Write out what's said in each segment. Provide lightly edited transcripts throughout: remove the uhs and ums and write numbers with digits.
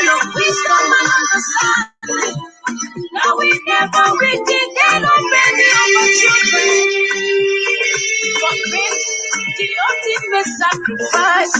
of wisdom and understanding. Now we never reach the end of any of our children. For grace, the ultimate sacrifice,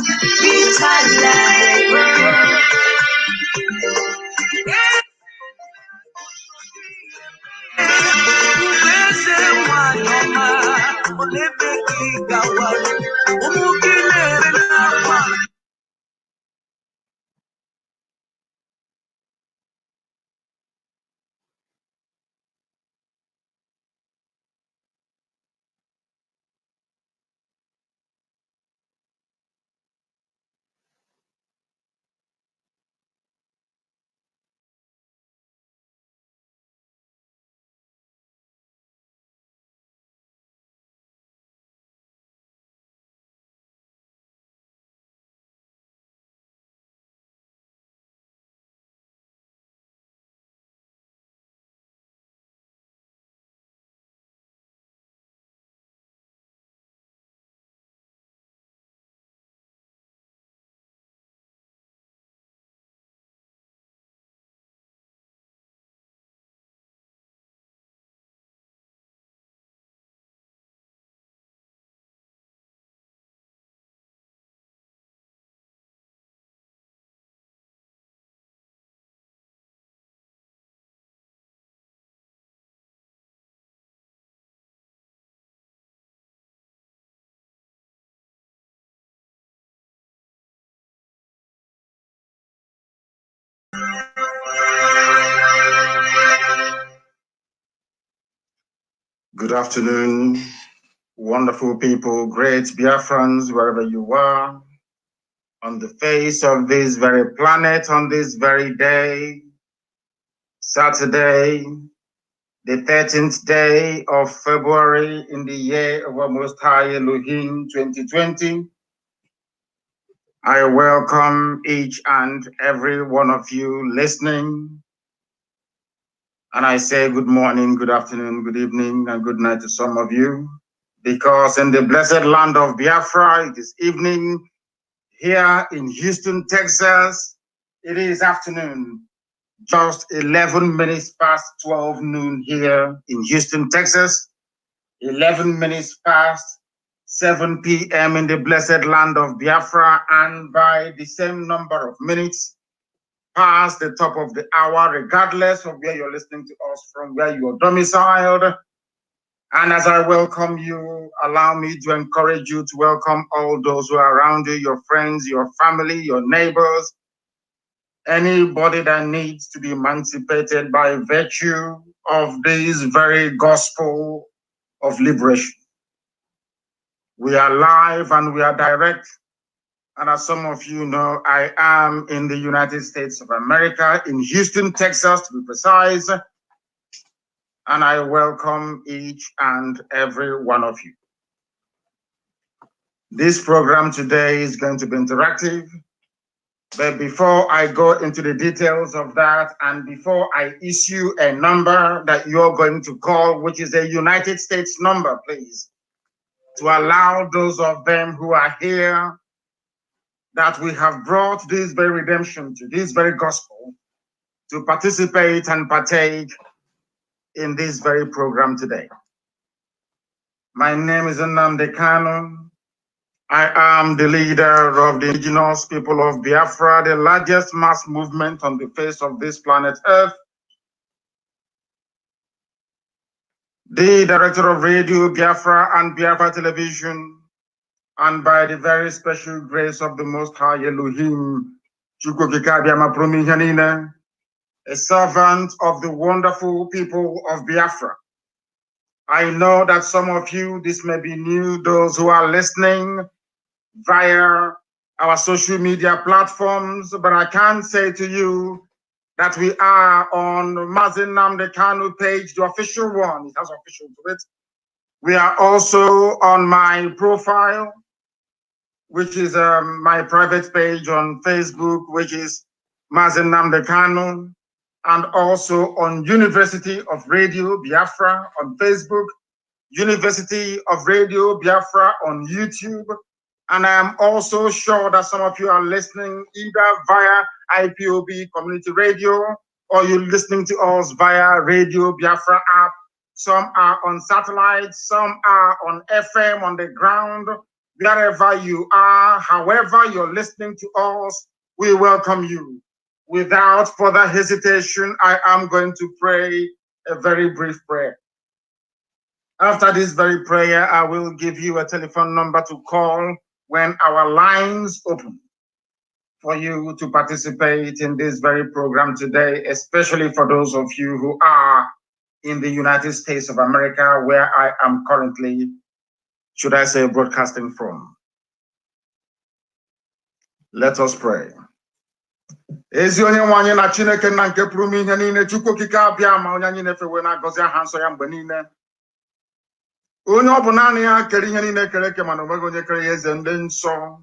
Good afternoon, wonderful people, great Biafrans, wherever you are, on the face of this very planet, on this very day, Saturday, the 13th day of February in the year of our Most High Elohim 2020. I welcome each and every one of you listening. And I say good morning, good afternoon, good evening, and good night to some of you. Because in the blessed land of Biafra, it is evening. Here in Houston, Texas, it is afternoon. Just 11 minutes past 12 noon here in Houston, Texas. 11 minutes past 7 p.m. in the blessed land of Biafra. And by the same number of minutes past the top of the hour, regardless of where you're listening to us from, where you are domiciled. And as I welcome you, allow me to encourage you to welcome all those who are around you, your friends, your family, your neighbors, anybody that needs to be emancipated by virtue of this very gospel of liberation. We are live and we are direct. And as some of you know, I am in the United States of America, in Houston, Texas, to be precise. And I welcome each and every one of you. This program today is going to be interactive, but before I go into the details of that, and before I issue a number that you're going to call, which is a United States number, please, to allow those of them who are here that we have brought this very redemption to, this very gospel, to participate and partake in this very program today. My name is Nnamdi Kanu. I am the leader of the indigenous people of Biafra, the largest mass movement on the face of this planet Earth. The director of Radio Biafra and Biafra Television, and by the very special grace of the Most High Elohim, a servant of the wonderful people of Biafra. I know that some of you, this may be new, those who are listening via our social media platforms, but I can say to you that we are on Mazi Nnamdi Kanu page, the official one. It has official to it. We are also on my profile, which is my private page on Facebook, which is Mazi Nnamdi Kanu, and also on University of Radio Biafra on Facebook, University of Radio Biafra on YouTube. And I am also sure that some of you are listening either via IPOB Community Radio, or you're listening to us via Radio Biafra app. Some are on satellite, some are on FM on the ground. Wherever you are, however you're listening to us, we welcome you. Without further hesitation, I am going to pray a very brief prayer. After this very prayer, I will give you a telephone number to call when our lines open for you to participate in this very program today, especially for those of you who are in the United States of America, where I am currently, should I say, broadcasting from. Let us pray. Ezi onye nwe anyị na Chineke nna nke pụrụ ime ihe niile, Chukwu okike abịa ma onye anyị na-efe na-agọzi aha nsọ ya mgbe niile. Onye ọ bụ naanị ya kere ihe niile kere eke, mana onweghị onye kere ya eze ndị nsọ.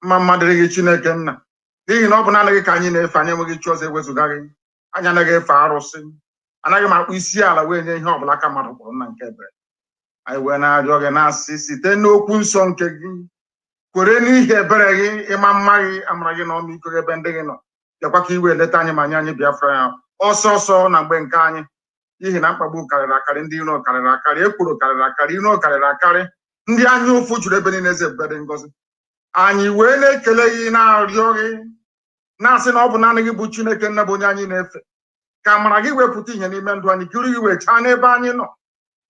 Mma mma dịrị gị Chineke nna, n'ihi na ọ bụ naanị gị ka anyị na-efe, anyị enweghị chi ọzọ ewezụga gị. Anyị anaghị efe arụsị, anaghị m akpụ isi ala wee nye ihe ọbụla ka mmadụ kpọrọ nna nke ebere. Anyị wee na-arịọ gị na-asị site n'okwu nsọ nke gị, kwere n'ihi ebere gị, ịma mma gị, amara gị na ọmịiko gị ebe ndị gị nọ. Bịakwa ka iwe leta anyị ma nye anyị Biafra ya ọsọ ọsọ na mgbe nke anyị, n'ihi na mkpagbu karịrị akarị, ndị iro karịrị akarị, ekworo karịrị akarị, iro karịrị akarị, ndị anya ụfụ juru ebe niile eze ebube dị ngọzi. Anyị wee na-ekele gị, na-arịọ gị, na-asị na ọ bụ naanị gị bụ Chineke nna bụ onye anyị na-efe. Ka amara gị wepụta ihe n'ime ndụ anyị, ka iru gị wee chaa n'ebe anyị nọ,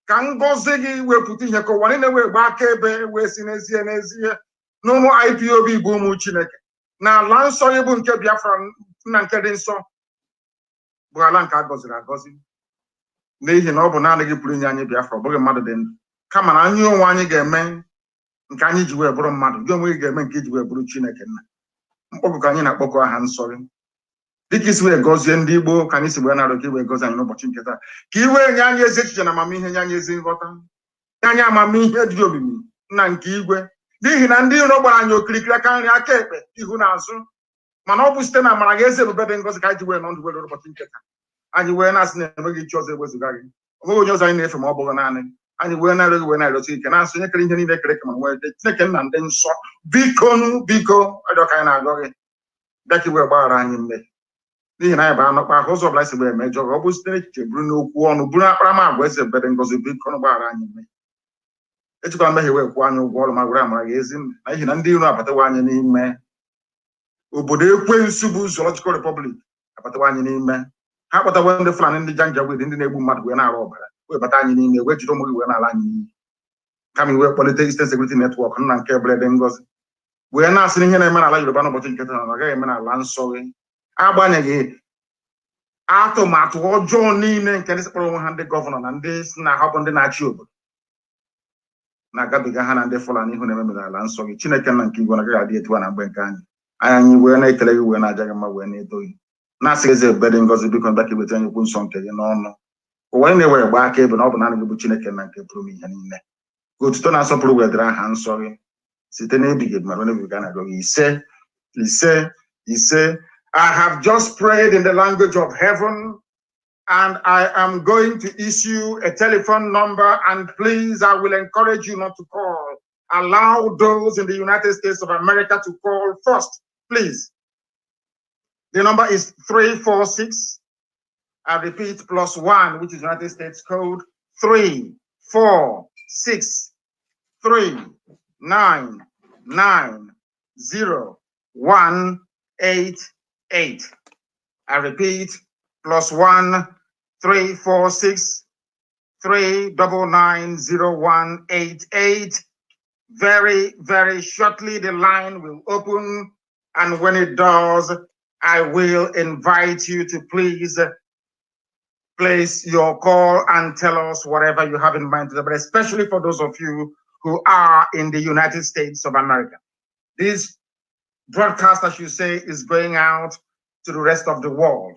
ka ngọzi gị wepụta ihe ka ụwa niile wee gbaa akaebe wee si n'ezie n'ezie na ụmụ IPOB bụ ụmụ Chineke, na ala nsọ gị bụ nke Biafra nna nke dị nsọ bụ ala nke a gọziri agọzi, n'ihi na ọ bụ naanị gị pụrụ inye anyị Biafra, ọ bụghị mmadụ dị ndụ. Kama na anyị onwe anyị ga-eme nke anyị ji wee bụrụ mmadụ, gị onwe gị ga-eme nke iji wee bụrụ Chineke nna. Mkpọkụ ka anyị na-akpọkọ aha nsọ gị, dịka isi wee gọzie ndị Igbo ka anyị si wee na-arịọ ka iwee gọzie anyị n'ụbọchị nke taa, ka iwee nye anyị ezi echiche na amamihe, nye anyị ezi nghọta, nye anyị amamihe dị omimi nna nke igwe, n'ihi na ndị iro gbara anyị okirikiri aka nri aka ekpe ihu na azụ, mana ọ bụ site na amara gị ezi ebube dị ngọzi ka anyị ji wee nọ ndụ were ụbọchị nke taa. Anyị wee na-asị na enweghị chi ọzọ ewezụga gị, onweghị onye ọzọ anyị na-efe ma ọ bụghị naanị anyị. Wee na-arịọ gị wee na-arịọsi ike, na-asị onye kere ihe niile kere eke ma nwee Chineke nna ndị nsọ, biko arịọ ka anyị na-arịọ gị, bịa ka iwee gbaghara anyị mmehie, n'ihi na anyị bụ anọkpa ahụ ụzọ ọbụla si wee mejọ gị, ọ bụ site n'echiche, buru n'okwu ọnụ, buru akparamagwa eze ebube dị ngọzi. Biko gbaghara anyị mmehie, echekwala mmehie wee kwụọ anyị ụgwọ ọrụ ma were amara gị ezi nna, n'ihi na ndị iro abatawa anyị n'ime obodo ekwensu bụ Zoological Republic, abatawa anyị n'ime ha, kpatawa ndị Fulani, ndị Janjaweed, ndị na-egbu mmadụ wee na-arụ ọbara, wee bata anyị n'ime, wee jide ụmụ gị wee na-ala anyị n'iyi. Kama iwe kpọlite Eastern Security Network nna nke ebere dị ngọzi, wee na-asị na ihe na-eme n'ala Yoruba n'ụbọchị nke taa na ọ gaghị eme n'ala nsọ gị, agbanyeghị atụmatụ ọjọọ niile nke ndị sekpọrọ onwe ha ndị gọvanọ na ndị si na ha bụ ndị na-achị obodo na-agabiga ha na ndị Fulani ihu na-ememere ala nsọ gị. Chineke nna nke igwe na agaghị adị etu a na mgbe nke anyị wee na-ekele gị, wee na-aja gị mma, wee na-eto gị, na-asị eze ebube dị ngọzi. Biko bịa ka iweta anyị okwu nsọ nke gị n'ọnụ, ụwa anyị na-ewere gbaa aka ebe na ọ bụ naanị gị bụ Chineke nna nke pụrụ ihe niile. Ka otuto na-asọpụrụ wee dịrị aha nsọ gị site n'ebighị ebi ma ruo n'ebighị ga na-arịọ gị. Ise. I have just prayed in the language of heaven, and I am going to issue a telephone number, and please, I will encourage you not to call. Allow those in the United States of America to call first, please. The number is 346. I repeat, +1, which is United States code, 346 399 0188. I repeat, +1 346 399 0188. Very, very shortly, the line will open, and when it does, I will invite you to please place your call and tell us whatever you have in mind today, but especially for those of you who are in the United States of America. This broadcast, as you say, is going out to the rest of the world.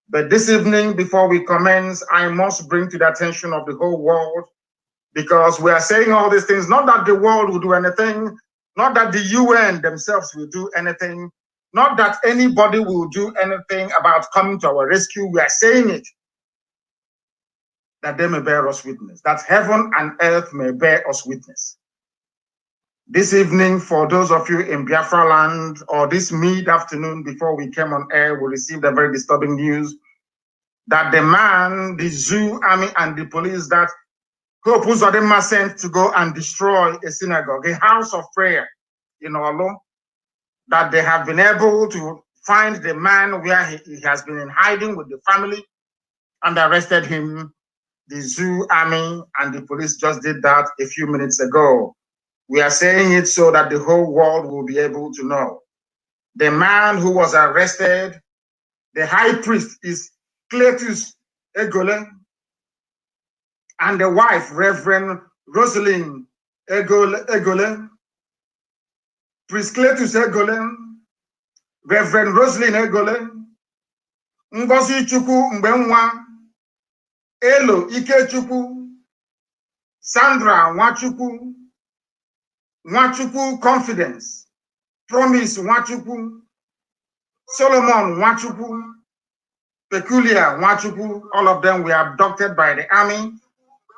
But this evening, before we commence, I must bring to the attention of the whole world, because we are saying all these things, not that the world will do anything, not that the UN themselves will do anything, not that anybody will do anything about coming to our rescue. We are saying it that they may bear us witness, that heaven and earth may bear us witness, This evening, for those of you in Biafra land, or this mid-afternoon before we came on air, we received a very disturbing news that the man, the zoo army and the police that Hope Uzodinma sent to go and destroy a synagogue, a house of prayer in Olo, that they have been able to find the man where he has been in hiding with the family and arrested him. The zoo army and the police just did that a few minutes ago. We are saying it so that the whole world will be able to know. The man who was arrested, the high priest, is Cletus Egole, and the wife, Reverend Rosalind Egole. Priest Cletus Egole, Reverend Rosalind Egole, Ngozi Chukwu Mbenwa, Elo Ikechukwu, Sandra Nwachukwu, Nwachukwu Confidence, Promise Nwachukwu, Solomon Nwachukwu, Peculiar Nwachukwu, all of them were abducted by the army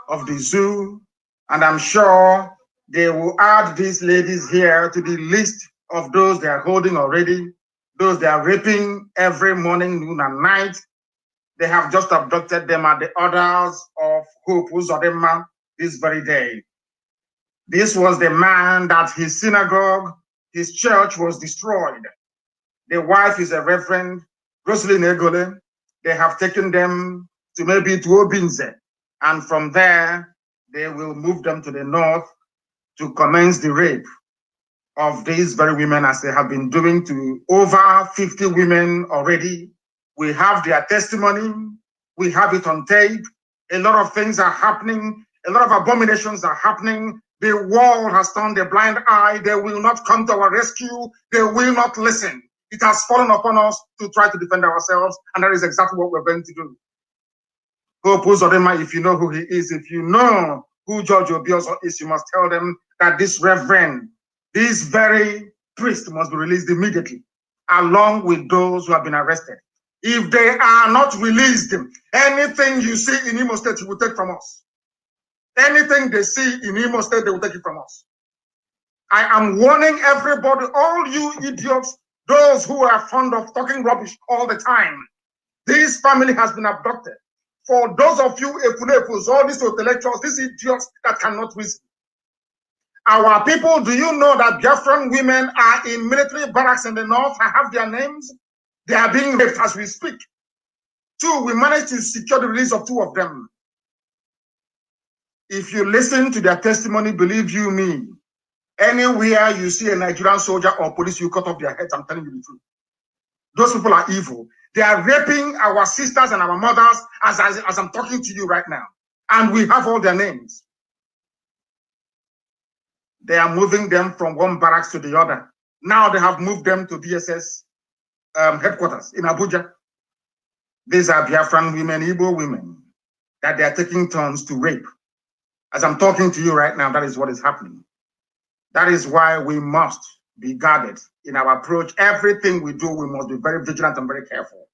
of the zoo, and I'm sure they will add these ladies here to the list of those they are holding already, those they are raping every morning, noon, and night. They have just abducted them at the orders of Hope Uzodinma this very day. This was the man that his synagogue, his church was destroyed. The wife is a Reverend Rosalind Egole. They have taken them to maybe to Obinze, and from there they will move them to the north to commence the rape of these very women, as they have been doing to over 50 women already. We have their testimony. We have it on tape. A lot of things are happening. A lot of abominations are happening. The world has turned a blind eye. They will not come to our rescue. They will not listen. It has fallen upon us to try to defend ourselves, and that is exactly what we're going to do. Hope Uzodinma, if you know who he is, if you know who George Obiozo is, you must tell them that this reverend, this very priest must be released immediately, along with those who have been arrested. If they are not released, anything you see in Imo State, you will take from us. Anything they see in Imo State, they will take it from us. I am warning everybody, all you idiots, those who are fond of talking rubbish all the time. This family has been abducted. For those of you, Efunefus, all these intellectuals, these idiots that cannot reason. Our people, do you know that Biafran women are in military barracks in the north? I have their names. They are being raped as we speak. Two, we managed to secure the release of 2 of them. If you listen to their testimony, believe you me, anywhere you see a Nigerian soldier or police, you cut off their heads. I'm telling you the truth. Those people are evil. They are raping our sisters and our mothers as I'm talking to you right now. And we have all their names. They are moving them from one barracks to the other. Now they have moved them to DSS headquarters in Abuja. These are Biafran women, Igbo women, that they are taking turns to rape. As I'm talking to you right now, that is what is happening. That is why we must be guarded in our approach. Everything we do, we must be very vigilant and very careful.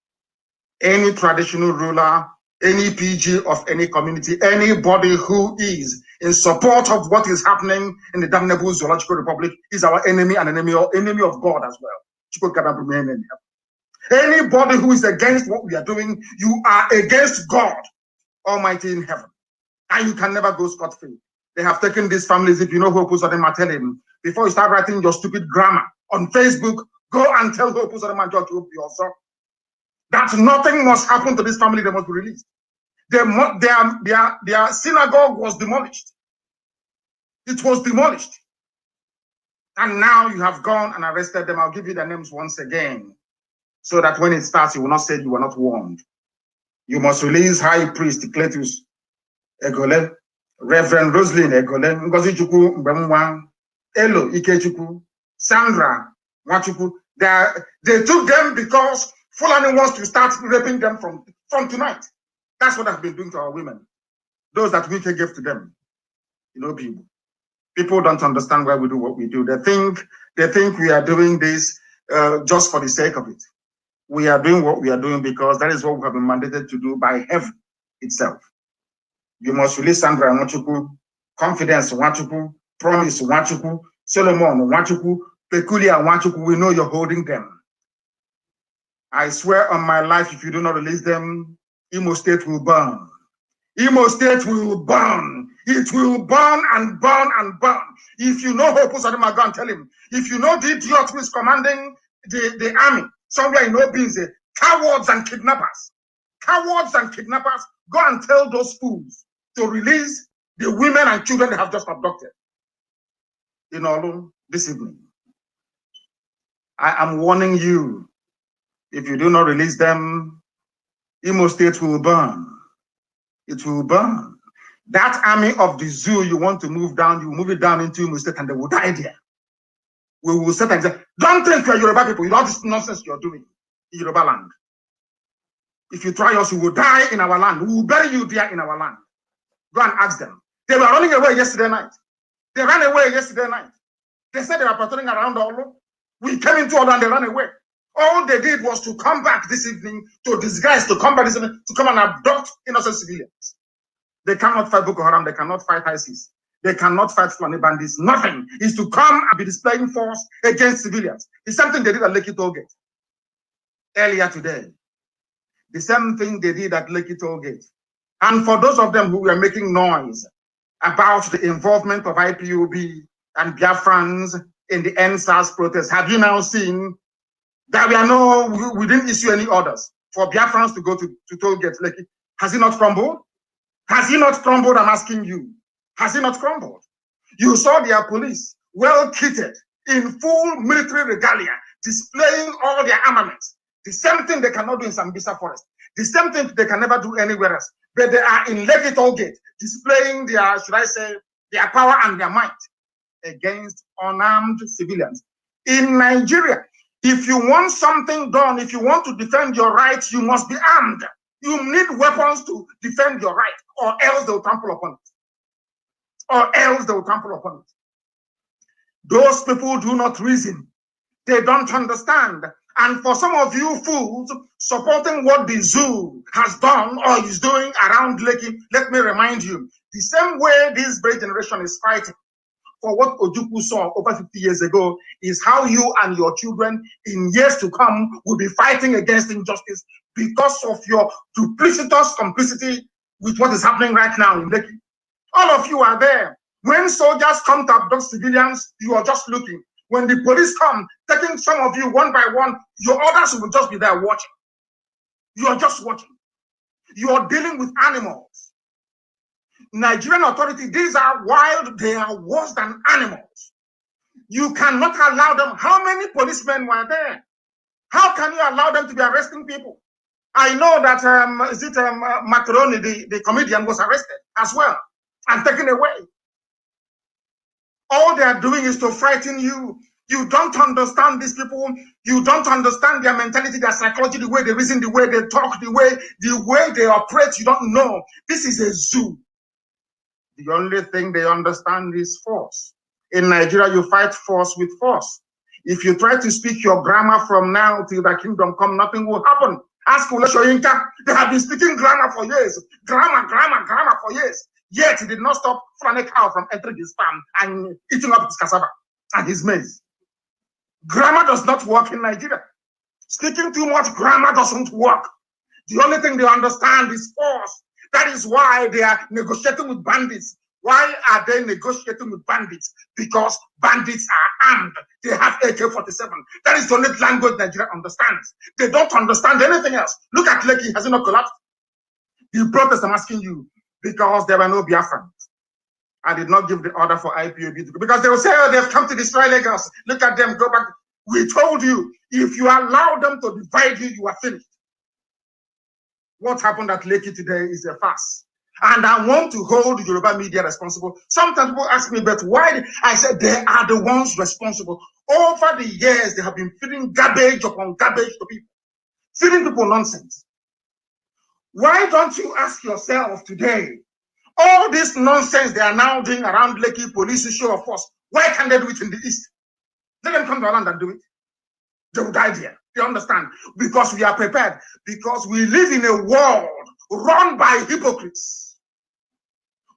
Any traditional ruler, any PG of any community, anybody who is in support of what is happening in the damnable Zoological Republic is our enemy and enemy of God as well. Anybody who is against what we are doing, you are against God Almighty in heaven. And you can never go scot-free. They have taken these families. If you know Hope Uzodinma, tell him, before you start writing your stupid grammar on Facebook, go and tell Hope Uzodinma, George Obiozo, that nothing must happen to this family. They must be released. Their synagogue was demolished. It was demolished. And now you have gone and arrested them. I'll give you their names once again, so that when it starts, you will not say you were not warned. You must release High Priest Cletus Egole, Reverend Rosalind Egole, Ngozi Chukwu Mbenwa, Elo Ikechukwu, Sandra Nwachukwu. They took them because Fulani wants to start raping them from tonight. That's what I've been doing to our women. Those that we gave to them. You know, people don't understand why we do what we do. They think we are doing this just for the sake of it. We are doing what we are doing because that is what we have been mandated to do by heaven itself. You must release Sandra Nwachukwu, Confidence Nwachukwu, Promise Nwachukwu, Solomon, Nwachukwu, Peculiar Nwachukwu, we know you're holding them. I swear on my life, if you do not release them, Imo State will burn. Imo State will burn. It will burn and burn and burn. If you know Hope Usadima, go and tell him. If you know the idiot who is commanding the army somewhere in Obinze, cowards and kidnappers, go and tell those fools to release the women and children they have just abducted in Olu this evening. I am warning you, if you do not release them, Imo State will burn. It will burn. That army of the zoo you want to move down, you move it down into Imo State and they will die there. We will sit and say, don't think you're Yoruba people, you know this nonsense you're doing in Yoruba land. If you try us, you will die in our land. We will bury you there in our land. Go and ask them. They were running away yesterday night. They ran away yesterday night. They said they were patrolling around Olu. We came into Olu and they ran away. All they did was to come back this evening, to disguise, to come back this evening, to come and abduct innocent civilians. They cannot fight Boko Haram. They cannot fight ISIS. They cannot fight Fulani bandits. Nothing is to come and be displaying force against civilians. The same thing they did at Lekki Tollgate earlier today. The same thing they did at Lekki Tollgate. And for those of them who were making noise about the involvement of IPOB and Biafrans in the Endsars protest, have you now seen that we didn't issue any orders for Biafrans to go to Tollgate Lekki? Has it not crumbled? Has he not crumbled? I'm asking you. Has he not crumbled? You saw their police well kitted in full military regalia, displaying all their armaments. The same thing they cannot do in Sambisa Forest. The same thing they can never do anywhere else. But they are in Lekki Tollgate, displaying their, should I say, their power and their might against unarmed civilians. In Nigeria, if you want something done, if you want to defend your rights, you must be armed. You need weapons to defend your right, or else they will trample upon it. Those people do not reason. They don't understand. And for some of you fools supporting what the zoo has done or is doing around Lekki, let me remind you, the same way this great generation is fighting for what Ojukwu saw over 50 years ago is how you and your children in years to come will be fighting against injustice because of your duplicitous complicity with what is happening right now in Lekki. All of you are there. When soldiers come to abduct civilians, you are just looking. When the police come, taking some of you one by one, your others will just be there watching. You are just watching. You are dealing with animals. Nigerian authority, these are wild, they are worse than animals. You cannot allow them. How many policemen were there? How can you allow them to be arresting people? I know that Macaroni, the comedian, was arrested as well and taken away. All they are doing is to frighten you. You don't understand these people. You don't understand their mentality, their psychology, the way they reason, the way they talk, the way they operate. You don't know. This is a zoo. The only thing they understand is force. In Nigeria, you fight force with force. If you try to speak your grammar from now till the kingdom come, nothing will happen. Ask Ule Soyinka. They have been speaking grammar for years. Grammar for years. Yet he did not stop Fulani cow from entering his farm and eating up his cassava and his maize. Grammar does not work in Nigeria. Speaking too much grammar doesn't work. The only thing they understand is force. That is why they are negotiating with bandits. Why are they negotiating with bandits? Because bandits are armed. They have AK-47. That is the only language Nigeria understands. They don't understand anything else. Look at Lekki. Has it not collapsed? The protest, I'm asking you, because there were no Biafrans. I did not give the order for IPOB to go, because they will say, oh, they've come to destroy Lagos. Look at them, go back. We told you, if you allow them to divide you, you are finished. What happened at Lekki today is a farce. And I want to hold Yoruba media responsible. Sometimes people ask me, but why? I said they are the ones responsible. Over the years, they have been feeding garbage upon garbage to people. Feeding people nonsense. Why don't you ask yourself today, all this nonsense they are now doing around Lekki, police show of force, why can't they do it in the East? Let them come to our land and do it. They will die there. You understand? Because we are prepared. Because we live in a world run by hypocrites.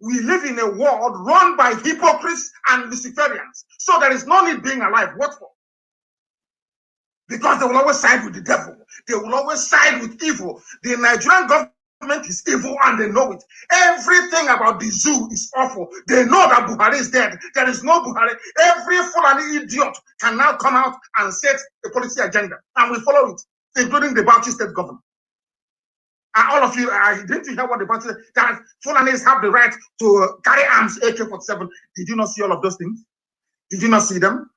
We live in a world run by hypocrites and Luciferians. So there is no need being alive. What for? Because they will always side with the devil. They will always side with evil. The Nigerian government is evil and they know it. Everything about the zoo is awful. They know that Buhari is dead. There is no Buhari. Every Fulani idiot can now come out and set a policy agenda. And we follow it, including the Bauchi state government. All of you, didn't you hear what the Bauchi said? That Fulanis have the right to carry arms, AK-47. Did you not see all of those things? Did you not see them?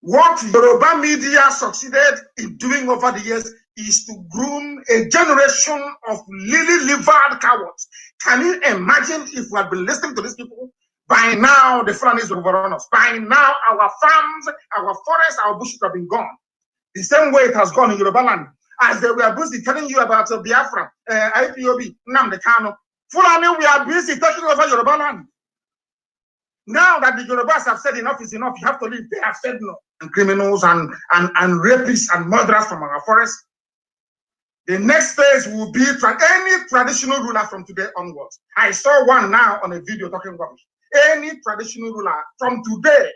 What Yoruba media succeeded in doing over the years is to groom a generation of lily-livered cowards. Can you imagine if we had been listening to these people? By now, the Fulanis will overrun us. By now, our farms, our forests, our bushes have been gone. The same way it has gone in Yoruba land. As they were busy telling you about Biafra, Ipob, Nnamdi Kanu. Fulani, we are busy taking over Yoruba land. Now that the Yorubas have said enough is enough, you have to leave. They have said no. And criminals and rapists and murderers from our forests. The next phase will be any traditional ruler from today onwards. I saw one now on a video talking rubbish. Any traditional ruler from today,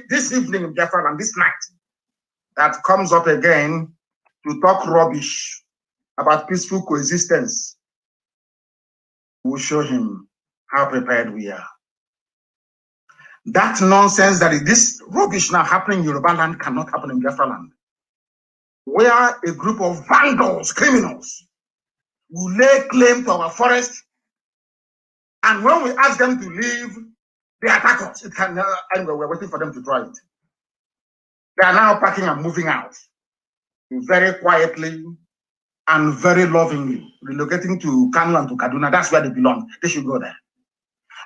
this evening in Biafra and this night, that comes up again to talk rubbish about peaceful coexistence, we'll show him how prepared we are. That nonsense that this rubbish now happening in Yoruba land cannot happen in Biafra land. Where a group of vandals, criminals, will lay claim to our forest, and when we ask them to leave, they attack us. It can, anyway, we're waiting for them to try it. They are now packing and moving out very quietly and very lovingly, relocating to Kanu and to Kaduna. That's where they belong. They should go there.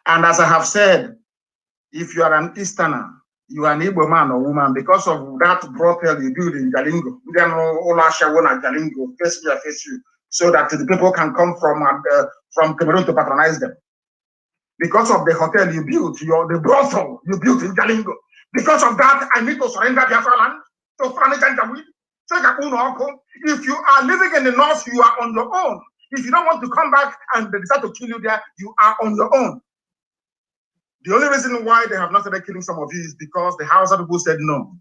And as I have said, if you are an Easterner, you are an Igbo man or woman, because of that brothel you build in Jalingo, face you, so that the people can come from Cameroon to patronize them. Because of the hotel you built, the brothel you built in Jalingo, because of that, I need to surrender Biafra land to Fulani Janjaweed. If you are living in the north, you are on your own. If you don't want to come back and they decide to kill you there, you are on your own. The only reason why they have not started killing some of you is because the Hausa people said no.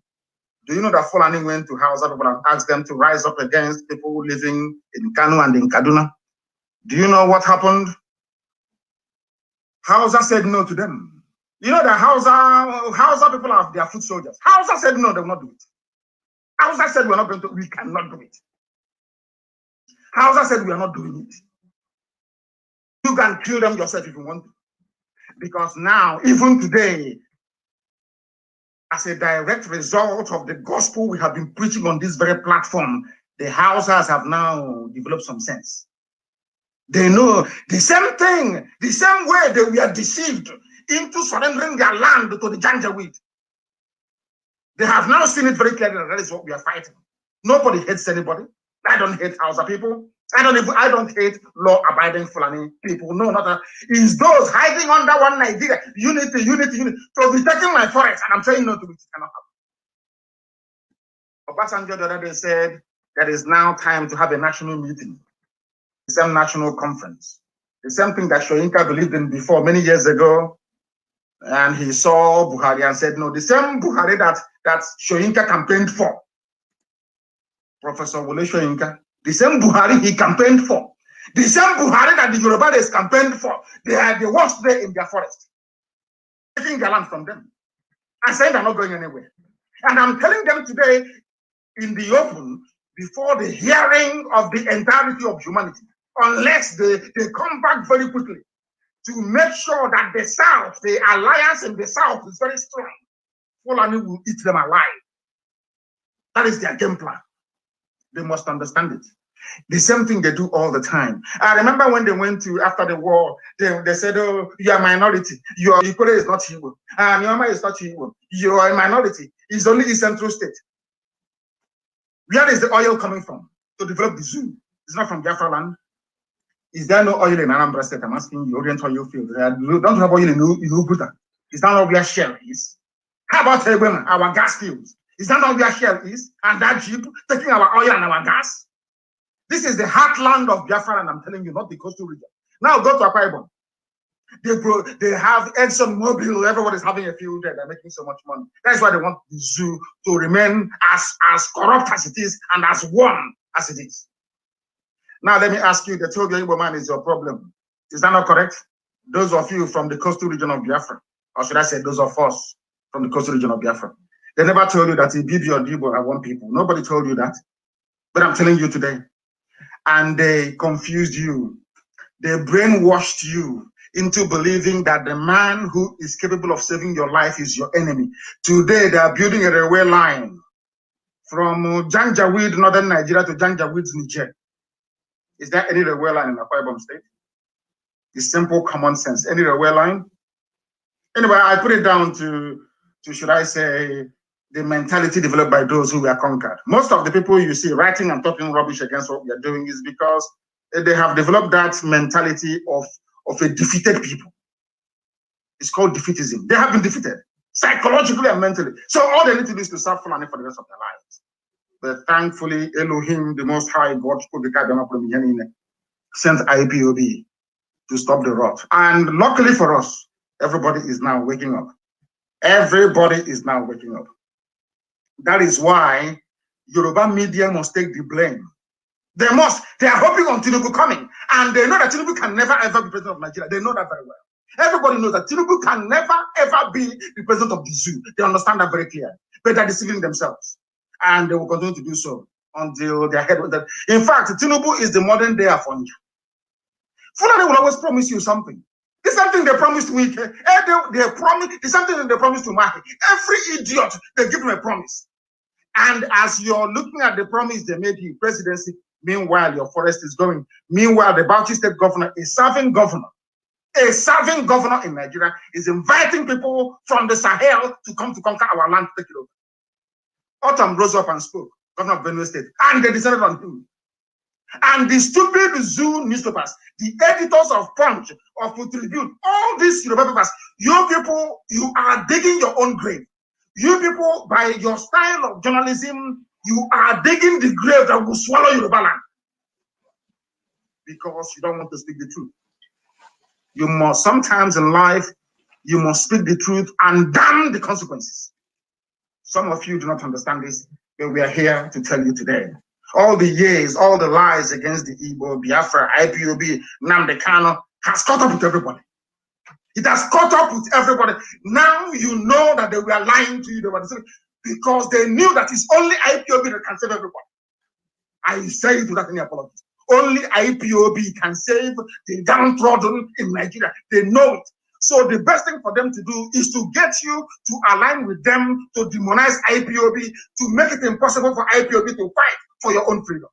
Do you know that Fulani went to Hausa people and asked them to rise up against people living in Kanu and in Kaduna? Do you know what happened? Hausa said no to them. You know that Hausa people are their foot soldiers. Hausa said no, they will not do it. Hausa said we cannot do it. Hausa said we are not doing it. You can kill them yourself if you want to. Because now, even today, as a direct result of the gospel we have been preaching on this very platform, the Hausas have now developed some sense. They know the same thing, the same way they were deceived into surrendering their land to the Janjaweed. They have now seen it very clearly that is what we are fighting. Nobody hates anybody. I don't hate Hausa people. I don't hate law-abiding Fulani people. No, not that. It's those hiding under one Nigeria. Unity. So be taking my forest, and I'm saying no to it. It cannot happen. Obasanjo the other day said that it is now time to have a national meeting, the same national conference, the same thing that Soyinka believed in before many years ago, and he saw Buhari and said no. The same Buhari that Soyinka campaigned for, Professor Wole Soyinka. The same Buhari he campaigned for. The same Buhari that the Yorubas campaigned for. They are the ones there in their forest. Taking their land from them. And saying they're not going anywhere. And I'm telling them today in the open, before the hearing of the entirety of humanity, unless they come back very quickly to make sure that the South, the alliance in the South is very strong, Fulani will eat them alive. That is their game plan. They must understand it. The same thing they do all the time. I remember when they went to, after the war, they said, oh, you are a minority. Your Ikore is not Igbo. Nyoma is not Igbo. You are a minority. It's only the Central State. Where is the oil coming from to develop the zoo? It's not from Biafra land. Is there no oil in Anambra State? I'm asking you, Orient Oil Field. Don't have oil in Ubuta. Is that not where Shell is? How about our gas fields? Is that not where Shell is? And that jeep taking our oil and our gas? This is the heartland of Biafra, and I'm telling you, not the coastal region. Now go to Akwa Ibom. They have ExxonMobil. Everybody's having a field day. They're making so much money. That's why they want the zoo to remain as corrupt as it is and as one as it is. Now, let me ask you, the told you Igbo man is your problem. Is that not correct? Those of you from the coastal region of Biafra, or should I say those of us from the coastal region of Biafra, they never told you that Ibibi or Dibo are one people. Nobody told you that. But I'm telling you today. And they confused you. They brainwashed you into believing that the man who is capable of saving your life is your enemy. Today, they are building a railway line from Janjaweed, northern Nigeria, to Janjaweed, Niger. Is there any railway line in Akwa Ibom State? It's simple common sense. Any railway line? Anyway, I put it down to should I say, the mentality developed by those who were conquered. Most of the people you see writing and talking rubbish against what we are doing is because they have developed that mentality of a defeated people. It's called defeatism. They have been defeated psychologically and mentally. So all they need to do is to serve Fulani for the rest of their lives. But thankfully, Elohim, the Most High God, sent IPOB to stop the rot. And luckily for us, everybody is now waking up. Everybody is now waking up. That is why Yoruba media must take the blame. They must. They are hoping on Tinubu coming. And they know that Tinubu can never ever be president of Nigeria. They know that very well. Everybody knows that Tinubu can never ever be the president of the zoo. They understand that very clearly. But they're deceiving themselves. And they will continue to do so until their head with that. In fact, Tinubu is the modern day Afonja. Fulani will always promise you something. It's something they promised to Wike. They promise. It's something that they promised to Mahi. Every idiot, they give him a promise. And as you're looking at the promise they made you, presidency, meanwhile, your forest is going. Meanwhile, the Bauchi state governor, a serving governor in Nigeria, is inviting people from the Sahel to come to conquer our land to take it over. Autumn rose up and spoke, governor of Benue State, and they decided on him. And the stupid zoo newspapers, the editors of Punch, of Tribune, all these Yoruba papers, you people, you are digging your own grave. You people, by your style of journalism, you are digging the grave that will swallow Yoruba land. Because you don't want to speak the truth. You must, sometimes in life, you must speak the truth and damn the consequences. Some of you do not understand this, but we are here to tell you today. All the years, all the lies against the Igbo, Biafra, IPOB, Nnamdi Kanu has caught up with everybody. It has caught up with everybody. Now you know that they were lying to you. They were deceiving because they knew that it's only IPOB that can save everybody. I say it without any apology. Only IPOB can save the downtrodden in Nigeria. They know it. So the best thing for them to do is to get you to align with them, to demonize IPOB, to make it impossible for IPOB to fight for your own freedom.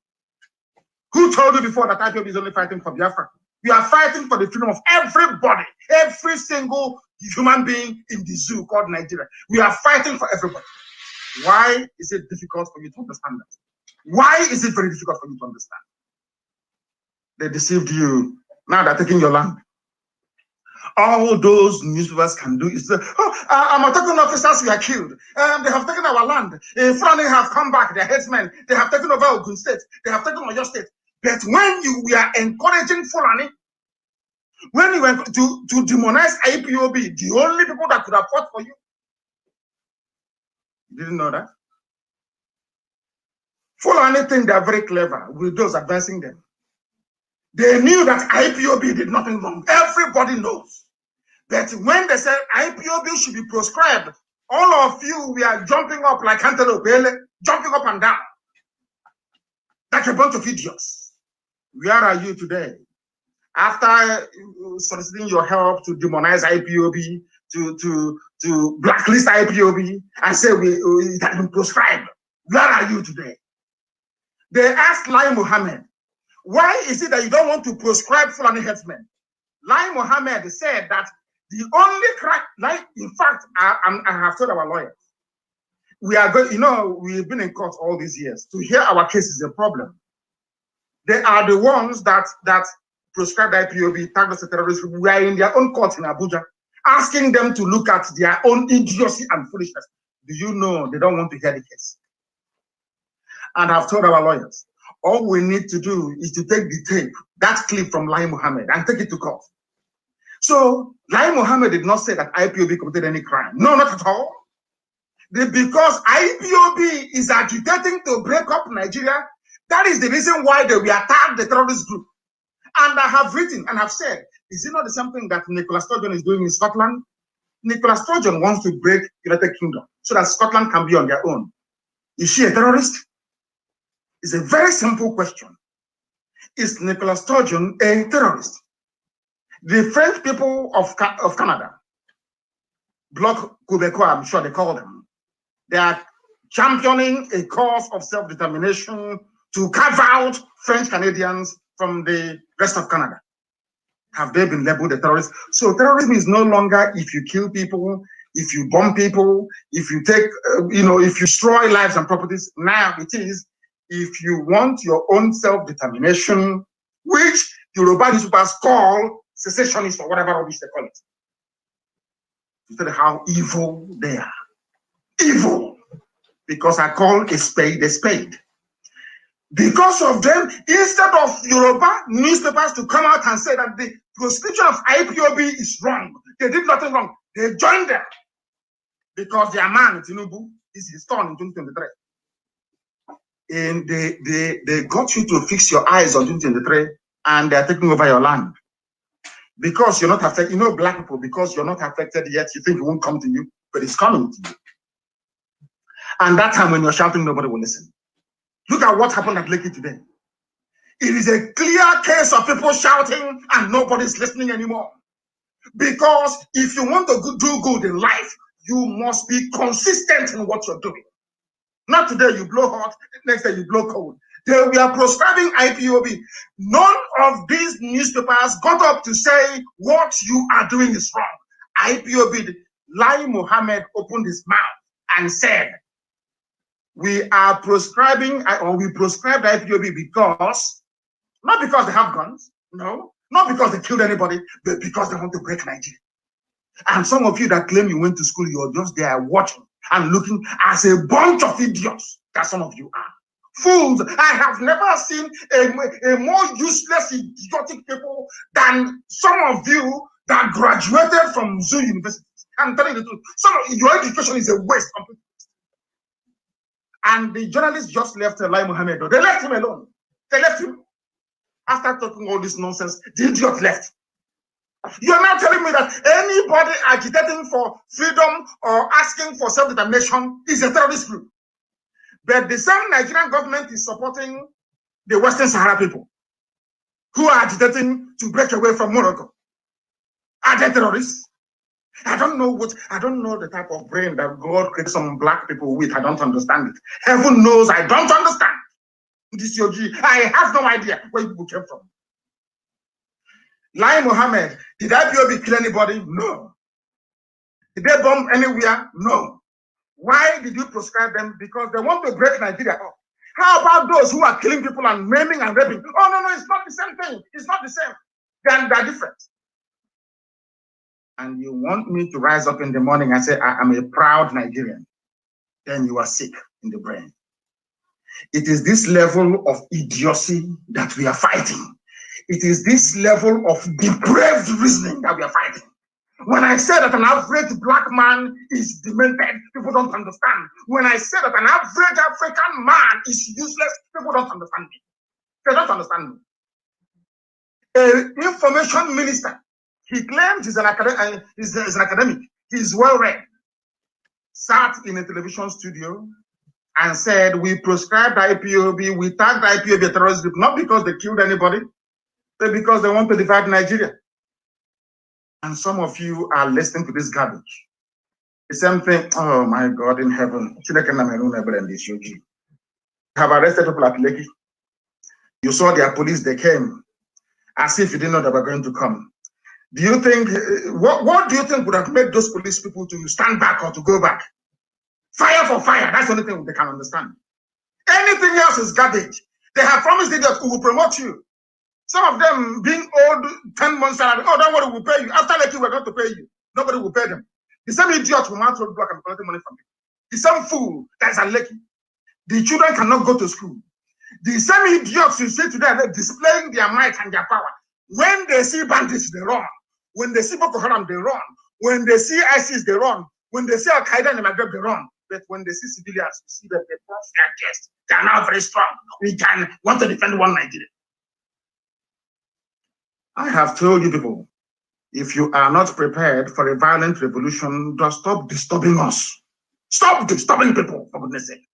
Who told you before that IPOB is only fighting for Biafra? We are fighting for the freedom of everybody, every single human being in the zoo called Nigeria. We are fighting for everybody. Why is it difficult for you to understand that? Why is it very difficult for you to understand? They deceived you. Now they're taking your land. All those newspapers can do is, I'm talking officers who are killed. They have taken our land. Fulani have come back, their headsmen. They have taken over Ogun State. They have taken Oyo State. But when we are encouraging Fulani, when you went to demonize IPOB, the only people that could have fought for you, you didn't know that? Fulani think they are very clever with those advancing them. They knew that IPOB did nothing wrong. Everybody knows. That when they said IPOB should be proscribed, all of you, we are jumping up like antelope, jumping up and down. Like a bunch of idiots. Where are you today? After soliciting your help to demonize IPOB, to blacklist IPOB, and say it has been proscribed, where are you today? They asked Lai Mohammed, why is it that you don't want to proscribe Fulani headsmen? Lai Mohammed said that the only crack, like, in fact, I have told our lawyers, we are going, we've been in court all these years. To hear our case is a problem. They are the ones that proscribed IPOB, tagged us as terrorists. We are in their own court in Abuja, asking them to look at their own idiocy and foolishness. Do you know they don't want to hear the case? And I've told our lawyers, all we need to do is to take the tape, that clip from Lai Mohammed, and take it to court. So, Lai Mohammed did not say that IPOB committed any crime. No, not at all. Because IPOB is agitating to break up Nigeria, that is the reason why they will attack the terrorist group. And I have written and have said, is it not the same thing that Nicola Sturgeon is doing in Scotland? Nicola Sturgeon wants to break United Kingdom so that Scotland can be on their own. Is she a terrorist? It's a very simple question. Is Nicola Sturgeon a terrorist? The French people of Canada, Bloc Québécois, I'm sure they call them, they are championing a cause of self-determination to carve out French Canadians from the rest of Canada. Have they been labeled a terrorist? So terrorism is no longer if you kill people, if you bomb people, if you take, if you destroy lives and properties. Now it is if you want your own self-determination, which Yoruba newspapers call secessionists or whatever rubbish they call it. To tell you how evil they are. Evil. Because I call a spade a spade. Because of them, instead of Yoruba newspapers to come out and say that the proscription of IPOB is wrong, they did nothing wrong, they joined them. Because their man, Tinubu, is his turn in 2023. And they got you to fix your eyes on 2023 and they're taking over your land. Because you're not affected, black people, because you're not affected yet, you think it won't come to you, but it's coming to you. And that time when you're shouting, nobody will listen. Look at what happened at Lekki today. It is a clear case of people shouting and nobody's listening anymore. Because if you want to do good in life, you must be consistent in what you're doing. Not today you blow hot, next day you blow cold. We are proscribing IPOB. None of these newspapers got up to say what you are doing is wrong. IPOB, Lai Mohammed opened his mouth and said, we are proscribing, or we proscribed IPOB because, not because they have guns, no, not because they killed anybody, but because they want to break Nigeria. And some of you that claim you went to school, you're just there watching and looking as a bunch of idiots that some of you are. Fools. I have never seen a more useless, idiotic people than some of you that graduated from Zoo University. I'm telling you the truth. Your education is a waste. And the journalists just left Lai Mohammed. They left him alone. They left him. After talking all this nonsense, the idiot left. You're now telling me that anybody agitating for freedom or asking for self-determination is a terrorist group. But the same Nigerian government is supporting the Western Sahara people who are agitating to break away from Morocco. Are they terrorists? I don't know the type of brain that God created some black people with. I don't understand it. Heaven knows I don't understand. This Yogi, I have no idea where people came from. Lai Mohammed, did IPOB kill anybody? No. Did they bomb anywhere? No. Why did you proscribe them? Because they want to break Nigeria up. How about those who are killing people and maiming and raping? Oh, no, it's not the same thing. It's not the same. They're different. And you want me to rise up in the morning and say, I am a proud Nigerian. Then you are sick in the brain. It is this level of idiocy that we are fighting. It is this level of depraved reasoning that we are fighting. When I say that an average black man is demented, people don't understand. When I say that an average African man is useless, people don't understand me. They don't understand me. An information minister, he claims he's an academic, he's well read, sat in a television studio and said, we proscribed IPOB, we tagged IPOB a terrorist group, not because they killed anybody, but because they want to divide Nigeria. And some of you are listening to this garbage. The same thing, oh my God in heaven. Have arrested people at Lekki. You saw their police, they came as if you didn't know they were going to come. Do you think, what do you think would have made those police people to stand back or to go back? Fire for fire, that's the only thing they can understand. Anything else is garbage. They have promised that we will promote you. Some of them being old, 10 months salary, oh, don't worry, we'll pay you. After Lekki, we're going to pay you. Nobody will pay them. The same idiot will mount road block and collect money from you. The same fool that is at Lekki. The children cannot go to school. The same idiots you see today, they're displaying their might and their power. When they see bandits, they run. When they see Boko Haram, they run. When they see ISIS, they run. When they see Al Qaeda in the Maghreb, they run. But when they see civilians, you see that they puff their chest. They are now very strong. We can want to defend one Nigeria. I have told you people, if you are not prepared for a violent revolution, just stop disturbing us. Stop disturbing people, for goodness sake.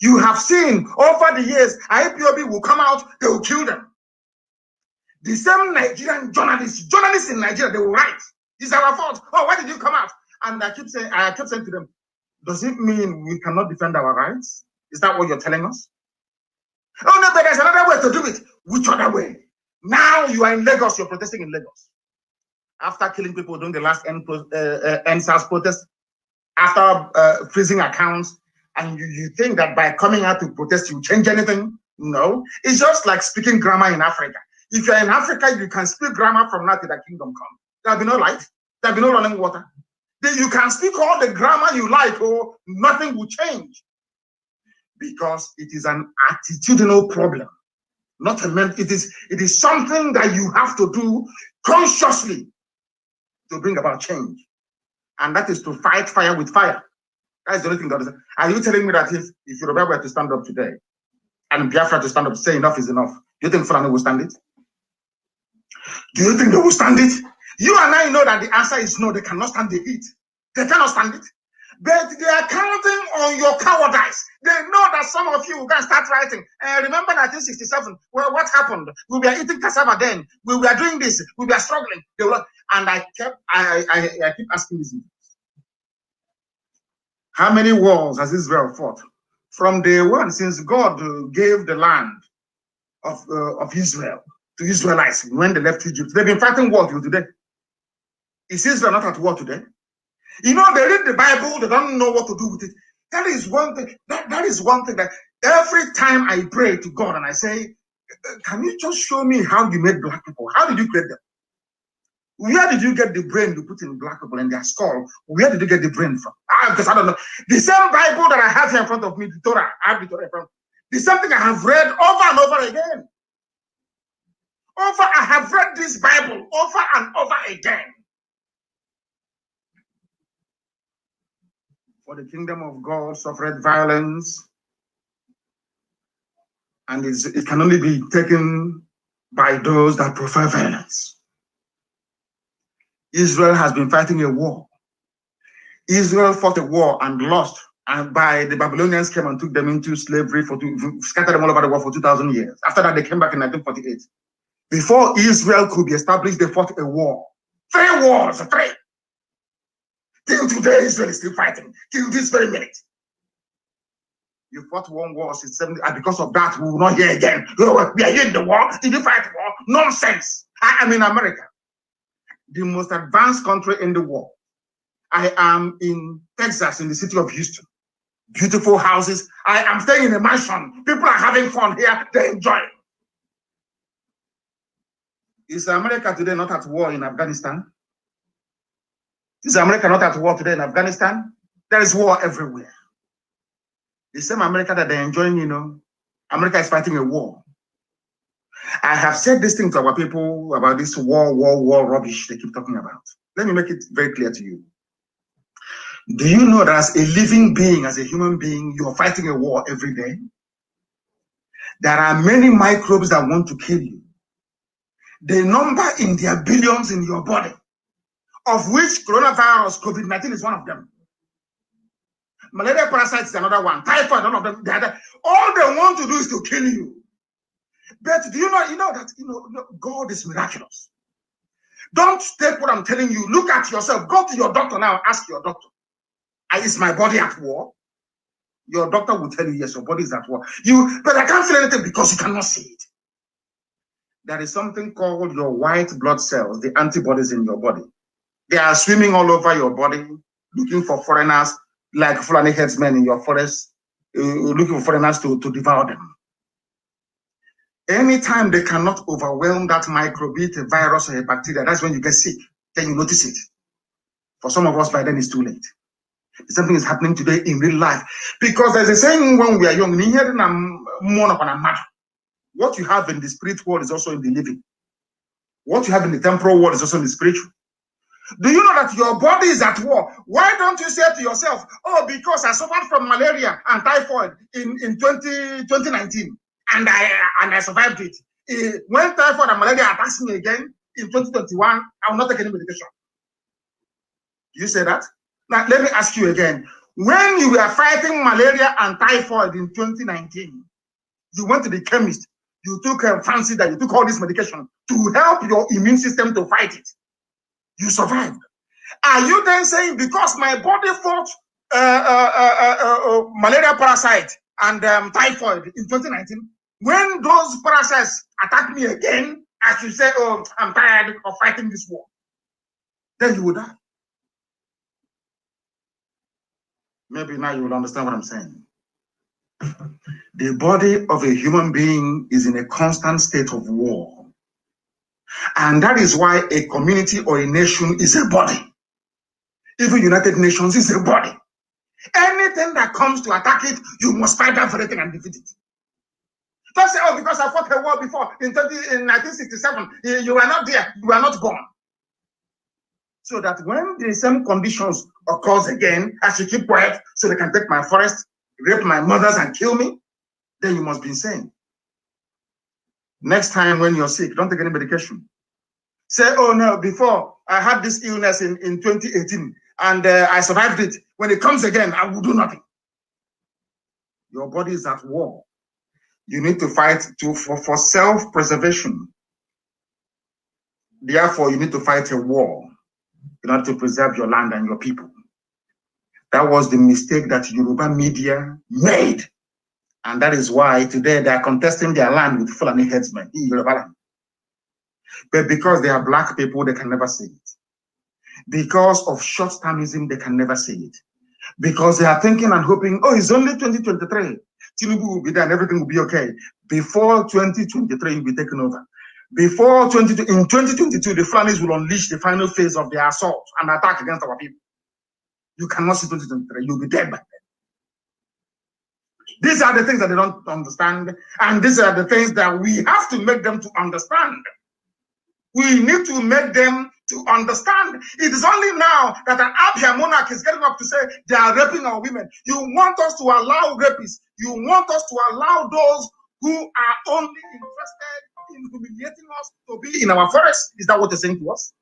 You have seen over the years, Ipob will come out, they will kill them. The same Nigerian journalists in Nigeria, they will write, it's our fault. Oh, why did you come out? And I kept saying to them, does it mean we cannot defend our rights? Is that what you're telling us? Oh no, but there's another way to do it. Which other way? Now you are in Lagos, you're protesting in Lagos. After killing people during the last Endsars protest, after freezing accounts, and you think that by coming out to protest, you change anything? No. It's just like speaking grammar in Africa. If you're in Africa, you can speak grammar from now to the kingdom come. There'll be no light. There'll be no running water. Then you can speak all the grammar you like, or nothing will change. Because it is an attitudinal problem. Not a mental. It is something that you have to do consciously to bring about change. And that is to fight fire with fire. That's the only thing that is. Are you telling me that if Yoruba were to stand up today and Biafra to stand up, say enough is enough, do you think Fulani will stand it? Do you think they will stand it? You and I know that the answer is no, they cannot stand the heat. They cannot stand it. But they are counting on your cowardice. They know that some of you will go and start writing. Remember 1967? Well, what happened? We were eating cassava then. We were doing this. We were struggling. And I keep asking this. How many wars has Israel fought? From day one, since God gave the land of Israel to Israelites when they left Egypt, they've been fighting war till today. Is Israel not at war today? You know, they read the Bible, they don't know what to do with it. That is one thing. That is one thing that every time I pray to God and I say, can you just show me how you made black people? How did you create them? Where did you get the brain you put in black people in their skull? Where did you get the brain from? Because I don't know. The same Bible that I have here in front of me, the Torah, I have the Torah in front of me. The same thing I have read over and over again. I have read this Bible over and over again. For the kingdom of God suffered violence, and it can only be taken by those that prefer violence. Israel has been fighting a war. Israel fought a war and lost, and by the Babylonians came and took them into slavery, scattered them all over the world for 2,000 years. After that, they came back in 1948. Before Israel could be established, they fought a war. 3 wars, 3. Till today, Israel is still fighting. Till this very minute. You fought 1 war since 70, and because of that, we will not hear again. We are here in the war. Did you fight war? Nonsense. I am in America, the most advanced country in the world. I am in Texas, in the city of Houston. Beautiful houses. I am staying in a mansion. People are having fun here. They enjoy it. Is America today not at war in Afghanistan? Is America not at war today in Afghanistan? There is war everywhere. The same America that they're enjoying, you know, America is fighting a war. I have said this thing to our people about this war rubbish they keep talking about. Let me make it very clear to you. Do you know that as a living being, as a human being, you're fighting a war every day? There are many microbes that want to kill you. They number in their billions in your body, of which coronavirus, COVID-19 is one of them. Malaria parasite is another one. Typhoid, one of them. All they want to do is to kill you. But do you know that God is miraculous? Don't take what I'm telling you. Look at yourself. Go to your doctor now. Ask your doctor, is my body at war? Your doctor will tell you, yes, your body is at war. But I can't feel anything because you cannot see it. There is something called your white blood cells, the antibodies in your body. They are swimming all over your body, looking for foreigners, like Fulani headsmen in your forest, looking for foreigners to devour them. Anytime they cannot overwhelm that microbe, a virus or a bacteria, that's when you get sick. Then you notice it. For some of us, by then it's too late. Something is happening today in real life. Because there's a saying when we are young, what you have in the spirit world is also in the living. What you have in the temporal world is also in the spiritual. Do you know that your body is at war? Why don't you say to yourself, oh, because I suffered from malaria and typhoid in 2019 and I survived it. When typhoid and malaria attacks me again in 2021, I will not take any medication. You say that? Now, let me ask you again. When you were fighting malaria and typhoid in 2019, you went to the chemist, you took a fancy that you took all this medication to help your immune system to fight it. You survived. Are you then saying because my body fought malaria parasite and typhoid in 2019, when those parasites attack me again, I should say, oh, I'm tired of fighting this war? Then you will die. Maybe now you will understand what I'm saying. The body of a human being is in a constant state of war. And that is why a community or a nation is a body. Even United Nations is a body. Anything that comes to attack it, you must fight that very thing and defeat it. Don't say, oh, because I fought a war before in 1967, you were not there, you were not born. So that when the same conditions occurs again, I should keep quiet so they can take my forest, rape my mothers and kill me, then you must be insane. Next time when you're sick, don't take any medication. Say, oh no, before I had this illness in 2018 and I survived it. When it comes again, I will do nothing. Your body is at war. You need to fight for self-preservation. Therefore, you need to fight a war in order to preserve your land and your people. That was the mistake that Yoruba media made. And that is why today they are contesting their land with Fulani headsmen in Yoruba land. But because they are black people, they can never see it. Because of short-termism, they can never see it. Because they are thinking and hoping, oh, it's only 2023. Tinubu will be there and everything will be okay. Before 2023, you'll be taken over. Before in 2022, the Fulanis will unleash the final phase of their assault and attack against our people. You cannot see 2023. You'll be dead by then. These are the things that they don't understand. And these are the things that we have to make them to understand. We need to make them to understand. It is only now that an Abia monarch is getting up to say they are raping our women. You want us to allow rapists. You want us to allow those who are only interested in humiliating us to be in our forest. Is that what you're saying to us?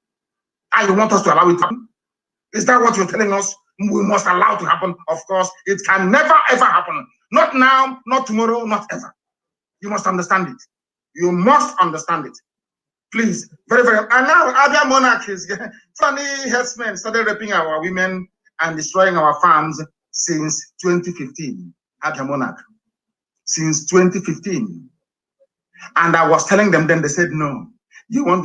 And you want us to allow it to happen? Is that what you're telling us we must allow to happen? Of course, it can never ever happen. Not now, not tomorrow, not ever. You must understand it. You must understand it. Please, very, very. And now other monarchies, funny herdsmen started raping our women and destroying our farms since 2015. Other monarch, since 2015. And I was telling them, then they said, no. You want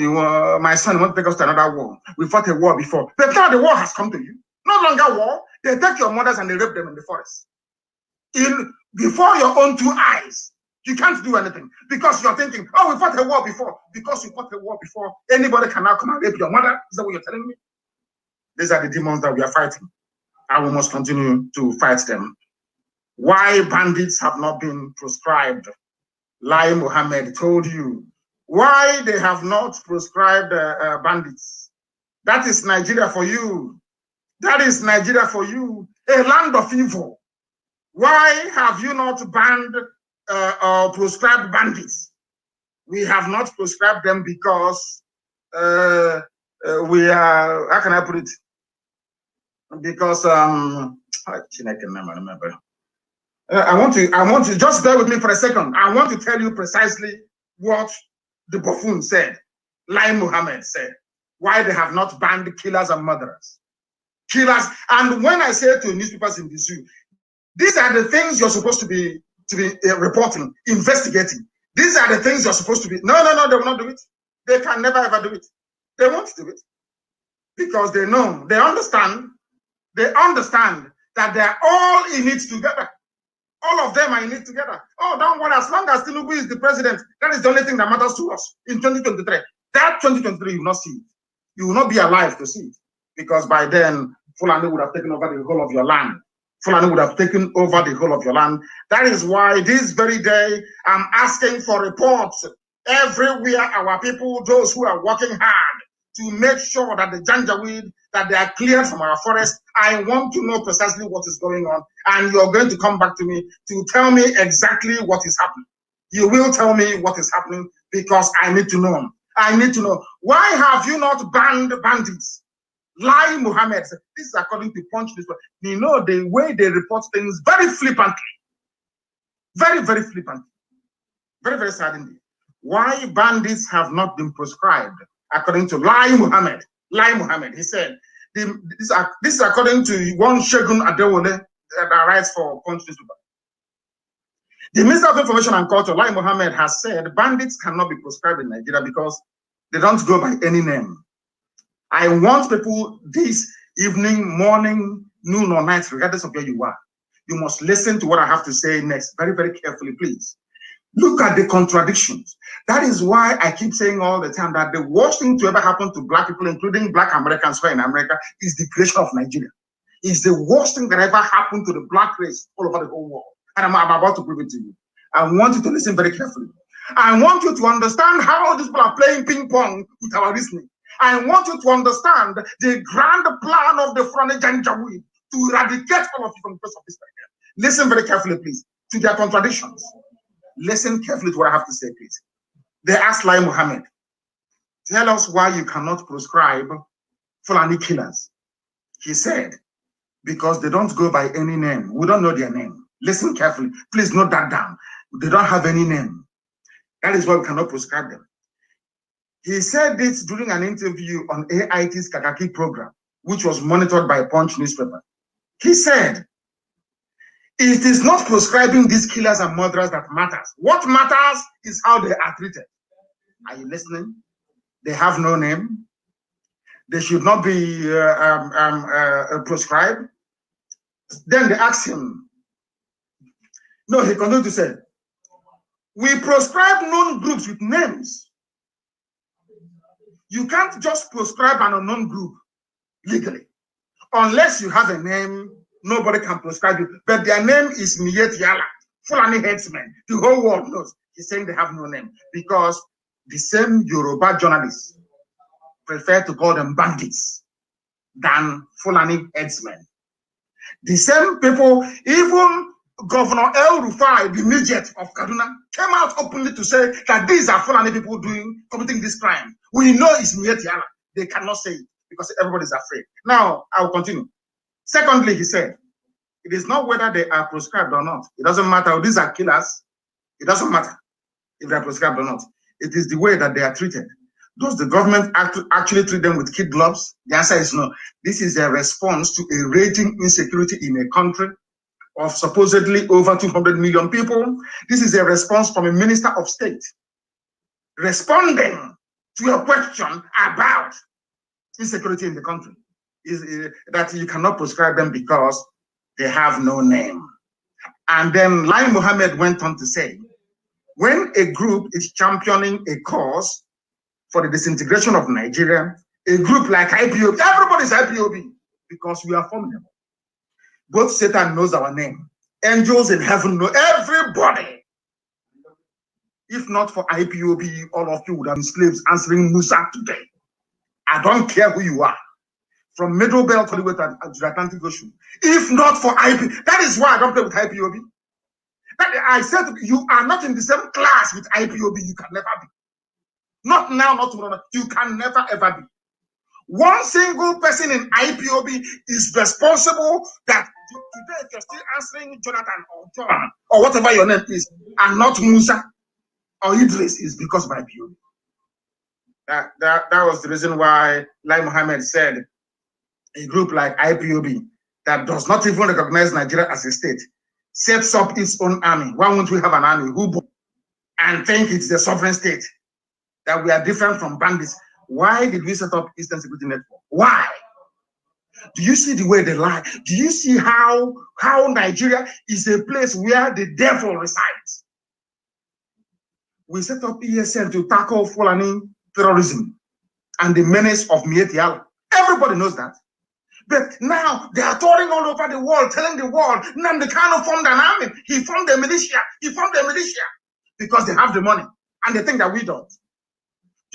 my son wants to take us to another war. We fought a war before. But now the war has come to you. No longer war. They take your mothers and they rape them in the forest. Before your own two eyes. You can't do anything because you're thinking, oh, we fought a war before. Because we fought a war before, anybody can now come and rape your mother. Is that what you're telling me? These are the demons that we are fighting. And we must continue to fight them. Why bandits have not been proscribed? Lai Mohammed told you. Why they have not proscribed bandits? That is Nigeria for you. That is Nigeria for you. A land of evil. Why have you not banned or proscribed bandits? We have not prescribed them because we are, how can I put it? Because I remember. I want to just bear with me for a second. I want to tell you precisely what the buffoon said, Lai Mohammed said, why they have not banned killers and murderers. Killers, and when I say to newspapers in the zoo, these are the things you're supposed to be reporting, investigating. These are the things you're supposed to be. No, they will not do it. They can never ever do it. They won't do it because they know, they understand that they're all in it together. All of them are in it together. Oh, don't worry, as long as Tinubu is the president, that is the only thing that matters to us in 2023. That 2023, you will not see it. You will not be alive to see it because by then, Fulani would have taken over the whole of your land. Fulani would have taken over the whole of your land. That is why this very day, I'm asking for reports everywhere our people, those who are working hard, to make sure that the Janjaweed, that they are cleared from our forest. I want to know precisely what is going on. And you're going to come back to me to tell me exactly what is happening. You will tell me what is happening because I need to know. I need to know. Why have you not banned bandits? Lai Mohammed, this is according to Punch. You know the way they report things very flippantly. Very, very flippantly. Very, very sad indeed. Why bandits have not been proscribed, according to Lai Mohammed. Lai Mohammed, he said, this is according to one Shegun Adewole that writes for Punch newspaper. The Minister of Information and Culture, Lai Mohammed, has said bandits cannot be proscribed in Nigeria because they don't go by any name. I want people this evening, morning, noon, or night, regardless of where you are. You must listen to what I have to say next very, very carefully, please. Look at the contradictions. That is why I keep saying all the time that the worst thing to ever happen to Black people, including Black Americans who are in America, is the creation of Nigeria. It's the worst thing that ever happened to the Black race all over the whole world. And I'm about to prove it to you. I want you to listen very carefully. I want you to understand how these people are playing ping pong with our reasoning. I want you to understand the grand plan of the Fulani Janjaweed to eradicate all of you from the face of this planet. Listen very carefully, please, to their contradictions. Listen carefully to what I have to say, please. They asked Lai Mohammed, tell us why you cannot proscribe Fulani killers. He said, because they don't go by any name. We don't know their name. Listen carefully. Please note that down. They don't have any name. That is why we cannot prescribe them. He said this during an interview on AIT's Kakaki program, which was monitored by Punch newspaper. He said, it is not prescribing these killers and murderers that matters. What matters is how they are treated. Are you listening? They have no name. They should not be prescribed. Then they asked him. No, he continued to say, we prescribe known groups with names. You can't just prescribe an unknown group legally. Unless you have a name, nobody can prescribe you. But their name is Miyet Yala, Fulani headsmen. The whole world knows. He's saying they have no name because the same Yoruba journalists prefer to call them bandits than Fulani headsmen. The same people, even Governor El Rufai, the midget of Kaduna, came out openly to say that these are Fulani people committing this crime. We know it's Miyet Yala. They cannot say it because everybody's afraid. Now, I will continue. Secondly, he said, it is not whether they are prescribed or not. It doesn't matter. These are killers. It doesn't matter if they are prescribed or not. It is the way that they are treated. Does the government actually treat them with kid gloves? The answer is no. This is a response to a raging insecurity in a country of supposedly over 200 million people. This is a response from a minister of state responding to a question about insecurity in the country. Is that you cannot prescribe them because they have no name. And then Lai Mohammed went on to say, when a group is championing a cause for the disintegration of Nigeria, a group like IPOB, everybody's IPOB because we are formidable. Both Satan knows our name. Angels in heaven know everybody. If not for IPOB, all of you would have been slaves answering Musa today. I don't care who you are. From Middle Belt all the way to the Atlantic Ocean. If not for IP, that is why I don't play with IPOB. I said you are not in the same class with IPOB. You can never be. Not now, not tomorrow. You can never ever be. One single person in IPOB is responsible that today if you're still answering Jonathan or John or whatever your name is, and not Musa or Idris, is because of IPOB. That was the reason why Lai Mohammed said a group like IPOB that does not even recognize Nigeria as a state sets up its own army. Why won't we have an army and think it's the sovereign state? That we are different from bandits. Why did we set up Eastern Security Network? Why? Do you see the way they lie? Do you see how Nigeria is a place where the devil resides? We set up ESN to tackle Fulani terrorism and the menace of Miyet Yala. Everybody knows that. But now they are touring all over the world, telling the world, Nnamdi Kanu formed an army. He formed a militia. He formed a because they have the money and they think that we don't.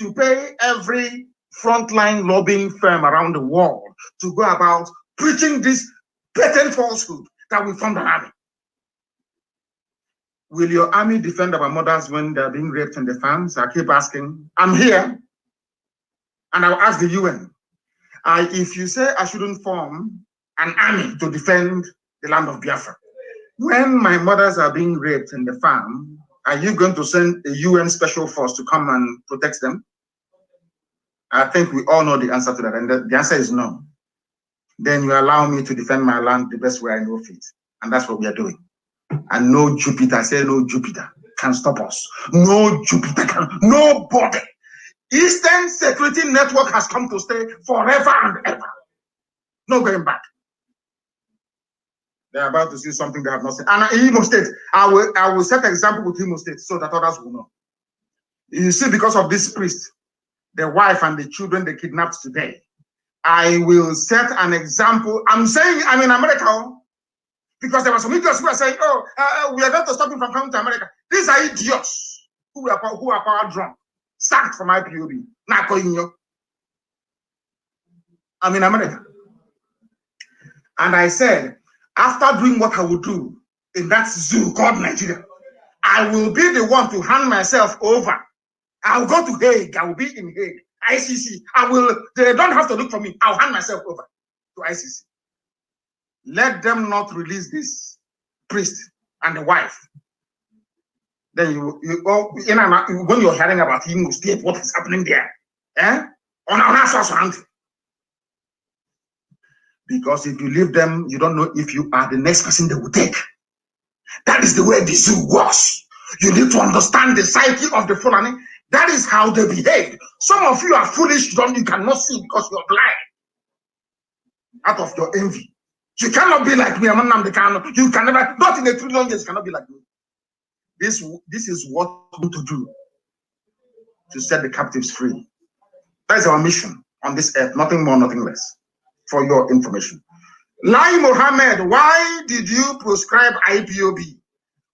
To pay every frontline lobbying firm around the world to go about preaching this patent falsehood that we formed an army. Will your army defend our mothers when they're being raped in the farms? I keep asking. I'm here, and I'll ask the UN. If you say I shouldn't form an army to defend the land of Biafra, when my mothers are being raped in the farm, are you going to send a UN special force to come and protect them? I think we all know the answer to that, and the answer is no. Then you allow me to defend my land the best way I know fit, and that's what we are doing. And no Jupiter, say no Jupiter, can stop us. No Jupiter can, nobody. Eastern Security Network has come to stay forever and ever. No going back. They're about to see something they have not seen. And in Imo State, I will set an example with Imo State so that others will know. You see, because of this priest, the wife and the children they kidnapped today, I will set an example. I'm saying I'm in America because there were some idiots who are saying, oh, we are going to stop him from coming to America. These are idiots who are power drunk, sacked from IPOB. I'm in America. And I said, after doing what I will do in that zoo called Nigeria, I will be the one to hand myself over. I'll go to Hague. I will be in Hague. ICC. They don't have to look for me. I'll hand myself over to ICC. Let them not release this priest and the wife. Then when you're hearing about Imo State, what is happening there? On our hand. Because if you leave them, you don't know if you are the next person they will take. That is the way the zoo works. You need to understand the psyche of the Fulani. That is how they behave. Some of you are foolish, you cannot see because you're blind. Out of your envy. You cannot be like me, Mazi Nnamdi Kanu. You can never, not in a trillion years, you cannot be like me. This is what we need to do to set the captives free. That is our mission on this earth, nothing more, nothing less. For your information. Lai Mohammed, why did you proscribe IPOB?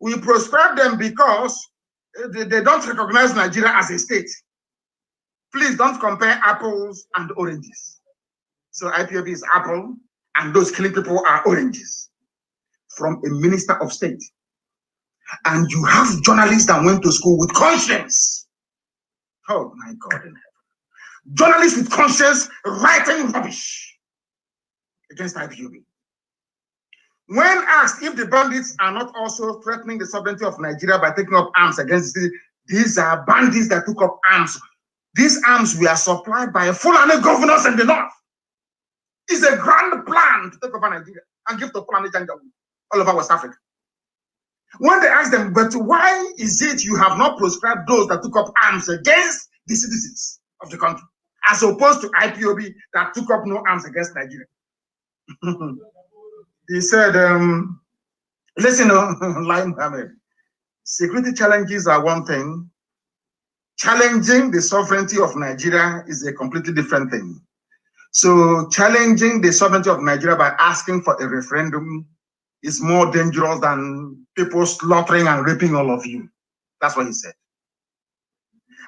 We proscribe them because they don't recognize Nigeria as a state. Please don't compare apples and oranges. So IPOB is apple, and those killing people are oranges. From a minister of state. And you have journalists that went to school with conscience. Oh my God in heaven. Journalists with conscience writing rubbish against IPOB. When asked if the bandits are not also threatening the sovereignty of Nigeria by taking up arms against these are bandits that took up arms. These arms were supplied by Fulani governors in the north. It's a grand plan to take over Nigeria and give to Fulani Janjaweed all over West Africa. When they asked them, but why is it you have not proscribed those that took up arms against the citizens of the country, as opposed to IPOB that took up no arms against Nigeria? He said, listen, Lai Mohammed, security challenges are one thing. Challenging the sovereignty of Nigeria is a completely different thing. So challenging the sovereignty of Nigeria by asking for a referendum is more dangerous than people slaughtering and raping all of you. That's what he said.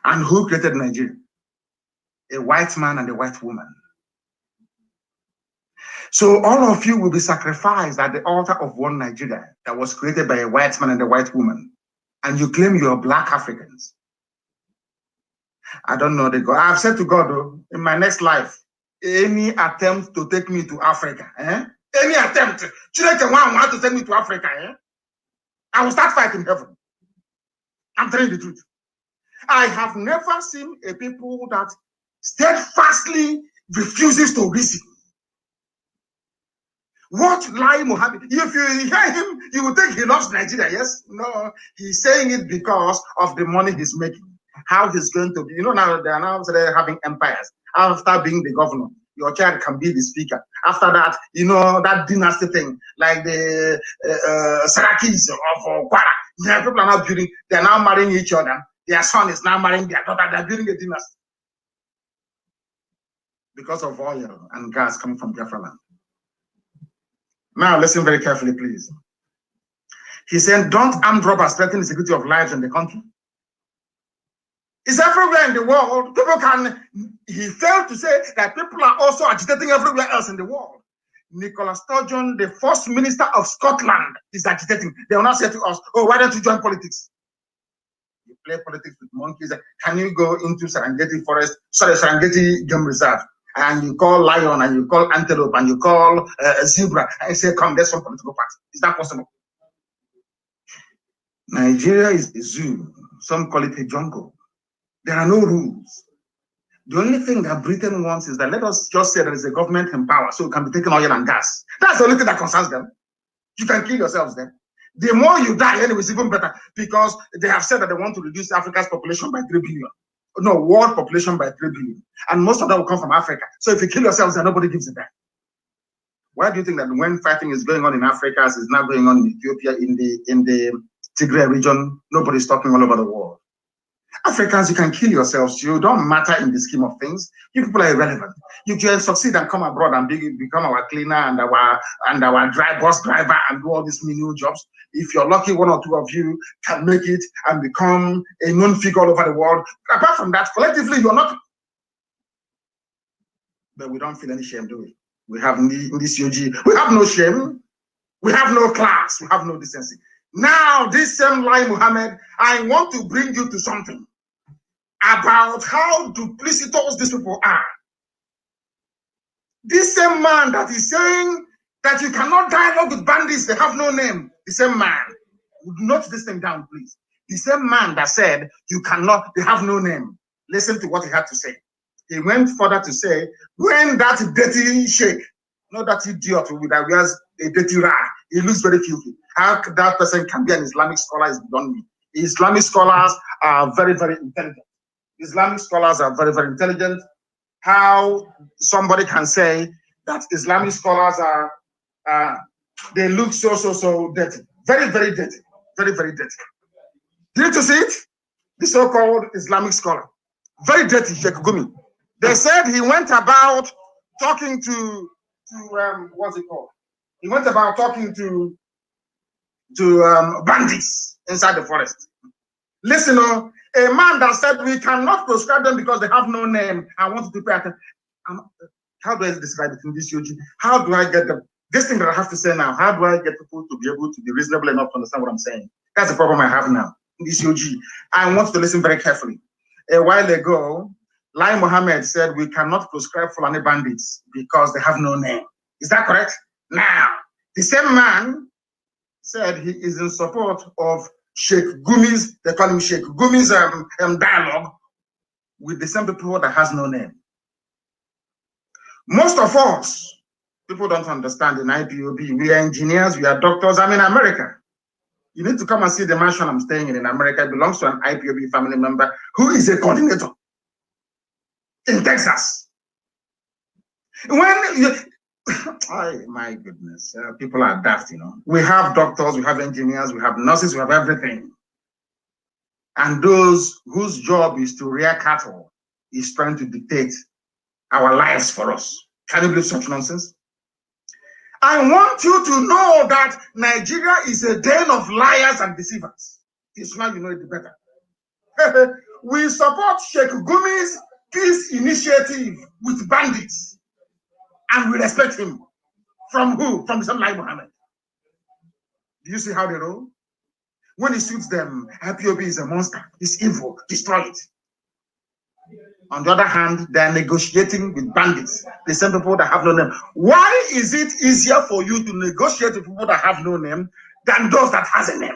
And who created Nigeria? A white man and a white woman. So all of you will be sacrificed at the altar of one Nigeria that was created by a white man and a white woman. And you claim you are black Africans. I don't know the God. I've said to God, though, in my next life, any attempt to take me to Africa, any attempt, children want to take me to Africa, I will start fighting heaven. I'm telling you the truth. I have never seen a people that steadfastly refuses to reason. What Lai Mohammed? If you hear him, you will think he loves Nigeria. Yes? No, he's saying it because of the money he's making. How he's going to be. You know, now they are now having empires. After being the governor, your child can be the speaker. After that, you know, that dynasty thing, like the Sarakis of Kwara. Yeah, people are now building, they're now marrying each other. Their son is now marrying their daughter. They're building a dynasty. Because of oil and gas coming from Biafra land. Now, listen very carefully, please. He said, don't armed robbers threaten the security of lives in the country? It's everywhere in the world. He failed to say that people are also agitating everywhere else in the world. Nicola Sturgeon, the first minister of Scotland, is agitating. They will not say to us, oh, why don't you join politics? You play politics with monkeys. Can you go into Serengeti Forest, Serengeti Game Reserve, and you call lion, and you call antelope, and you call zebra, and say, come, there's some political party. Is that possible? Nigeria is a zoo. Some call it a jungle. There are no rules. The only thing that Britain wants is that let us just say there is a government in power so it can be taking oil and gas. That's the only thing that concerns them. You can kill yourselves then. The more you die, anyway, it's even better because they have said that they want to reduce Africa's population by 3 billion. No, world population by 3 billion. And most of that will come from Africa. So if you kill yourselves, then nobody gives a damn. Why do you think that when fighting is going on in Africa, as is now going on in Ethiopia, in the Tigray region, nobody's talking all over the world? Africans, you can kill yourselves. You don't matter in the scheme of things. You people are irrelevant. You can succeed and come abroad and become our cleaner and our bus driver and do all these menial jobs. If you're lucky, one or two of you can make it and become a known figure all over the world. Apart from that, collectively, you're not. But we don't feel any shame, do we? We have in this UG, we have no shame. We have no class. We have no decency. Now, this same Lai Mohammed, I want to bring you to something about how duplicitous these people are. This same man that is saying that you cannot dialogue with bandits, they have no name. The same man, note this thing down, please. The same man that said you cannot, they have no name. Listen to what he had to say. He went further to say, when that dirty sheikh, not that idiot with that wears a dirty rag, he looks very filthy. How that person can be an Islamic scholar is beyond me. Islamic scholars are very, very intelligent. Islamic scholars are very, very intelligent. How somebody can say that Islamic scholars are, they look so dirty. Very, very dirty. Very, very dirty. Did you see it? The so-called Islamic scholar. Very dirty, Sheikh Gumi. They said he went about talking to what's it called? He went about talking to bandits inside the forest. Listen, a man that said we cannot prescribe them because they have no name. I want to pay attention. How do I describe it in this UG? How do I get them? This thing that I have to say now, how do I get people to be able to be reasonable enough to understand what I'm saying? That's the problem I have now in this UG. I want to listen very carefully. A while ago, Lai Mohammed said we cannot prescribe Fulani bandits because they have no name. Is that correct? Now, the same man said he is in support of Sheikh Gumi's, they call him Sheikh Gumi's dialogue with the same people that has no name. Most of us, people don't understand in IPOB. We are engineers, we are doctors. I'm in America. You need to come and see the mansion I'm staying in America. It belongs to an IPOB family member who is a coordinator in Texas. When you, oh my goodness, people are daft, you know. We have doctors, we have engineers, we have nurses, we have everything. And those whose job is to rear cattle is trying to dictate our lives for us. Can you believe such nonsense? I want you to know that Nigeria is a den of liars and deceivers. It's now you know it better. We support Sheikh Gumi's peace initiative with bandits. And we respect him. From who? From some Lai Mohammed. Do you see how they roll? When it suits them, IPOB is a monster. It's evil. Destroy it. On the other hand, they're negotiating with bandits, the same people that have no name. Why is it easier for you to negotiate with people that have no name than those that has a name?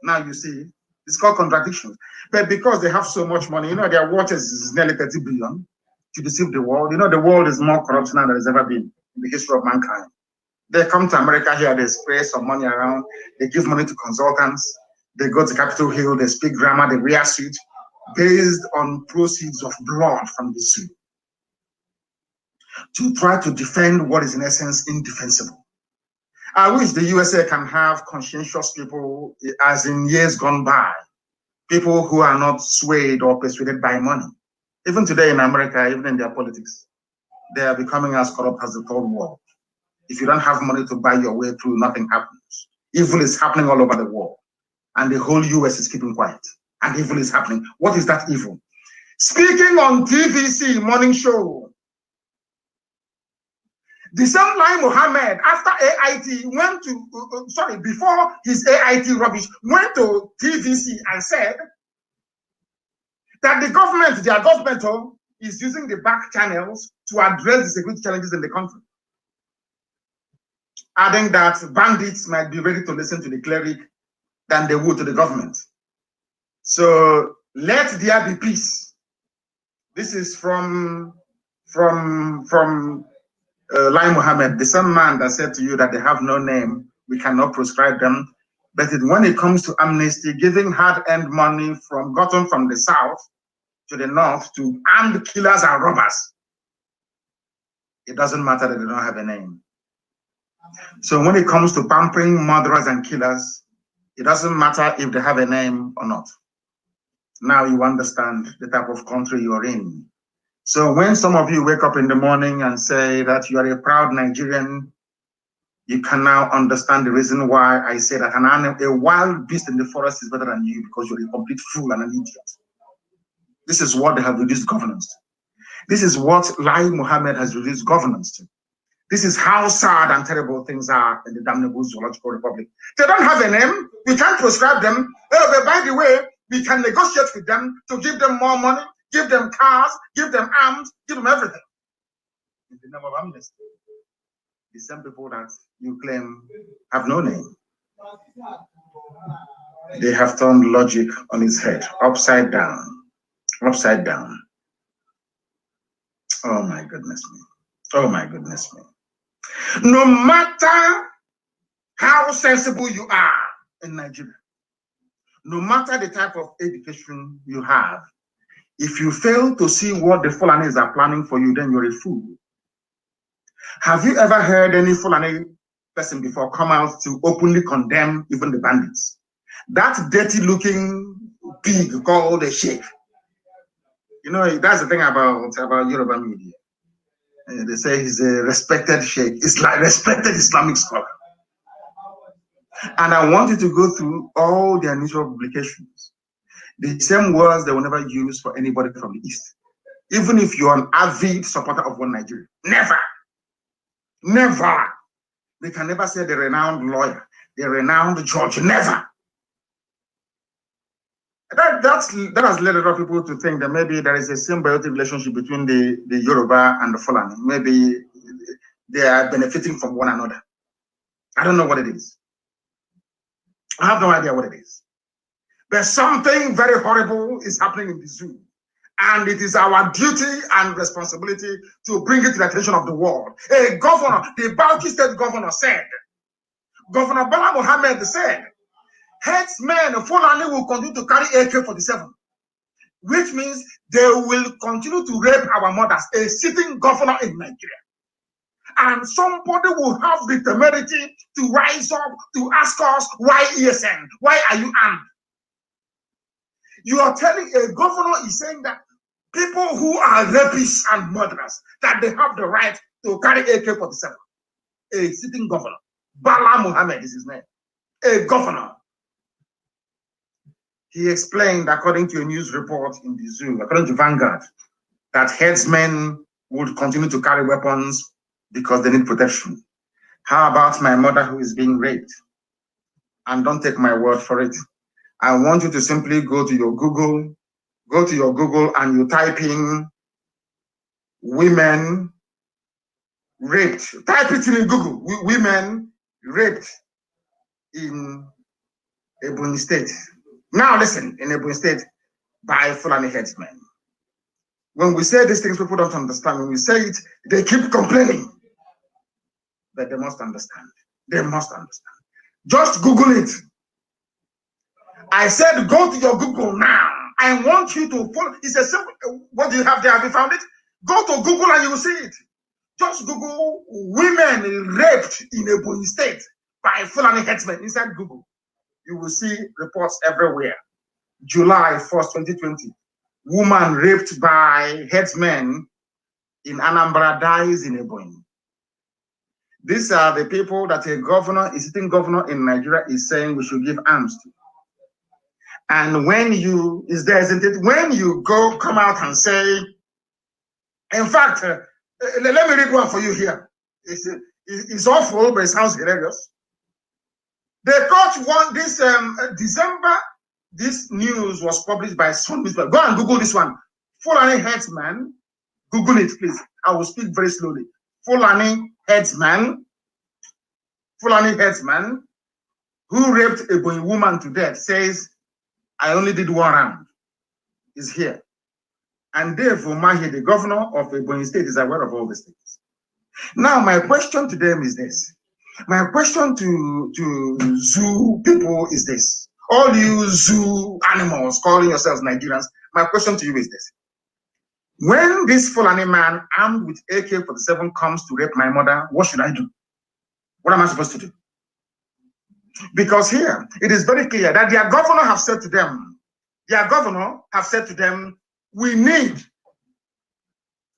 Now you see, it's called contradictions. But because they have so much money, you know, their worth is nearly 30 billion to deceive the world. You know, the world is more corrupt now than it's ever been in the history of mankind. They come to America here, they spray some money around, they give money to consultants, they go to Capitol Hill, they speak grammar, they wear suit, based on proceeds of blood from the suit, to try to defend what is in essence indefensible. I wish the USA can have conscientious people, as in years gone by, people who are not swayed or persuaded by money. Even today in America, even in their politics, they are becoming as corrupt as the third world. If you don't have money to buy your way through, nothing happens. Evil is happening all over the world, and the whole US is keeping quiet. and evil is happening. What is that evil? Speaking on TVC morning show, the same Lai Mohammed, after AIT, went to, before his AIT rubbish, went to TVC and said that the government, their government, is using the back channels to address the security challenges in the country. Adding that bandits might be ready to listen to the cleric than they would to the government. So let there be peace. This is from Lai Mohammed, the same man that said to you that they have no name, we cannot prescribe them. But when it comes to amnesty, giving hard-earned money gotten from the south to the north to armed killers and robbers, it doesn't matter that they don't have a name. So when it comes to pampering murderers and killers, it doesn't matter if they have a name or not. Now you understand the type of country you're in. So when some of you wake up in the morning and say that you are a proud Nigerian, you can now understand the reason why I say that a wild beast in the forest is better than you, because you're a complete fool and an idiot. This is what they have reduced governance to. This is what Lai Mohammed has reduced governance to. This is how sad and terrible things are in the damnable zoological republic. They don't have a name. We can't prescribe them. But by the way, we can negotiate with them to give them more money, give them cars, give them arms, give them everything. In the name of amnesty. The same people that you claim have no name. They have turned logic on its head, upside down. Upside down. Oh my goodness me. Oh my goodness me. No matter how sensible you are in Nigeria, no matter the type of education you have, if you fail to see what the Fulanis are planning for you, then you're a fool. Have you ever heard any Fulani person before come out to openly condemn even the bandits? That dirty looking pig called a sheikh. You know, that's the thing about Yoruba media. They say he's a respected sheikh. It's like respected Islamic scholar. And I want you to go through all their newspaper publications. The same words they will never use for anybody from the East. Even if you're an avid supporter of one Nigeria. Never. Never. They can never say the renowned lawyer, the renowned judge. Never. That has led a lot of people to think that maybe there is a symbiotic relationship between the Yoruba and the Fulani. Maybe they are benefiting from one another. I don't know what it is. I have no idea what it is. But something very horrible is happening in the zoo. And it is our duty and responsibility to bring it to the attention of the world. A governor, the Bauchi State governor said, Governor Bala Mohammed said, headsmen Fulani will continue to carry AK-47, which means they will continue to rape our mothers, a sitting governor in Nigeria. And somebody will have the temerity to rise up to ask us, why ESN? Why are you armed? You are telling a governor is saying that people who are rapists and murderers, that they have the right to carry AK-47. A sitting governor. Bala Mohammed is his name. A governor. He explained, according to a news report in the zoo, according to Vanguard, that headsmen would continue to carry weapons because they need protection. How about my mother who is being raped? And don't take my word for it. I want you to simply go to your Google and you type in women raped. Type it in Google, women raped in Ebony State. Now listen, in Ebony State by Fulani headsmen. When we say these things, people don't understand. When we say it, they keep complaining. But they must understand. They must understand. Just Google it. I said, go to your Google now. I want you to follow. It's a simple. What do you have there? Have you found it? Go to Google and you will see it. Just Google women raped in Ebony State by Fulani headsmen inside Google. You will see reports everywhere. July 1st, 2020. Woman raped by headsmen in Anambra dies in Ebony. These are the people that a sitting governor in Nigeria is saying we should give arms to. And when you, is there, isn't it? When you come out and say, in fact, let me read one for you here. It's awful, but it sounds hilarious. They caught this December. This news was published by some newspaper. Go and Google this one. Fulani headsman. Google it, please. I will speak very slowly. Fulani headsman who raped a boy woman to death says, I only did one round. Is here. And Dave Umahi, the governor of Ebonyi State, is aware of all these things. Now, my question to them is this. My question to zoo people is this. All you zoo animals calling yourselves Nigerians, my question to you is this. When this Fulani man armed with AK-47 comes to rape my mother, what should I do? What am I supposed to do? Because here, it is very clear that their governor have said to them, we need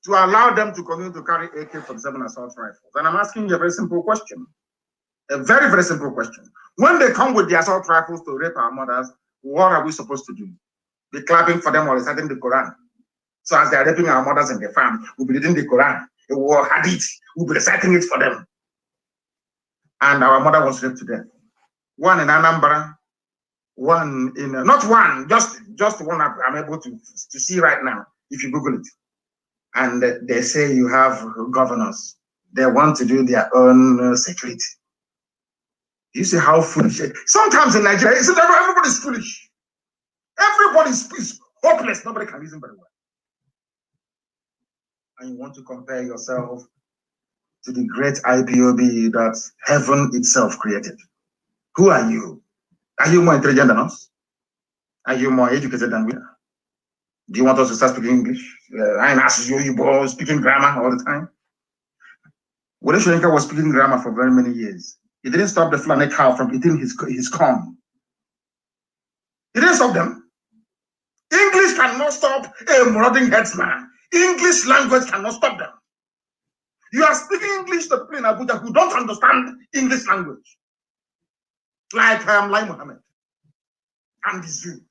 to allow them to continue to carry AK-47 assault rifles. And I'm asking you a very simple question. A very, very simple question. When they come with the assault rifles to rape our mothers, what are we supposed to do? Be clapping for them or reciting the Quran? So as they're raping our mothers in the farm, we'll be reading the Quran, the war hadith, we'll be reciting it for them. And our mother was raped to death. One in Anambra, one in, not one, just one I'm able to see right now, if you Google it. And they say you have governors. They want to do their own security. You see how foolish it is. Sometimes in Nigeria, everybody's foolish. Everybody's hopeless. Nobody can reason very well. And you want to compare yourself to the great IPOB that heaven itself created. Who are you? Are you more intelligent than us? Are you more educated than we are? Do you want us to start speaking English? I ask you both speaking grammar all the time. Wole Soyinka was speaking grammar for very many years. He didn't stop the Fulani cow from eating his corn. He didn't stop them. English cannot stop a marauding headsman. English language cannot stop them. You are speaking English to people in Abuja who don't understand English language. Like Lai Mohammed and the zoo.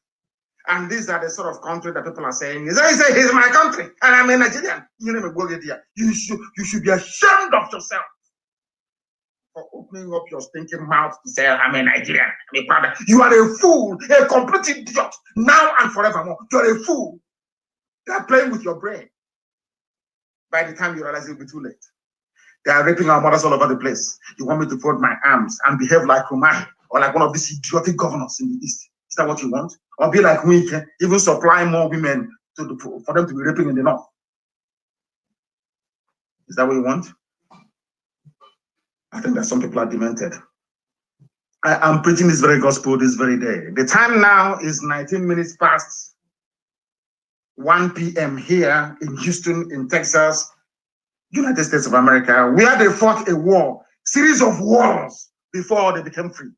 And these are the sort of country that people are saying, he's my country, and I'm a Nigerian. You should be ashamed of yourself for opening up your stinking mouth to say, I'm a Nigerian, I'm a brother. You are a fool, a complete idiot, now and forevermore. You're a fool. They're playing with your brain. By the time you realize it'll be too late. They are raping our mothers all over the place. You want me to fold my arms and behave like Umahi or like one of these idiotic governors in the East? Is that what you want? Or be like we can even supply more women for them to be raping in the North? Is that what you want? I think that some people are demented. I'm preaching this very gospel this very day. The time now is 19 minutes past 1 p.m. here in Houston, in Texas, United States of America, where they fought a war, series of wars before they became free.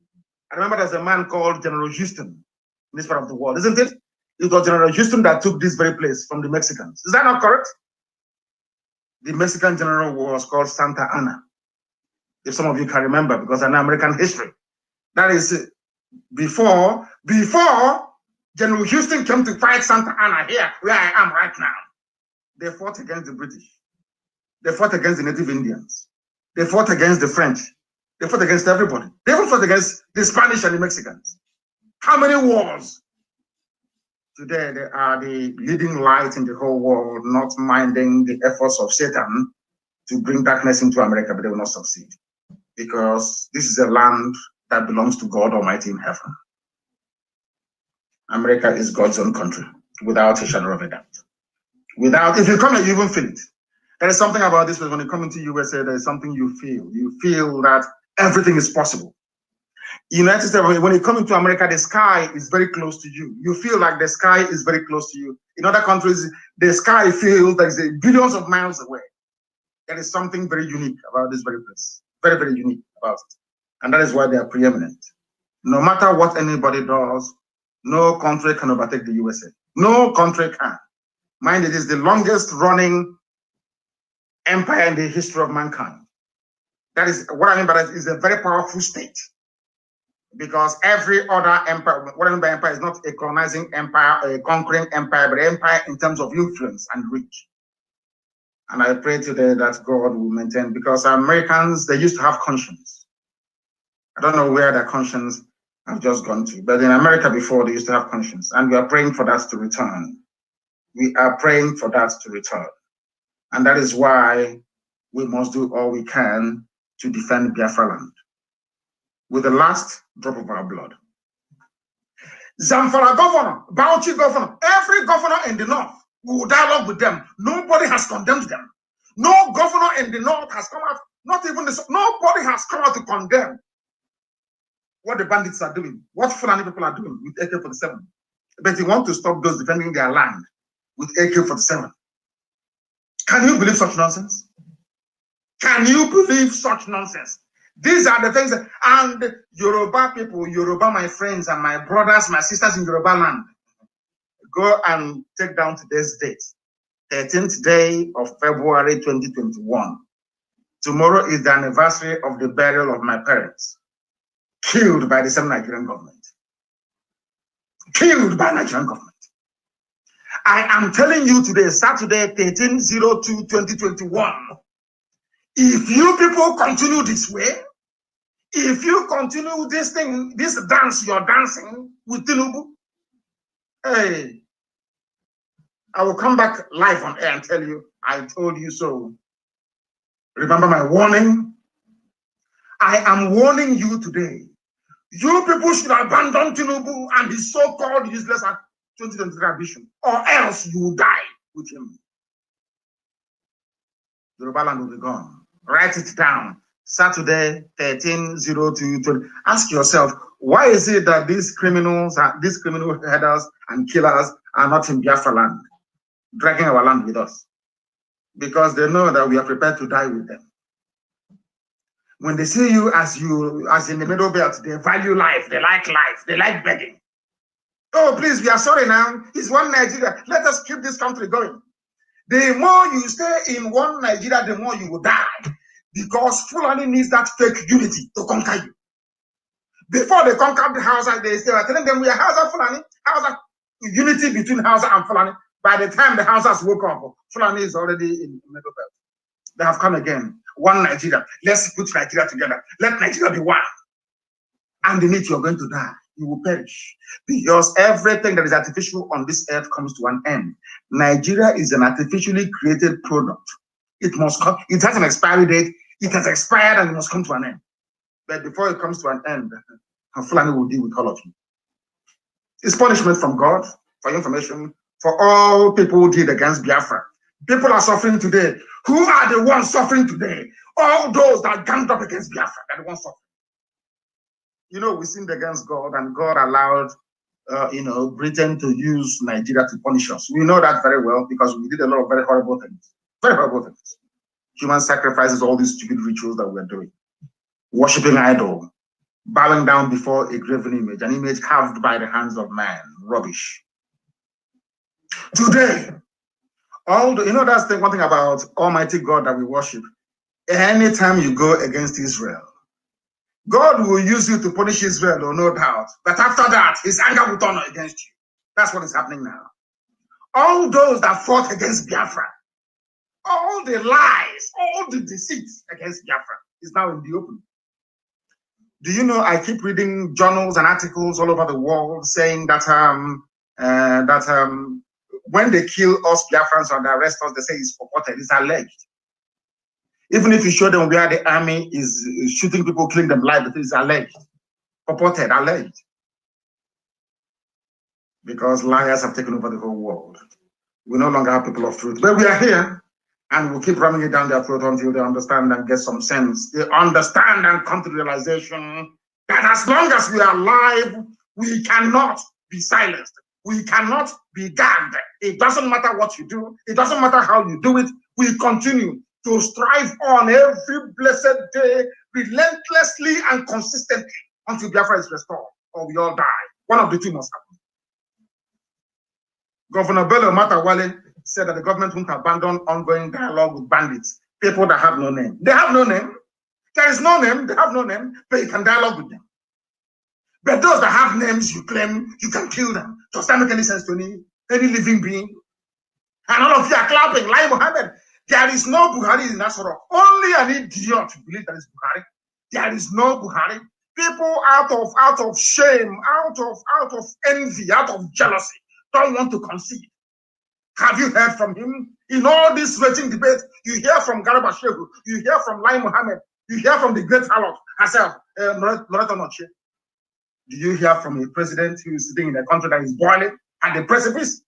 I remember there's a man called General Houston in this part of the world, isn't it? It was General Houston that took this very place from the Mexicans. Is that not correct? The Mexican general was called Santa Anna, if some of you can remember, because I know American history. That is before General Houston came to fight Santa Anna here, where I am right now. They fought against the British. They fought against the Native Indians. They fought against the French. They fought against everybody. They even fought against the Spanish and the Mexicans. How many wars? Today, they are the leading light in the whole world, not minding the efforts of Satan to bring darkness into America, but they will not succeed. Because this is a land that belongs to God Almighty in heaven. America is God's own country, without a shadow of a doubt. Without, if you come here, you even feel it. There is something about this, when you come into USA, there is something you feel. You feel that everything is possible. United States, when you come into America, the sky is very close to you. You feel like the sky is very close to you. In other countries, the sky feels like it's billions of miles away. There is something very unique about this very place. Very, very unique about it. And that is why they are preeminent. No matter what anybody does, no country can overtake the USA. No country can. Mind, it is the longest running empire in the history of mankind. That is what I mean by that is a very powerful state. because every other empire, whatever empire is not a colonizing empire, a conquering empire, but an empire in terms of influence and reach. And I pray today that God will maintain, because Americans, they used to have conscience. I don't know where their conscience have just gone to, but in America before, they used to have conscience, and we are praying for that to return. We are praying for that to return. And that is why we must do all we can to defend Biafra land with the last drop of our blood. Zamfara governor, Bauchi governor, every governor in the north, we will dialogue with them. Nobody has condemned them. No governor in the north has come out, not even this, nobody has come out to condemn what the bandits are doing, what Fulani people are doing with AK-47. But they want to stop those defending their land with AK-47. Can you believe such nonsense? Can you believe such nonsense? These are the things that, and Yoruba people, Yoruba, my friends and my brothers, my sisters in Yoruba land, go and take down today's date, 13th day of February 2021. Tomorrow is the anniversary of the burial of my parents, killed by the same Nigerian government. Killed by Nigerian government. I am telling you today, Saturday, 13/02/2021, if you people continue this way, if you continue this thing, this dance you're dancing with Tinubu, hey, I will come back live on air and tell you, I told you so. Remember my warning? I am warning you today. You people should abandon Tinubu and his so-called useless 2023 ambition, or else you will die with him. Yoruba land will be gone. Write it down. Saturday, 13/02/20. Ask yourself, why is it that these criminals, these criminal headers and killers are not in Biafra land, dragging our land with us? Because they know that we are prepared to die with them. When they see you as in the middle belt, they value life, they like begging. Oh, please, we are sorry now. It's one Nigeria. Let us keep this country going. The more you stay in one Nigeria, the more you will die. Because Fulani needs that fake unity to conquer you. Before they conquered the Hausa, they were telling them we are Hausa Fulani, Hausa, unity between Hausa and Fulani. By the time the Hausas woke up, Fulani is already in the middle belt. They have come again. One Nigeria. Let's put Nigeria together. Let Nigeria be one. And in it, you're going to die. You will perish. Because everything that is artificial on this earth comes to an end. Nigeria is an artificially created product. It must come. It has an expiry date. It has expired and it must come to an end. But before it comes to an end, Fulani will deal with all of you. It's punishment from God, for your information, for all people who did against Biafra. People are suffering today. Who are the ones suffering today? All those that ganged up against Biafra are the ones suffering. You know, we sinned against God, and God allowed, Britain to use Nigeria to punish us. We know that very well because we did a lot of very horrible things. Very horrible things. Human sacrifices, all these stupid rituals that we're doing. Worshipping idol, bowing down before a graven image, an image carved by the hands of man. Rubbish. Today, that's the one thing about Almighty God that we worship. Anytime you go against Israel, God will use you to punish Israel, no doubt. But after that, his anger will turn against you. That's what is happening now. All those that fought against Biafra, all the lies, all the deceits against Biafra is now in the open. Do you know, I keep reading journals and articles all over the world saying that when they kill us Biafrans or they arrest us, they say it's purported, it's alleged. Even if you show them where the army is shooting people, killing them live, it is alleged. Purported, alleged. Because liars have taken over the whole world. We no longer have people of truth. But we are here, and we'll keep ramming it down their throat until they understand and get some sense. They understand and come to the realization that as long as we are alive, we cannot be silenced. We cannot be gagged. It doesn't matter what you do. It doesn't matter how you do it. We continue to strive on every blessed day, relentlessly and consistently, until Biafra is restored, or we all die. One of the two must happen. Governor Bello Matawale said that the government won't abandon ongoing dialogue with bandits, people that have no name. They have no name. There is no name. They have no name, but you can dialogue with them. But those that have names you claim you can kill them. Does that make any sense to any living being? And all of you are clapping. Lai Mohammed, there is no Buhari in Nasarawa. Only an idiot believes there is Buhari. There is no Buhari. People out of shame, out of envy, out of jealousy, don't want to concede. Have you heard from him? In all these raging debates, you hear from Garba Shehu, you hear from Lai Mohammed, you hear from the great harlot herself, Loretta Noche. Do you hear from a president who is sitting in a country that is boiling at the precipice?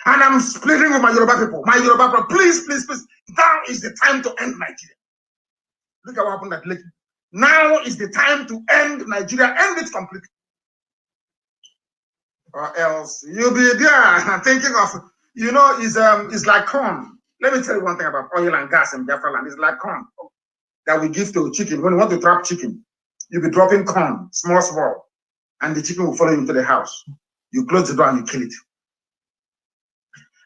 And I'm pleading with my Yoruba people. My Yoruba people, please, please, please. Now is the time to end Nigeria. Look at what happened at Lekki. Now is the time to end Nigeria. End it completely. Or else you'll be there thinking of, you know, it's like corn. Let me tell you one thing about oil and gas in Biafra land. It's like corn that we give to chicken. When you want to trap chicken, you'll be dropping corn, small, and the chicken will follow you into the house. You close the door and you kill it.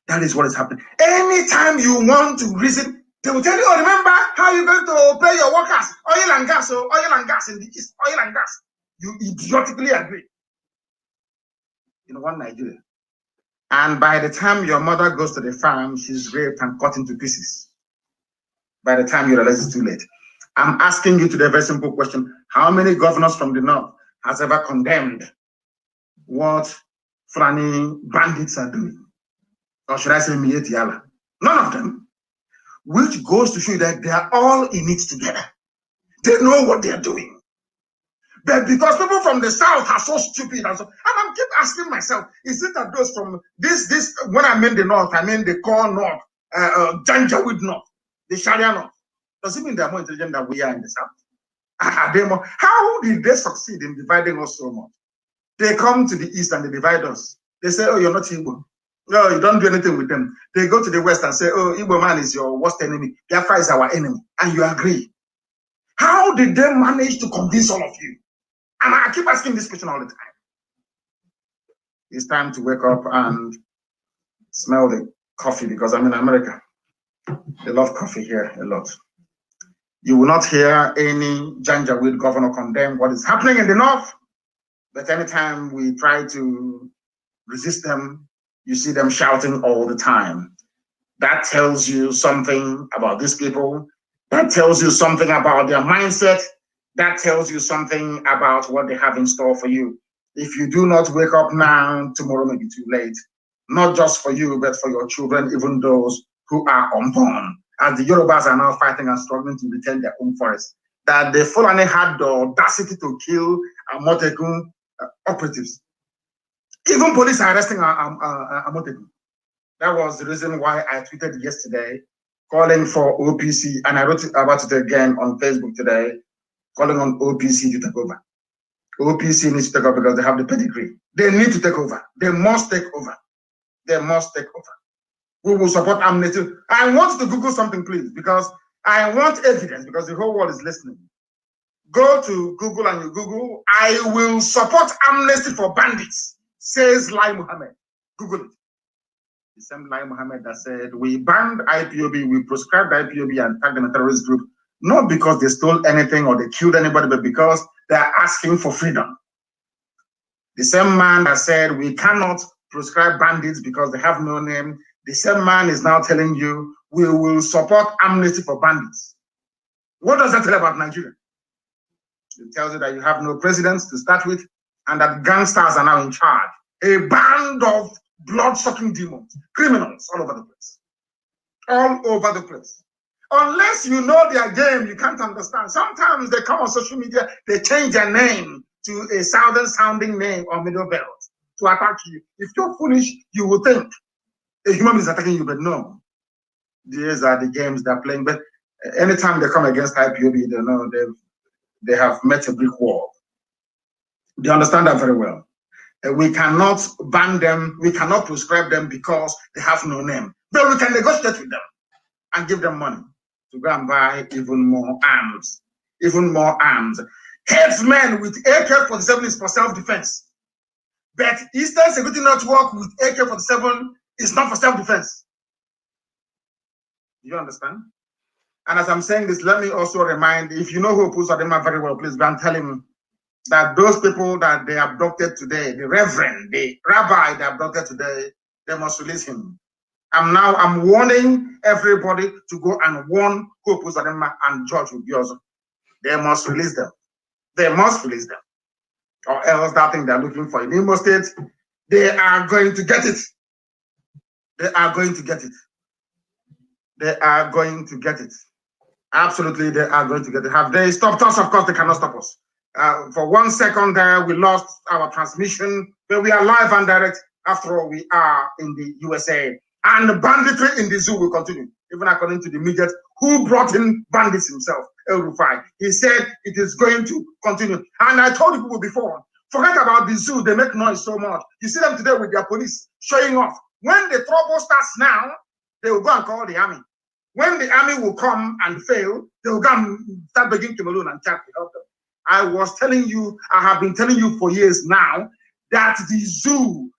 That is what is happening. Anytime you want to reason, they will tell you, oh, remember how you're going to pay your workers? Oil and gas in the East, oil and gas. You idiotically agree. In one Nigeria. And by the time your mother goes to the farm, she's raped and cut into pieces. By the time you realize it's too late. I'm asking you today a very simple question. How many governors from the north has ever condemned what Fulani bandits are doing? Or should I say Mieti Yala? None of them. Which goes to show you that they are all in it together. They know what they are doing. But because people from the south are so stupid and I keep asking myself, is it that those from this when I mean the north, I mean the core north, Janjaweed north, the Sharia north. Does it mean they're more intelligent than we are in the south? Are they more? How did they succeed in dividing us so much? They come to the east and they divide us. They say, oh, you're not Igbo. No, you don't do anything with them. They go to the west and say, oh, Igbo man is your worst enemy. Biafra is our enemy. And you agree. How did they manage to convince all of you? And I keep asking this question all the time. It's time to wake up and smell the coffee because I'm in America. They love coffee here a lot. You will not hear any Janjaweed governor condemn what is happening in the north. But anytime we try to resist them, you see them shouting all the time. That tells you something about these people. That tells you something about their mindset. That tells you something about what they have in store for you. If you do not wake up now, tomorrow may be too late. Not just for you, but for your children, even those who are unborn. As the Yorubas are now fighting and struggling to retain their own forest. That the Fulani had the audacity to kill Amotekun operatives. Even police are arresting Amotekun. That was the reason why I tweeted yesterday, calling for OPC, and I wrote about it again on Facebook today, calling on OPC to take over. OPC needs to take over because they have the pedigree. They need to take over. They must take over. They must take over. We will support amnesty. I want to Google something, please, because I want evidence, because the whole world is listening. Go to Google and you Google, I will support amnesty for bandits, says Lai Mohammed. Google it. The same Lai Mohammed that said, we banned IPOB, we proscribed IPOB and tagged them a terrorist group, not because they stole anything or they killed anybody, but because they are asking for freedom. The same man that said, we cannot proscribe bandits because they have no name, the same man is now telling you, we will support amnesty for bandits. What does that tell about Nigeria? It tells you that you have no presidents to start with, and that gangsters are now in charge. A band of blood-sucking demons, criminals all over the place. All over the place. Unless you know their game, you can't understand. Sometimes they come on social media, they change their name to a southern-sounding name or middle belt to attack you. If you're foolish, you will think a human being is attacking you, but no. These are the games they're playing. But anytime they come against IPOB, they know they have met a brick wall. They understand that very well. We cannot ban them, we cannot prescribe them because they have no name. But we can negotiate with them and give them money to go and buy even more arms. Even more arms. Headsmen with AK-47 is for self-defense. But Eastern Security Network with AK-47 is not for self-defense. Do you understand? And as I'm saying this, let me also remind, if you know who Pusadema very well, please go and tell him that those people that they abducted today, the reverend, the rabbi they abducted today, they must release him. I'm warning everybody to go and warn Hope Uzodimma and George Ubiozo. They must release them. They must release them. Or else that thing they're looking for in Imo State, they are going to get it. They are going to get it. They are going to get it. Absolutely, they are going to get it. Have they stopped us? Of course, they cannot stop us. For 1 second there, we lost our transmission, but we are live and direct. After all, we are in the USA. And the banditry in the zoo will continue, even according to the midget who brought in bandits himself, El Rufai. He said it is going to continue. And I told people before, forget about the zoo, they make noise so much. You see them today with their police showing off. When the trouble starts now, they will go and call the army. When the army will come and fail, they will come start begging Cameroon and Chad to help them. I was telling you, I have been telling you for years now, that the zoo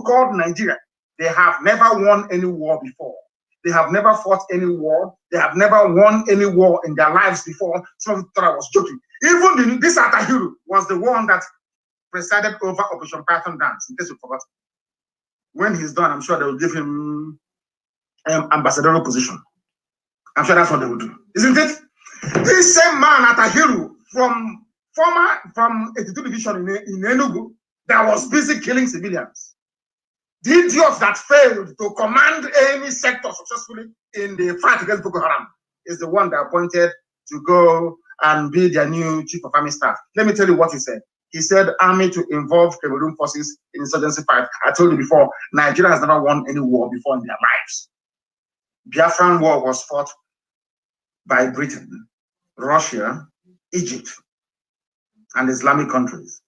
called Nigeria, they have never won any war before. They have never fought any war. They have never won any war in their lives before. Some thought I was joking. Even this Atahiru was the one that presided over Operation Python Dance, in case you forgot. When he's done, I'm sure they will give him ambassadorial position. I'm sure that's what they will do. Isn't it? This same man, Atahiru, from 82 Division in Enugu, that was busy killing civilians. The idiot that failed to command any sector successfully in the fight against Boko Haram is the one that appointed to go and be their new chief of army staff. Let me tell you what he said. He said army to involve Cameroon forces in insurgency fight. I told you before, Nigeria has never won any war before in their lives. Biafran war was fought by Britain, Russia, Egypt, and Islamic countries.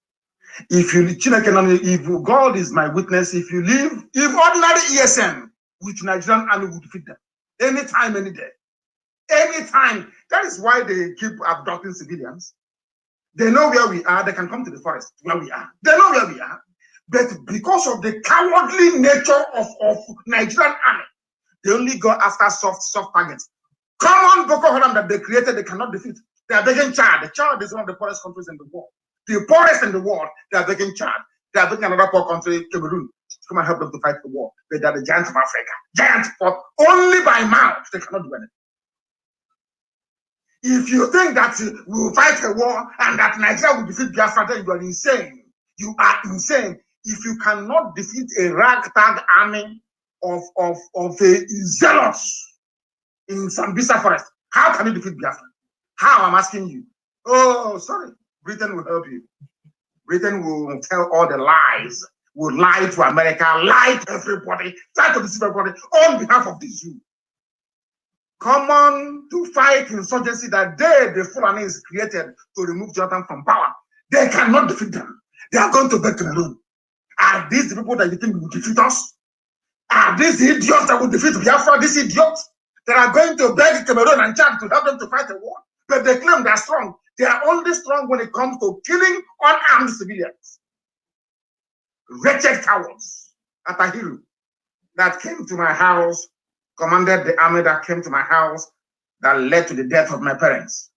If God is my witness, if ordinary ESN with Nigerian army would defeat them anytime, any day, anytime. That is why they keep abducting civilians. They know where we are. They can come to the forest where we are. They know where we are. But because of the cowardly nature of Nigerian army, they only go after soft targets. Common Boko Haram that they created, they cannot defeat. They are begging Chad. The Chad is one of the poorest countries in the world. The poorest in the world, they are begging Chad. They are begging another poor country, Cameroon, to come and help them to fight the war. But they are the giants of Africa. Giants, but only by mouth. They cannot do anything. If you think that we will fight a war and that Nigeria will defeat Biafra, then you are insane. You are insane. If you cannot defeat a ragtag army of a zealots in Sambisa forest, how can you defeat Biafra? How? I'm asking you. Oh, sorry. Britain will help you. Britain will tell all the lies, will lie to America, lie to everybody, try to deceive everybody on behalf of the zoo. Come on to fight insurgency that the Fulani is created to remove Jonathan from power. They cannot defeat them. They are going to beg Cameroon. Are these the people that you think will defeat us? Are these the idiots that will defeat Biafra? These idiots that are going to beg Cameroon and Chad to help them to fight a war? But they claim they are strong. They are only strong when it comes to killing unarmed civilians. Wretched cowards. Atahiru that came to my house, commanded the army that came to my house, that led to the death of my parents.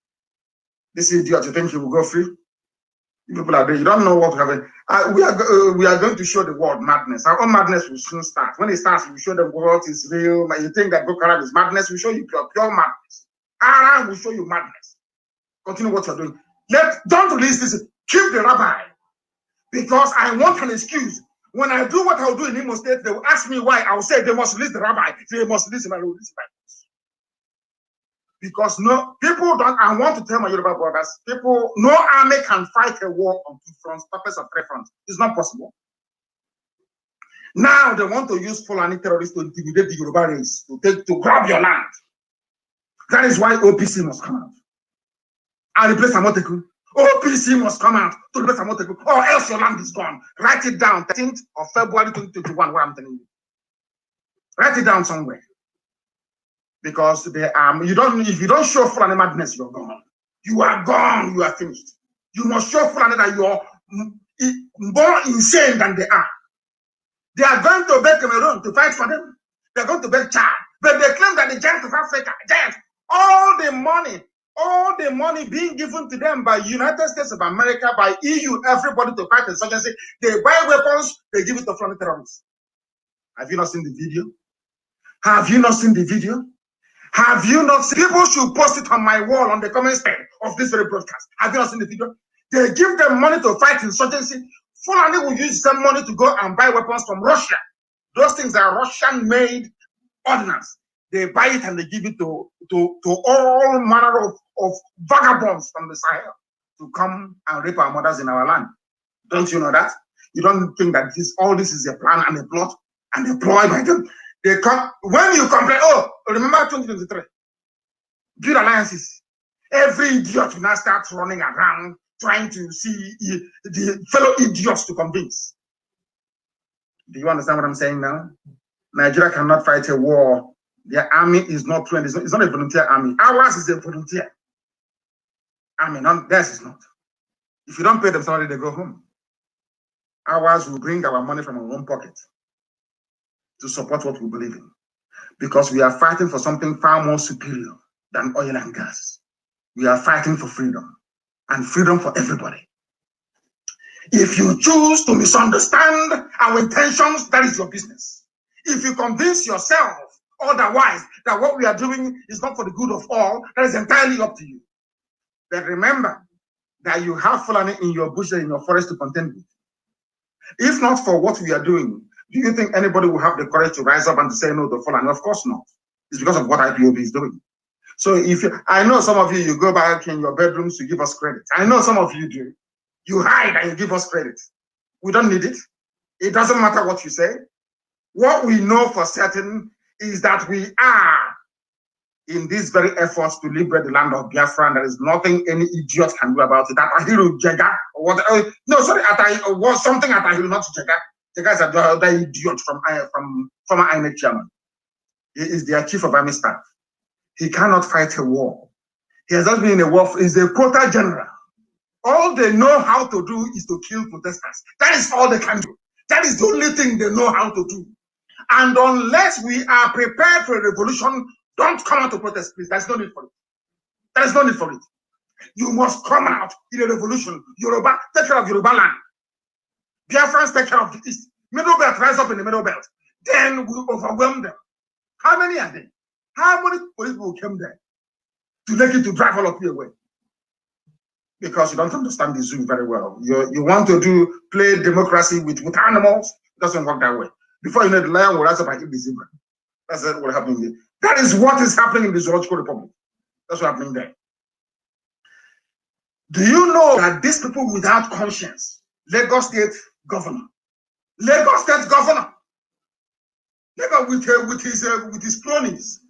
This idiot, you think he will go free? You people are there. You don't know what happened. We are going to show the world madness. Our own madness will soon start. When it starts, we show the world is real. You think that Boko Haram is madness? We show you pure madness. Ara will show you madness. Continue what you're doing. Don't release this. Keep the rabbi. Because I want an excuse. When I do what I'll do in Imo State, they will ask me why. I will say they must release the rabbi. They must release him. I will release him. Because no, people don't, I want to tell my Yoruba brothers, no army can fight a war on two fronts, purpose of three fronts. It's not possible. Now they want to use Fulani terrorists to intimidate the Yoruba race, to grab your land. That is why OPC must come out and replace Amoteku. OPC must come out to replace Amoteku, or else your land is gone. Write it down, 13th of February 2021, what I'm telling you. Write it down somewhere. Because if you don't show Fulani madness, you're gone. You are gone, you are finished. You must show Fulani that you're more insane than they are. They are going to beg Cameroon to fight for them. They're going to beg Chad. But they claim that the giants of Africa, giants, all the money All the money being given to them by United States of America, by EU, everybody to fight insurgency, they buy weapons, they give it to foreign terrorists. Have you not seen the video? Have you not seen the video? Have you not seen? People should post it on my wall on the comment section of this very broadcast. Have you not seen the video? They give them money to fight insurgency. Fulani will use some money to go and buy weapons from Russia. Those things are Russian-made ordnance. They buy it and they give it to all manner of vagabonds from the Sahel to come and rape our mothers in our land. Don't you know that? You don't think that all this is a plan and a plot and a ploy by them? They come when you complain. Oh, remember 2023? Build alliances. Every idiot will now start running around trying to see the fellow idiots to convince. Do you understand what I'm saying now? Nigeria cannot fight a war. Their army is not trained. It's not a volunteer army. Ours is a volunteer army. Theirs is not. If you don't pay them salary, they go home. Ours will bring our money from our own pocket to support what we believe in, because we are fighting for something far more superior than oil and gas. We are fighting for freedom, and freedom for everybody. If you choose to misunderstand our intentions, that is your business. If you convince yourself otherwise that what we are doing is not for the good of all, that is entirely up to you. But remember that you have Fulani in your bush and in your forest to contend with. If not for what we are doing, do you think anybody will have the courage to rise up and to say no to Fulani? Of course not. It's because of what Ipob is doing. So I know some of you go back in your bedrooms to give us credit. I know some of you do. You hide and you give us credit. We don't need it. It doesn't matter what you say. What we know for certain is that we are in these very efforts to liberate the land of Biafra, and there is nothing any idiot can do about it. Atahiru Jega, or what? No, sorry, was something Atahiru, not Jega. Jega is another idiot from former INEC chairman. He is their chief of army staff. He cannot fight a war. He has not been in a war. He's a quota general. All they know how to do is to kill protesters. That is all they can do. That is the only thing they know how to do. And unless we are prepared for a revolution, don't come out to protest, please. There's no need for it. There is no need for it. You must come out in a revolution. Yoruba, take care of Yoruba land. Biafrans, take care of the East. Middle belt, rise up in the middle belt. Then we'll overwhelm them. How many are there? How many police people came there to make it to drive all of you away? Because you don't understand the zoo very well. You want to play democracy with animals. It doesn't work that way. Before you know, the lion will rise up and eat the zebra. That's what happened there. That is what is happening in the Zoological Republic. That's what's happening there. Do you know that these people without conscience, Lagos State governor, with his cronies,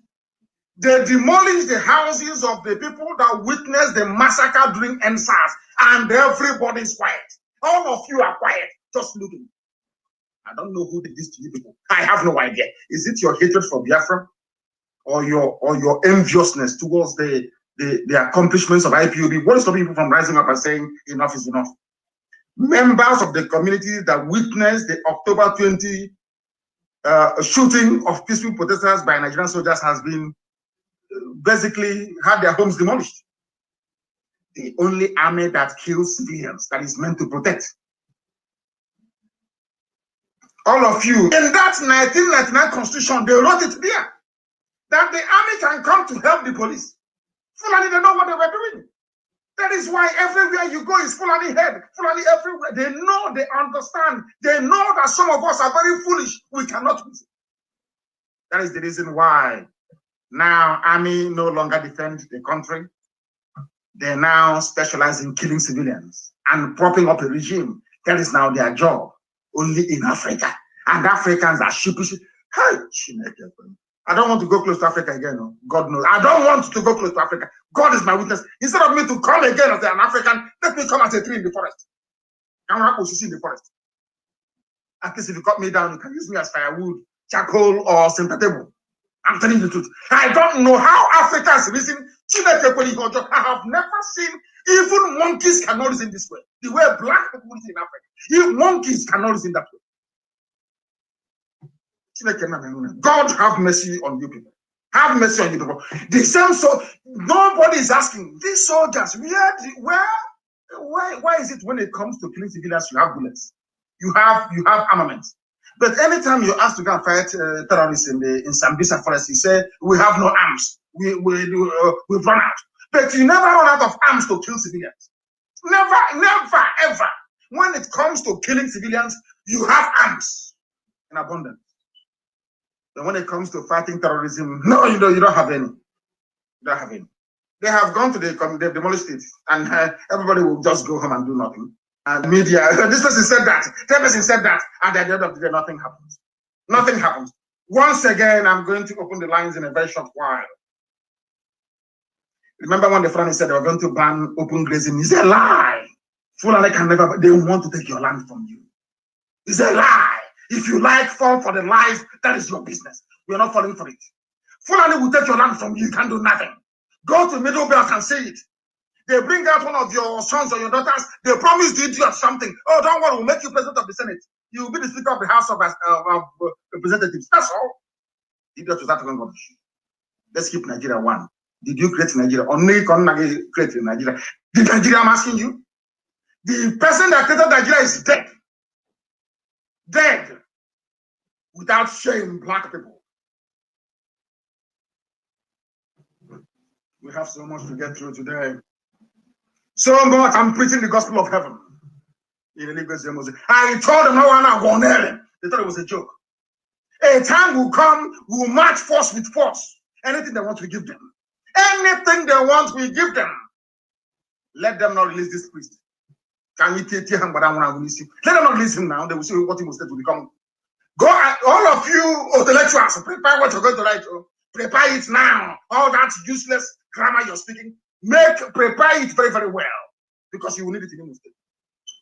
they demolished the houses of the people that witnessed the massacre during Endsars, and everybody is quiet. All of you are quiet, just looking. I don't know who did this to you people. I have no idea. Is it your hatred for Biafra, or your enviousness towards the accomplishments of IPOB? What is stopping people from rising up and saying enough is enough? Members of the community that witnessed the October 20 shooting of peaceful protesters by Nigerian soldiers has been basically had their homes demolished. The only army that kills civilians, that is meant to protect. All of you, in that 1999 constitution, they wrote it there, that the army can come to help the police. Fulani, they know what they were doing. That is why everywhere you go is Fulani head. Fulani everywhere. They know, they understand. They know that some of us are very foolish. We cannot use it. That is the reason why now army no longer defend the country. They now specialize in killing civilians and propping up a regime. That is now their job, only in Africa. And Africans are sheepish. Hey, I don't want to go close to Africa again. No. God knows. I don't want to go close to Africa. God is my witness. Instead of me to come again as an African, let me come as a tree in the forest. I'm not in the forest. At least if you cut me down, you can use me as firewood, charcoal, or center table. I'm telling you the truth. I don't know how Africans reason. I have never seen, even monkeys cannot reason this way. The way black people reason in Africa. Even monkeys cannot reason that way. God have mercy on you people. Have mercy on you people. The same, so nobody is asking these soldiers why is it when it comes to killing civilians you have bullets, you have armaments, but anytime you ask to go and fight terrorists in Sambisa forest, you say we have no arms, we've run out. But you never run out of arms to kill civilians. Never, ever. When it comes to killing civilians, you have arms in abundance. But when it comes to fighting terrorism, no, you don't have any. You don't have any. They have gone to they've demolished it, and everybody will just go home and do nothing. And media, this person said that, that person said that, and at the end of the day, nothing happens. Nothing happens. Once again, I'm going to open the lines in a very short while. Remember when the Fulani said they were going to ban open grazing? It's a lie. Fulani can never, they want to take your land from you. It's a lie. If you like, fall for the lies, that is your business. We're not falling for it. Fulani will take your land from you, you can't do nothing. Go to Middle Belt and see it. They bring out one of your sons or your daughters, they promise to do something. Oh, don't worry, we'll make you president of the Senate. You will be the Speaker of the House of Representatives. That's all. Let's keep Nigeria one. Did you create Nigeria? Only create Nigeria. Did Nigeria, I'm asking you? The person that created Nigeria is dead. Dead. Without shame, black people. We have so much to get through today. So much. I'm preaching the gospel of heaven. I told them no one I won there. They thought it was a joke. A time will come, we'll match force with force. Anything they want, we give them. Anything they want, we give them. Let them not release this priest. Can you take him? But I want to release him. Let them not release him now. They will see what he will say to become. Go, all of you intellectuals, prepare what you're going to write. Prepare it now. All that useless grammar you're speaking, prepare it very, very well, because you will need it in Imo State.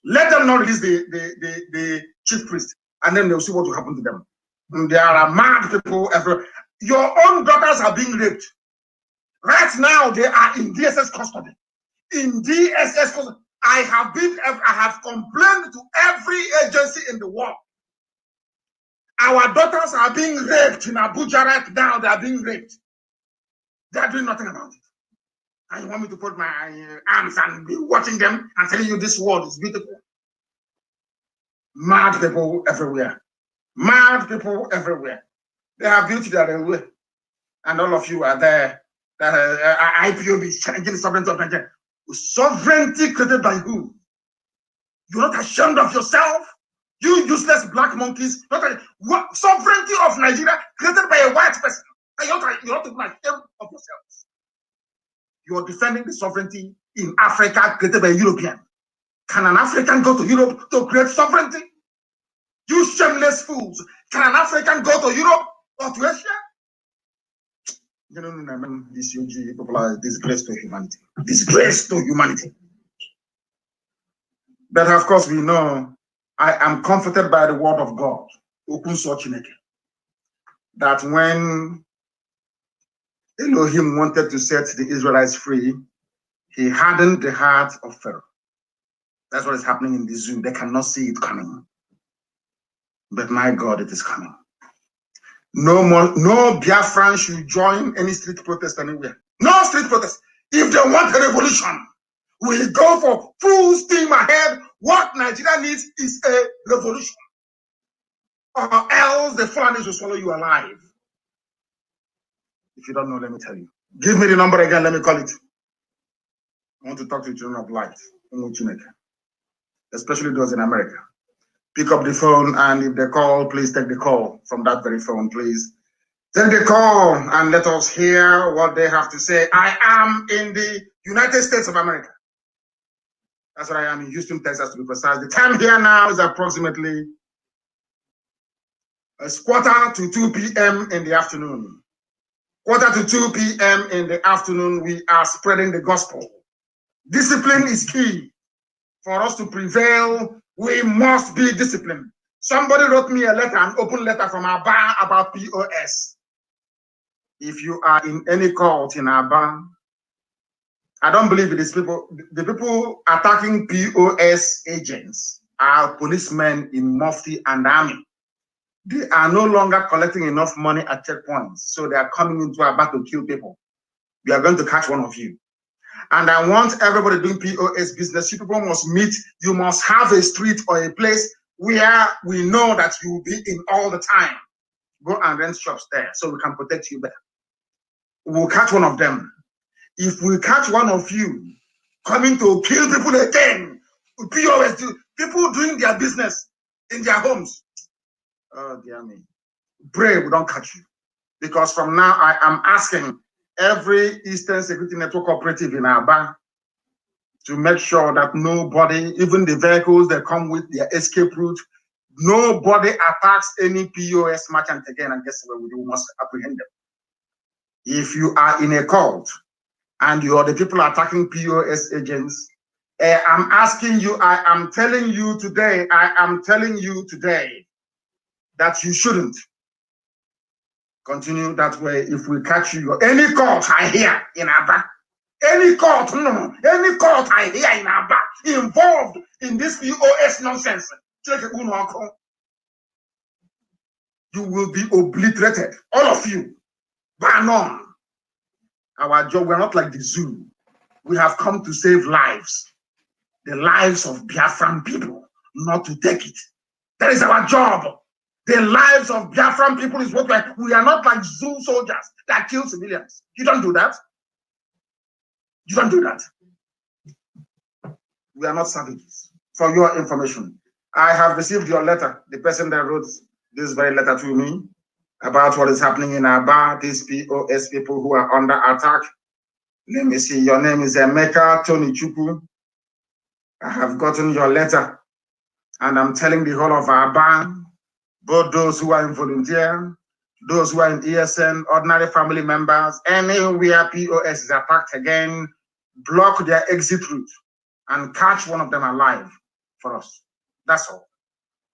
Let them not release the chief priest, and then they'll see what will happen to them. And there are mad people everywhere. Your own daughters are being raped. Right now, they are in DSS custody. In DSS custody. I have complained to every agency in the world. Our daughters are being raped in Abuja right now. They are being raped. They are doing nothing about it. And you want me to put my arms and be watching them and telling you this world is beautiful? Mad people everywhere. Mad people everywhere. They have built their way. And all of you are there. That Ipob is challenging the sovereignty of Nigeria. Sovereignty created by who? You're not ashamed of yourself? You useless black monkeys. What sovereignty of Nigeria created by a white person? And you're not even ashamed of yourselves. You're defending the sovereignty in Africa created by a European. Can an African go to Europe to create sovereignty? You shameless fools. Can an African go to Europe or to Asia? This UG people are disgrace to humanity. Disgrace to humanity. But of course, we know I am comforted by the word of God, that when Elohim wanted to set the Israelites free, he hardened the heart of Pharaoh. That's what is happening in the zoo. They cannot see it coming. But my God, it is coming. No more, no Biafran should join any street protest anywhere. No street protest. If they want a revolution, we go for full steam ahead. What Nigeria needs is a revolution. Or else the Fulanis will swallow you alive. If you don't know, let me tell you. Give me the number again, let me call it. I want to talk to children of light, especially those in America. Pick up the phone, and if they call, please take the call from that very phone, please. Take the call and let us hear what they have to say. I am in the United States of America. That's what I am in Houston, Texas, to be precise. The time here now is approximately 1:45 p.m. in the afternoon. 1:45 p.m. in the afternoon, we are spreading the gospel. Discipline is key. For us to prevail, we must be disciplined. Somebody wrote me a letter, an open letter from Aba about POS. If you are in any cult in Aba, I don't believe it is people. The people attacking POS agents are policemen in Mufti and army. They are no longer collecting enough money at checkpoints, so they are coming into Aba to kill people. We are going to catch one of you. And I want everybody doing POS business. You people must meet. You must have a street or a place where we know that you will be in all the time. Go and rent shops there so we can protect you better. We'll catch one of them. If we catch one of you coming to kill people again, POS, people doing their business in their homes, oh dear me, pray we don't catch you. Because from now I am asking every Eastern Security Network operative in Aba to make sure that nobody, even the vehicles that come with their escape route, nobody attacks any POS merchant again, and guess what? We must apprehend them. If you are in a cult and you are the people attacking POS agents, I'm asking you, I am telling you today that you shouldn't continue that way. If we catch you, any cult I hear in Aba, any cult I hear in Aba involved in this POS nonsense, you will be obliterated, all of you, by none. Our job, we're not like the zoo. We have come to save lives, the lives of Biafran people, not to take it. That is our job. The lives of Biafran people is what we are not like zoo soldiers that kill civilians. You don't do that. You don't do that. We are not savages. For your information, I have received your letter. The person that wrote this very letter to me about what is happening in Aba, these POS people who are under attack. Let me see. Your name is Emeka Tony Chuku. I have gotten your letter, and I'm telling the whole of Aba, both those who are in volunteer, those who are in ESN, ordinary family members, anywhere POS is attacked again, block their exit route and catch one of them alive for us. That's all.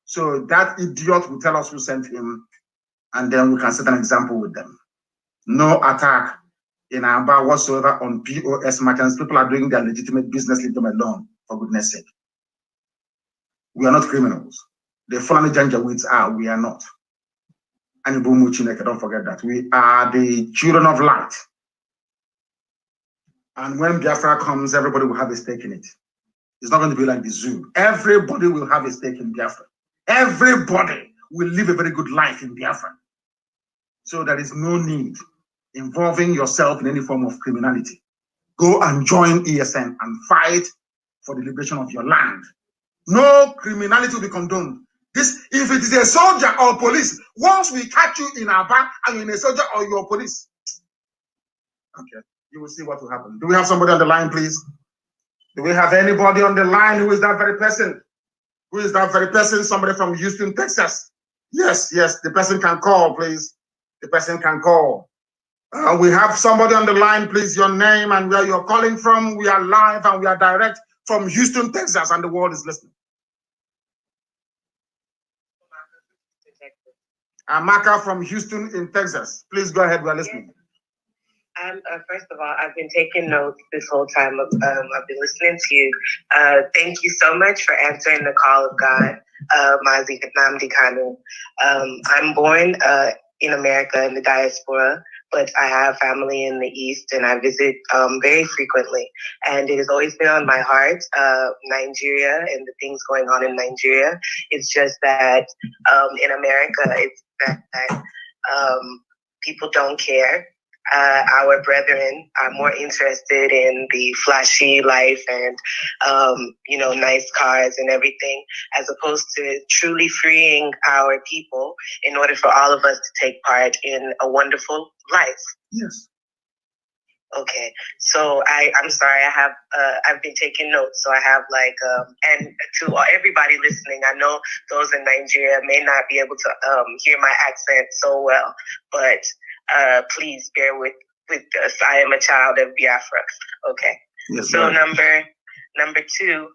So that idiot will tell us who sent him, and then we can set an example with them. No attack in Aba whatsoever on POS merchants. People are doing their legitimate business, leave them alone, for goodness sake. We are not criminals. The Fulani Janjaweeds are, we are not. And don't forget that. We are the children of light. And when Biafra comes, everybody will have a stake in it. It's not going to be like the zoo. Everybody will have a stake in Biafra. Everybody will live a very good life in Biafra. So there is no need involving yourself in any form of criminality. Go and join ESN and fight for the liberation of your land. No criminality will be condoned. This, if it is a soldier or police, once we catch you in Aba and you're a soldier or you're a police, okay, you will see what will happen. Do we have somebody on the line, please? Do we have anybody on the line? Who is that very person? Who is that very person? Somebody from Houston, Texas. Yes, the person can call, please. The person can call. We have somebody on the line, please. Your name and where you're calling from. We are live and we are direct from Houston, Texas, and the world is listening. Amaka from Houston in Texas. Please go ahead. We are listening. First of all, I've been taking notes this whole time. I've been listening to you. Thank you so much for answering the call of God, Mazi Nnamdi Kanu. I'm born in America in the diaspora, but I have family in the East and I visit very frequently. And it has always been on my heart, Nigeria and the things going on in Nigeria. It's just that in America, it's that people don't care. Our brethren are more interested in the flashy life and, nice cars and everything, as opposed to truly freeing our people in order for all of us to take part in a wonderful life. Yes. Okay, so I'm sorry, I've been taking notes, so I have and to everybody listening, I know those in Nigeria may not be able to hear my accent so well, but please bear with us. I am a child of Biafra. Okay. Yes, so right. Number two,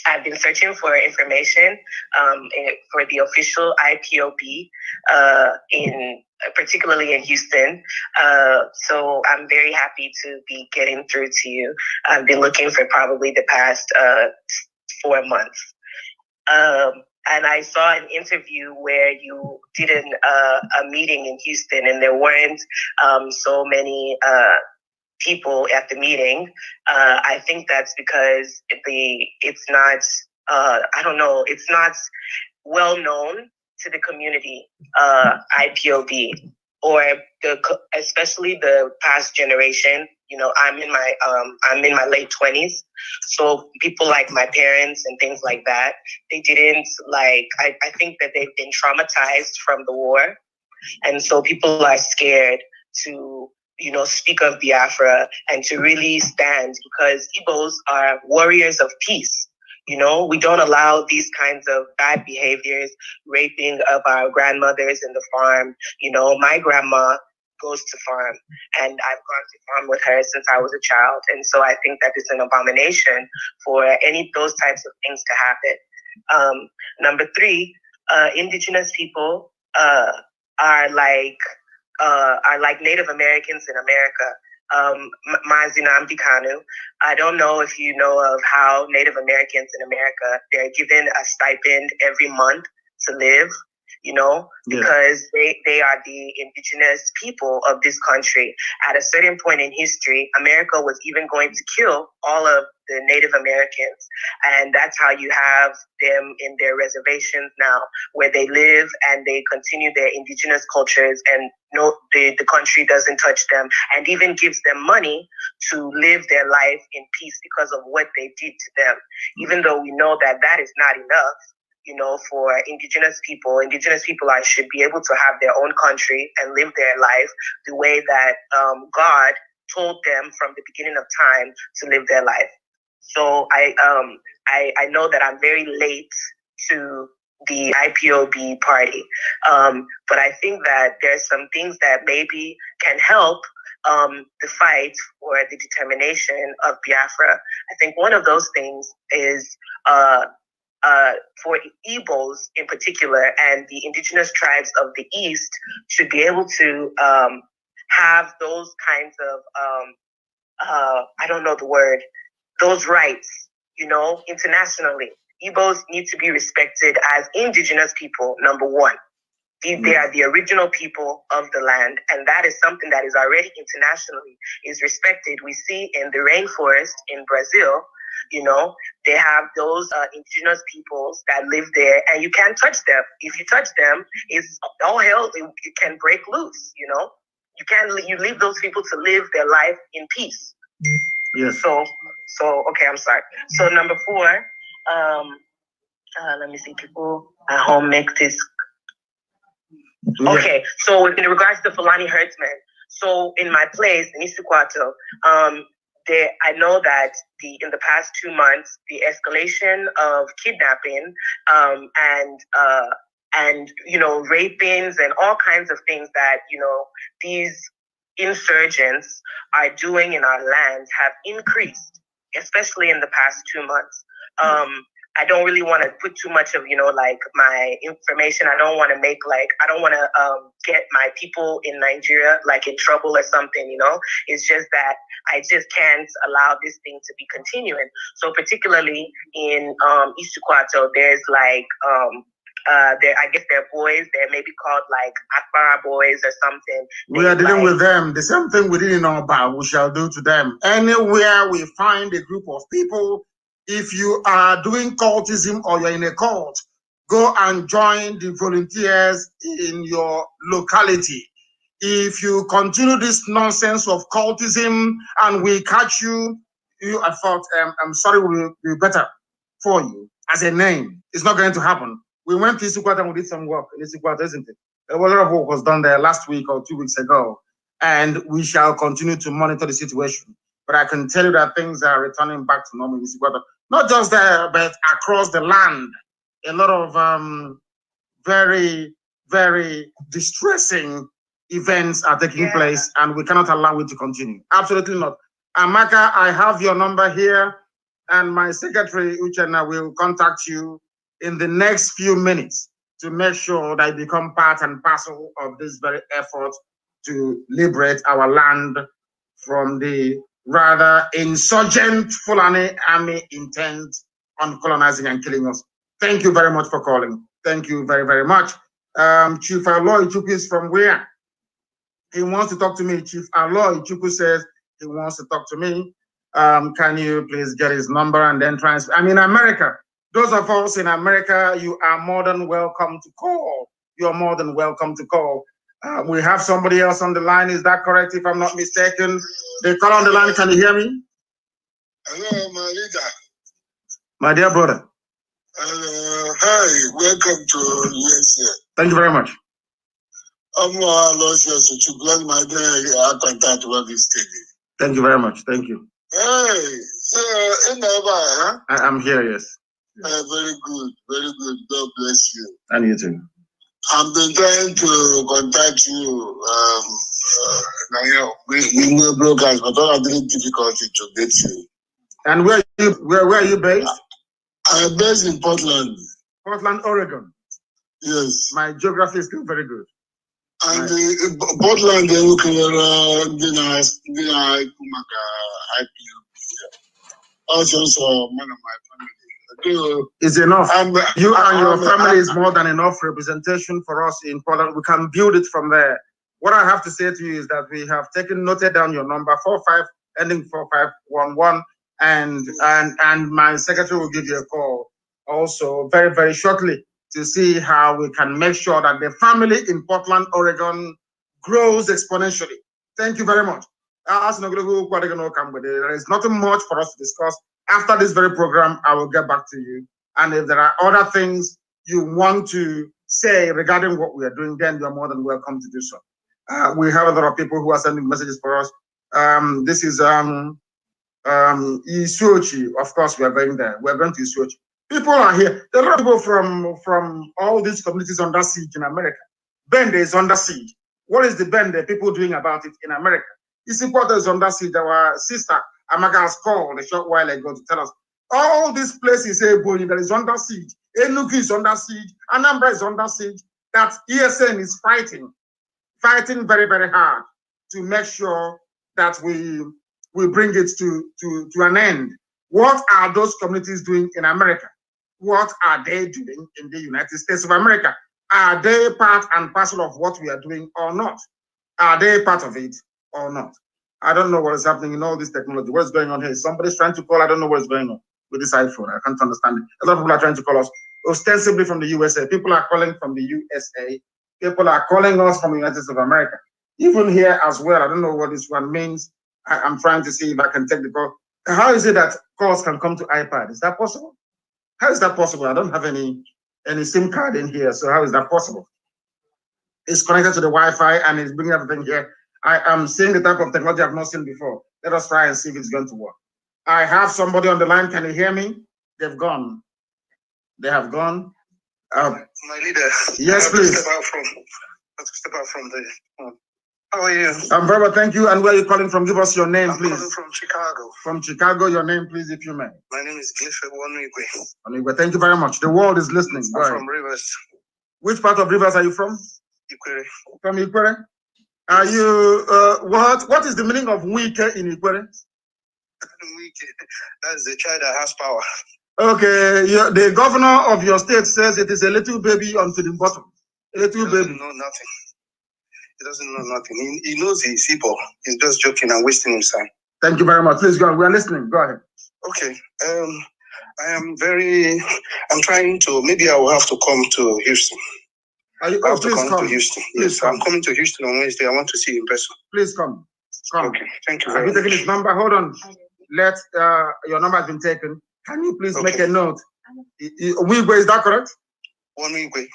I've been searching for information for the official IPOB particularly in Houston. So I'm very happy to be getting through to you. I've been looking for probably the past 4 months. And I saw an interview where you did a meeting in Houston, and there weren't so many people at the meeting. I think that's because it's not, I don't know, it's not well known to the community, IPOB, or especially the past generation. You know, I'm in my late 20s, so people like my parents and things like that, they didn't like. I think that they've been traumatized from the war, and so people are scared to, you know, speak of Biafra and to really stand, because Igbos are warriors of peace. You know, we don't allow these kinds of bad behaviors, raping of our grandmothers in the farm. You know, my grandma goes to farm, and I've gone to farm with her since I was a child. And so I think that it's an abomination for any of those types of things to happen. Number three, indigenous people are like Native Americans in America. Mazi Nnamdi Kanu. I don't know if you know of how Native Americans in America, they're given a stipend every month to live, you know, because they are the indigenous people of this country. At a certain point in history, America was even going to kill all of the Native Americans. And that's how you have them in their reservations now, where they live and they continue their indigenous cultures, and the country doesn't touch them, and even gives them money to live their life in peace because of what they did to them. Even though we know that that is not enough, you know, for indigenous people should be able to have their own country and live their life the way that God told them from the beginning of time to live their life. So I know that I'm very late to the IPOB party, but I think that there's some things that maybe can help the fight for the determination of Biafra. I think one of those things is for Igbos in particular, and the indigenous tribes of the East should be able to have those kinds of, I don't know the word, those rights, you know, internationally. Igbos need to be respected as indigenous people, number one. They are the original people of the land, and that is something that is already internationally is respected. We see in the rainforest in Brazil, you know, they have those indigenous peoples that live there, and you can't touch them. If you touch them, it's all hell. It can break loose. You know, you leave those people to live their life in peace. Yes. So okay, I'm sorry. So number four, let me see. People at home make this. Okay, so in regards to Fulani herdsmen, so in my place in Issaquato, I know that in the past 2 months, the escalation of kidnapping and you know, rapings and all kinds of things that, you know, these insurgents are doing in our lands have increased, especially in the past 2 months. I don't really want to put too much of, you know, like my information. I don't want to get my people in Nigeria like in trouble or something, you know. It's just that I just can't allow this thing to be continuing. So particularly in Issaquato, there's like I guess they're boys. They're maybe called like Akbara boys or something. We are dealing with them. The same thing we didn't know about, we shall do to them. Anywhere we find a group of people, if you are doing cultism or you're in a cult, go and join the volunteers in your locality. If you continue this nonsense of cultism and we catch you, I thought, I'm sorry, we'll be better for you as a name. It's not going to happen. We went to Issaquato and we did some work in Issaquato, isn't it? A lot of work was done there last week or 2 weeks ago, and we shall continue to monitor the situation. But I can tell you that things are returning back to normal in Issaquato. Not just there, but across the land. A lot of very, very distressing events are taking place, and we cannot allow it to continue. Absolutely not. Amaka, I have your number here, and my secretary, Uchenna, will contact you in the next few minutes to make sure that I become part and parcel of this very effort to liberate our land from the rather insurgent Fulani army intent on colonizing and killing us. Thank you very much for calling. Thank you very, very much. Chief Aloy Chukwu is from where? He wants to talk to me. Chief Aloy Chukwu says he wants to talk to me. Can you please get his number and then transfer? I'm in America. Those of us in America, you are more than welcome to call. You're more than welcome to call. We have somebody else on the line. Is that correct? If I'm not mistaken, they call on the line. Can you hear me? Hello, my leader. My dear brother. Hi, welcome to USA. Thank you very much. I'm to bless my day. I contact with this TV. Thank you very much. Thank you. Hey, so in huh? I'm here, yes. Very good, very good. God bless you. And you too. I've been trying to contact you. We know brokers, but all of the difficulty to get you. And where are you based? I'm based in Portland. Portland, Oregon. Yes. My geography is still very good. And Portland, they're looking at also one of my family. It's enough. You and your family is more than enough representation for us in Portland. We can build it from there. What I have to say to you is that we have noted down your number 45 ending 4511, and my secretary will give you a call also very, very shortly to see how we can make sure that the family in Portland, Oregon grows exponentially. Thank you very much. There is nothing much for us to discuss. After this very program, I will get back to you. And if there are other things you want to say regarding what we are doing, then you're more than welcome to do so. We have a lot of people who are sending messages for us. This is Isuochi. Of course, we are going there. We are going to Isuochi. People are here. There are a lot of people from all these communities under siege in America. Bende is under siege. What is the Bende people doing about it in America? Isikwata is under siege. Our sister Amaka has called a short while ago to tell us all these places Ebonyi that is under siege. Enugu is under siege. Anambra is under siege. That ESN is fighting very, very hard to make sure that we bring it to an end. What are those communities doing in America? What are they doing in the United States of America? Are they part and parcel of what we are doing or not? Are they part of it or not? I don't know what is happening in all this technology. What is going on here? Somebody's trying to call. I don't know what is going on with this iPhone. I can't understand it. A lot of people are trying to call us, ostensibly from the USA. People are calling from the USA. People are calling us from the United States of America. Even here as well. I don't know what this one means. I'm trying to see if I can take the call. How is it that calls can come to iPad? Is that possible? How is that possible? I don't have any SIM card in here, so how is that possible? It's connected to the Wi-Fi and it's bringing everything here. I am seeing the type of technology I've not seen before. Let us try and see if it's going to work. I have somebody on the line. Can you hear me? They've gone. They have gone. My leader. Yes, please. Step out from the. How are you? I'm very well, thank you. And where are you calling from? Give us your name, please. I'm calling from Chicago. From Chicago, your name, please, if you may. My name is Bishopconcept. Thank you very much. The world is listening. I'm from Rivers. Which part of Rivers are you from? Ikwere. From Ikwere? Are you, what is the meaning of Wike in Ikwere? That's the child that has power. Okay, the governor of your state says it is a little baby onto the bottom. A little baby. He doesn't know nothing. He doesn't know nothing. He knows he's Ipob. He's just joking and wasting his time. Thank you very much. Please go on. We are listening. Go ahead. Okay. I'm trying to, maybe I will have to come to Houston. I have to come to Houston. Yes, I'm coming to Houston on Wednesday. I want to see you in person. Please come. Come. Okay. Thank you very much. Have you taken his number? Hold on. Your number has been taken. Can you please make a note? Onigwe, is that correct? Onigwe.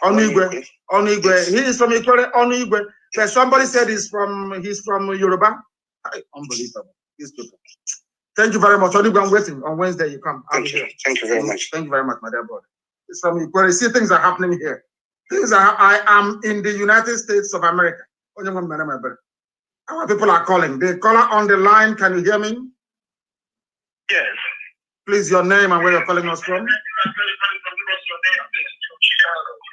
Yes. He is from Ikwere. Onigwe. But somebody said he's from Yoruba. Unbelievable. These people. Thank you very much. Onigwe, I'm waiting. On Wednesday you come. Thank you. Thank you very much. Thank you very much, my dear brother. It's from Ikwere. See, things are happening here. I am in the United States of America. Our people are calling. The caller on the line, can you hear me? Yes. Please, your name and where you're calling us from?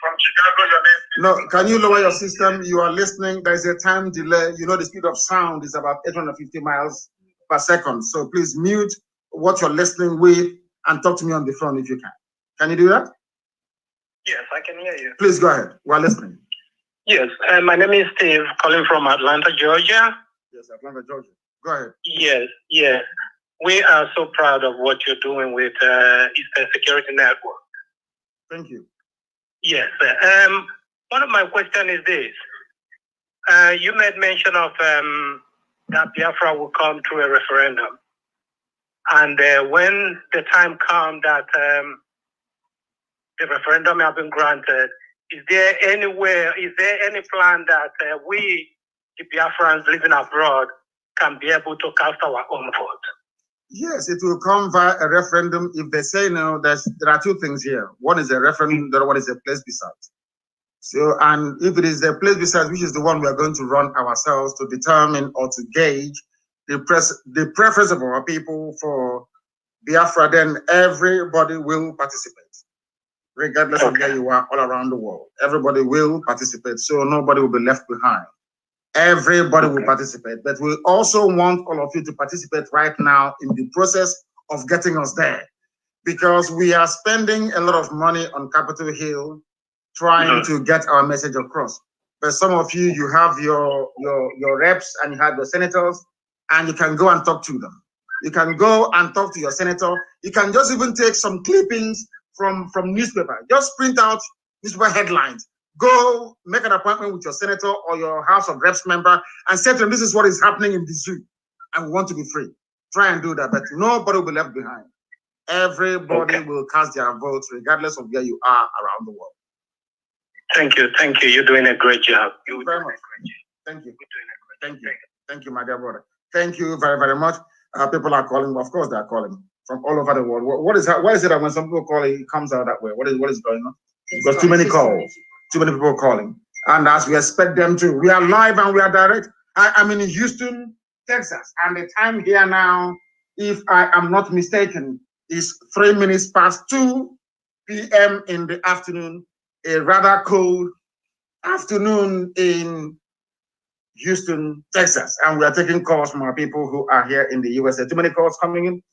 From Chicago, your name. No, can you lower your system? You are listening. There is a time delay. You know the speed of sound is about 850 miles per second. So please mute what you're listening with and talk to me on the phone if you can. Can you do that? Yes, I can hear you. Please go ahead. We're listening. Yes, my name is Steve, calling from Atlanta, Georgia. Yes, Atlanta, Georgia. Go ahead. Yes, yes. We are so proud of what you're doing with Eastern Security Network. Thank you. Yes. One of my questions is this. You made mention of that Biafra will come through a referendum. And when the time comes that the referendum has been granted, is there any plan that we, the Biafrans living abroad, can be able to cast our own vote? Yes, it will come via a referendum. If they say no, there are two things here. One is a referendum, the other one is a plebiscite. So, and if it is the plebiscite, which is the one we are going to run ourselves to determine or to gauge the preference of our people for Biafra, then everybody will participate, regardless of where you are all around the world. Everybody will participate, so nobody will be left behind. Everybody will participate, but we also want all of you to participate right now in the process of getting us there, because we are spending a lot of money on Capitol Hill trying to get our message across. But some of you, you have your reps and you have your senators, and you can go and talk to them. You can go and talk to your senator. You can just even take some clippings from newspaper. Just print out newspaper headlines. Go make an appointment with your senator or your House of Reps member and say to them, this is what is happening in the zoo, and we want to be free. Try and do that, but nobody will be left behind. Everybody will cast their votes regardless of where you are around the world. Thank you. Thank you. You're doing a great job. You're very much. Thank you. Thank you. Thank you, my dear brother. Thank you very, very much. People are calling. Of course, they are calling from all over the world. What is that? Why is it that when some people call, it comes out that way? What is going on? Because too many calls, too many people calling, and as we expect them to. We are live and we are direct. I'm in Houston, Texas, and the time here now, if I am not mistaken, is 3 minutes past 2 p.m. in the afternoon. A rather cold afternoon in Houston, Texas, and we are taking calls from our people who are here in the USA. Too many calls coming in.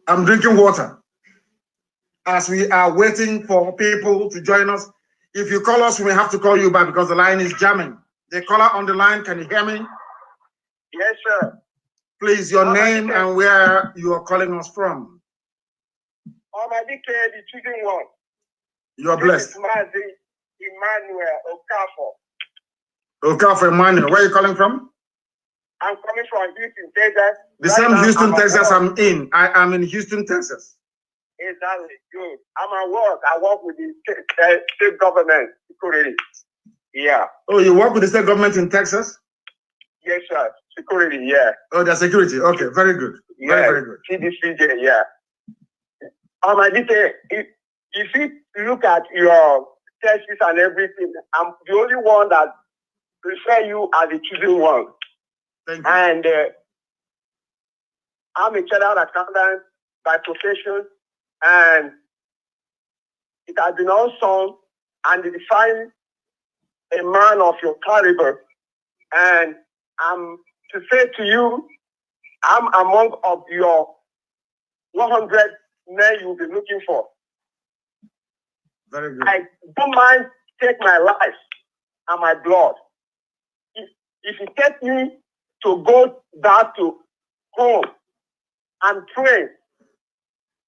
I'm drinking water as we are waiting for people to join us. If you call us, we have to call you back because the line is jamming. The caller on the line, can you hear me? Yes, sir. Please, your name and where you are calling us from. Oh, my declare the choosing one. You are blessed. Mazi Nnamdi Kanu. Emmanuel. Where are you calling from? I'm coming from Houston, Texas. The same Houston, Texas I'm in. I am in Houston, Texas. Exactly. Good. I'm at work. I work with the state government security. Yeah. Oh, you work with the state government in Texas? Yes, sir. Security, yeah. Oh, the security. Okay, very good. Yeah. Very, very good. CDCJ, yeah. I did if you look at your tests and everything, I'm the only one that prefer you as a choosing one. Thank you. And I'm a chartered accountant by profession, and it has been awesome and define a man of your caliber. And I'm to say to you, I'm among of your 100 men you'll be looking for. Very good. I don't mind take my life and my blood. If you take me to go back to home and pray,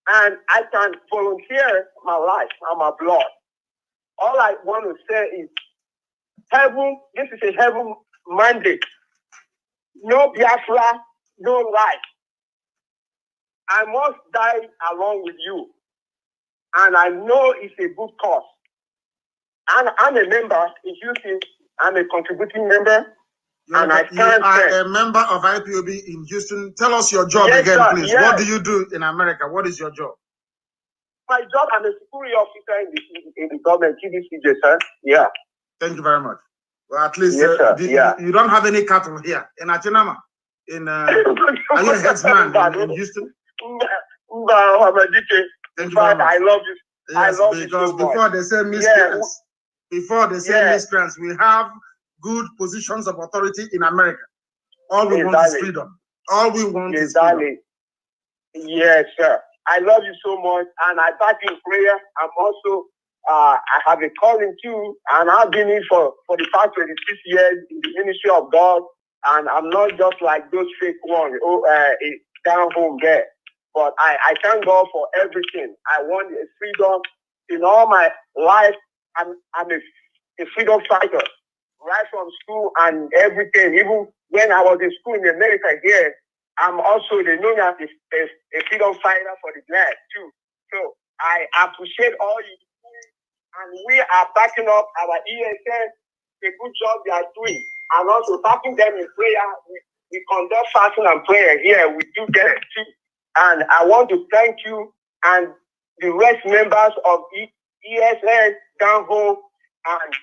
and I can volunteer my life and my blood, all I want to say is, heaven, this is a heaven mandate. No Biafra, no life. I must die along with you. And I know it's a good cause. And I'm a member in Houston. I'm a contributing member. You are a member of IPOB in Houston. Tell us your job again, sir, please. Yes. What do you do in America? What is your job? My job, I'm a security officer in the government, TDCJ, sir. Yeah. Thank you very much. Well, at least yes, you don't have any cattle here in Achinama. Are you a headsman in Houston? Thank you very much. I love you. Yes, I love because you so before they say miscreants, we have good positions of authority in America. All we want is freedom. All we want is freedom. Yes, sir. I love you so much, and I back you in prayer. I'm also, I have a calling too, and I've been in for the past 26 years in the ministry of God, and I'm not just like those fake ones, down home there. But I thank God for everything. I want a freedom in all my life. I'm a freedom fighter, right from school and everything. Even when I was in school in America here, I'm also the known as a freedom fighter for the land too. So I appreciate all you do, and we are backing up our ESN, the good job they are doing, and also backing them in prayer. We conduct fasting and prayer here. We do get it too. And I want to thank you and the rest members of ESN down home, and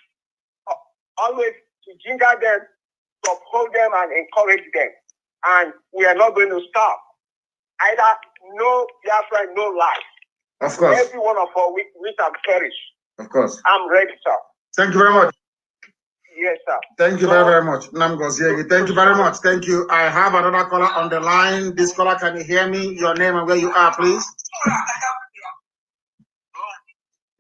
always to ginger them, to uphold them and encourage them. And we are not going to stop. Either no Biafra, no life. Of course. Every one of us, we can perish. Of course. I'm ready, sir. Thank you very much. Yes, sir. Thank you very much. Namgoziegi. Thank you very much. Thank you. I have another caller on the line. This caller, can you hear me? Your name and where you are, please.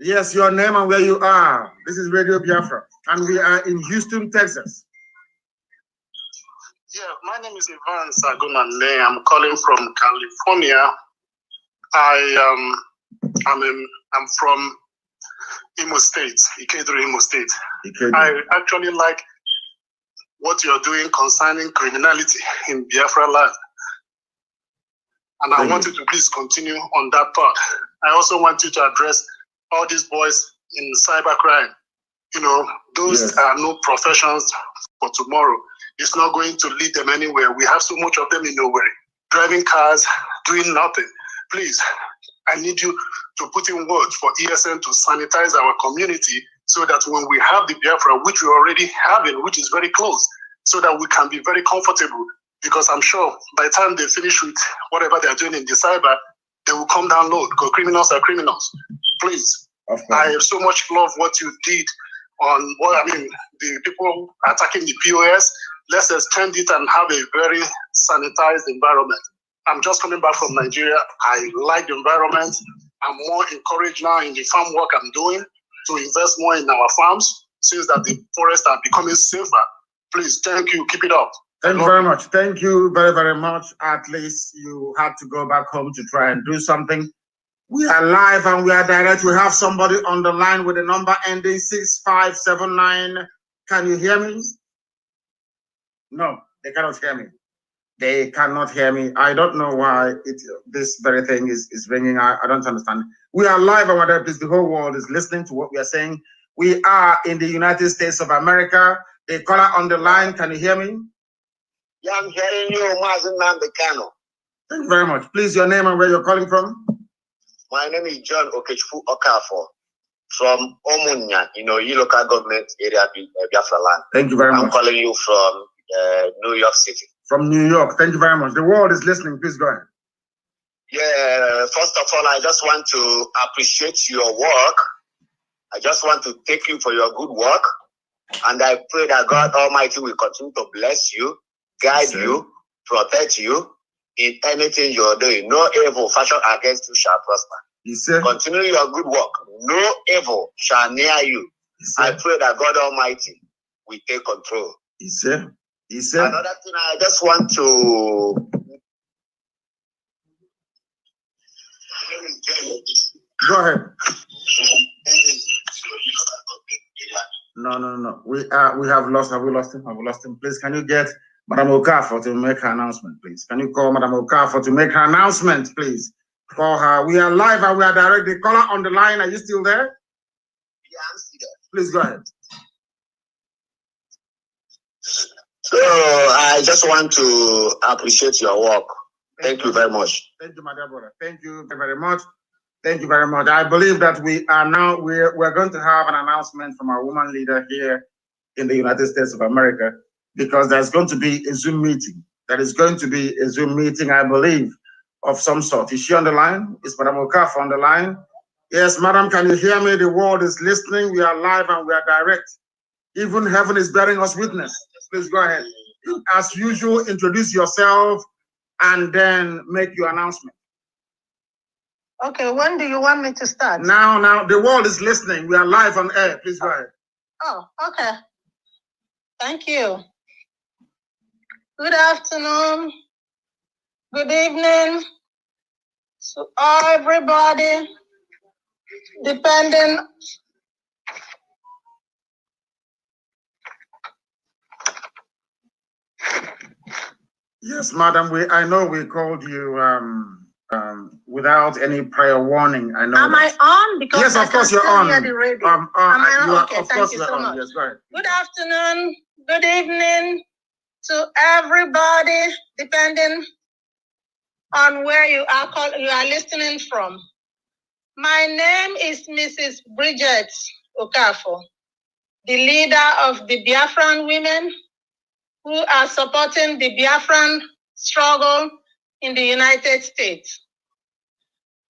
Yes, your name and where you are. This is Radio Biafra, and we are in Houston, Texas. Yeah, my name is Ivan Sagunande. I'm calling from California. I'm from Imo State, Ikeduru, Imo State. I actually like what you're doing concerning criminality in Biafra land. And I want you to please continue on that part. I also want you to address all these boys in cybercrime. You know, those are no professions for tomorrow. It's not going to lead them anywhere. We have so much of them in nowhere, driving cars, doing nothing. Please, I need you to put in words for ESN to sanitize our community so that when we have the Biafra, which we already have, which is very close, so that we can be very comfortable. Because I'm sure by the time they finish with whatever they're doing in the cyber, they will come down low because criminals are criminals. Please, I so much love what you did on the people attacking the POS. Let's extend it and have a very sanitized environment. I'm just coming back from Nigeria. I like the environment. I'm more encouraged now in the farm work I'm doing to invest more in our farms since that the forests are becoming safer. Please, thank you. Keep it up. Thank you very much. Thank you very, very much. At least you had to go back home to try and do something. We are live and we are direct. We have somebody on the line with a number ending 6579. Can you hear me? No, they cannot hear me. They cannot hear me. I don't know why this very thing is ringing. I don't understand. We are live and we're the whole world is listening to what we are saying. We are in the United States of America. The caller on the line, can you hear me? Yeah, I'm hearing you, Mazi Nnamdi Kanu. Thank you very much. Please, your name and where you're calling from? My name is John Okechukwu Okafor from Omunya, your local government area, Biafra land. Thank you very much. I'm calling you from New York City. From New York. Thank you very much. The world is listening. Please go ahead. Yeah, first of all, I just want to appreciate your work. I just want to thank you for your good work. And I pray that God Almighty will continue to bless you, guide you, protect you in anything you're doing. No evil fashion against you shall prosper. Continue your good work. No evil shall near you. I pray that God Almighty will take control. Another thing I just want to go ahead. No. We have lost. Have we lost him? Have we lost him? Please, can you get Madam Okafor to make her announcement, please? Can you call Madam Okafor to make her announcement, please? Call her. We are live and we are direct. The caller on the line. Are you still there? Yeah, I'm still there. Please go ahead. So I just want to appreciate your work. Thank you very much. Thank you, my dear brother. Thank you very much. Thank you very much. I believe that we are now, we're going to have an announcement from our woman leader here in the United States of America, because there's going to be a Zoom meeting. There is going to be a Zoom meeting, I believe, of some sort. Is she on the line? Is Madam Okafor on the line? Yes, madam, can you hear me? The world is listening. We are live and we are direct. Even heaven is bearing us witness. Please go ahead. As usual, introduce yourself and then make your announcement. Okay, when do you want me to start? Now, the world is listening. We are live on air. Please go ahead. Oh, okay. Thank you. Good afternoon. Good evening to everybody, depending. Yes, madam. I know we called you without any prior warning. I know. Am I on? Because yes, of course you're on. The radio. Am I on? Okay, of thank course you you're so on. much. Yes, go ahead. Good afternoon. Good evening to everybody, depending on where you are listening from. My name is Mrs. Bridget Okafor, the leader of the Biafran women who are supporting the Biafran struggle in the United States.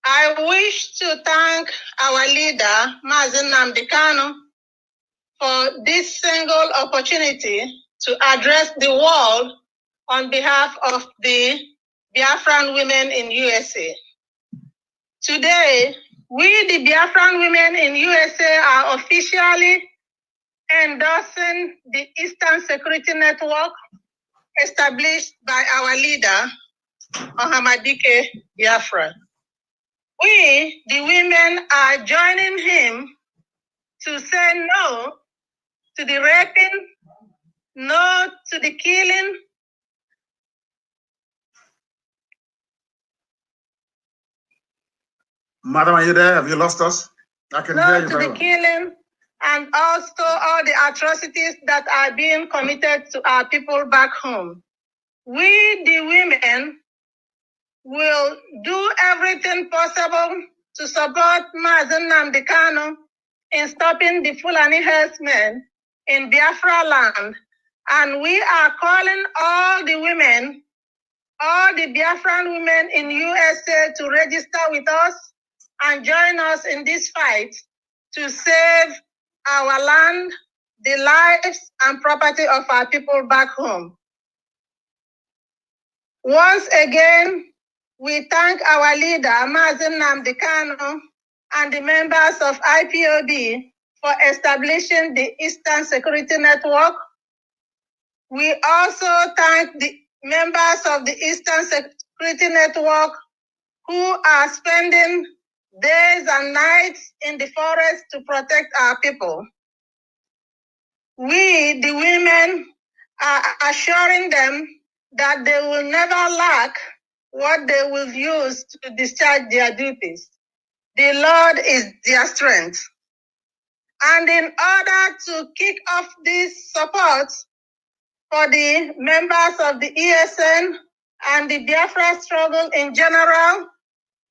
I wish to thank our leader, Mazi Nnamdi Kanu, for this single opportunity to address the world on behalf of the Biafran women in USA. Today, we, the Biafran women in USA, are officially endorsing the Eastern Security Network established by our leader, Muhammadike Biafra. We, the women, are joining him to say no to the raping, no to the killing, Madam, are you there? Have you lost us? I can hear you very well. killing, and also all the atrocities that are being committed to our people back home. We, the women, will do everything possible to support Mazi Nnamdi Kanu in stopping the Fulani herdsmen in Biafra land. And we are calling all the women, all the Biafran women in USA to register with us and join us in this fight to save our land, the lives and property of our people back home. Once again, we thank our leader, Mazi Nnamdi Kanu, and the members of IPOB for establishing the Eastern Security Network. We also thank the members of the Eastern Security Network who are spending days and nights in the forest to protect our people. We, the women, are assuring them that they will never lack what they will use to discharge their duties. The Lord is their strength. And in order to kick off this support for the members of the ESN and the Biafra struggle in general,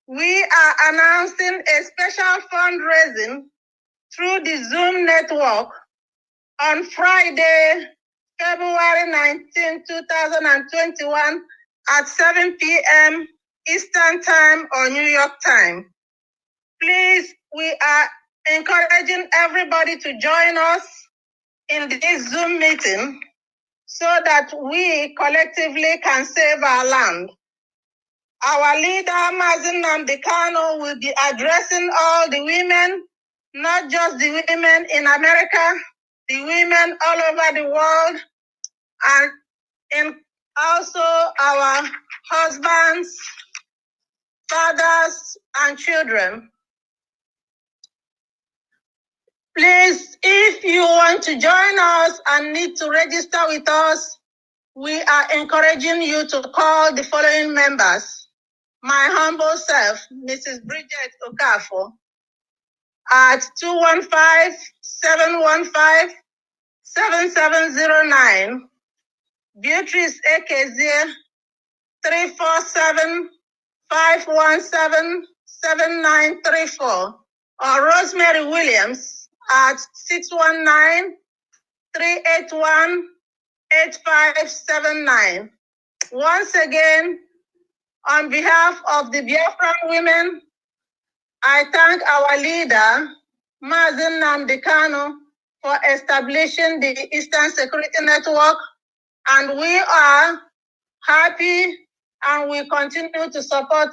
we are announcing a special fundraising through the Zoom network on Friday, February 19, 2021 at 7 p.m. Eastern Time or New York time. Please, we are encouraging everybody to join us in this Zoom meeting so that we collectively can save our land. Our leader, Mazi Nnamdi Kanu, will be addressing all the women, not just the women in America, the women all over the world, and also our husbands, fathers, and children. Please, if you want to join us and need to register with us, we are encouraging you to call the following members. My humble self, Mrs. Bridget Okafor, at 215-715-7709. Beatrice Ekezie, 347-517-7934. Or Rosemary Williams at 619-381-8579. Once again, on behalf of the Biafran women, I thank our leader, Mazi Nnamdi Kanu, for establishing the Eastern Security Network, and we are happy and we continue to support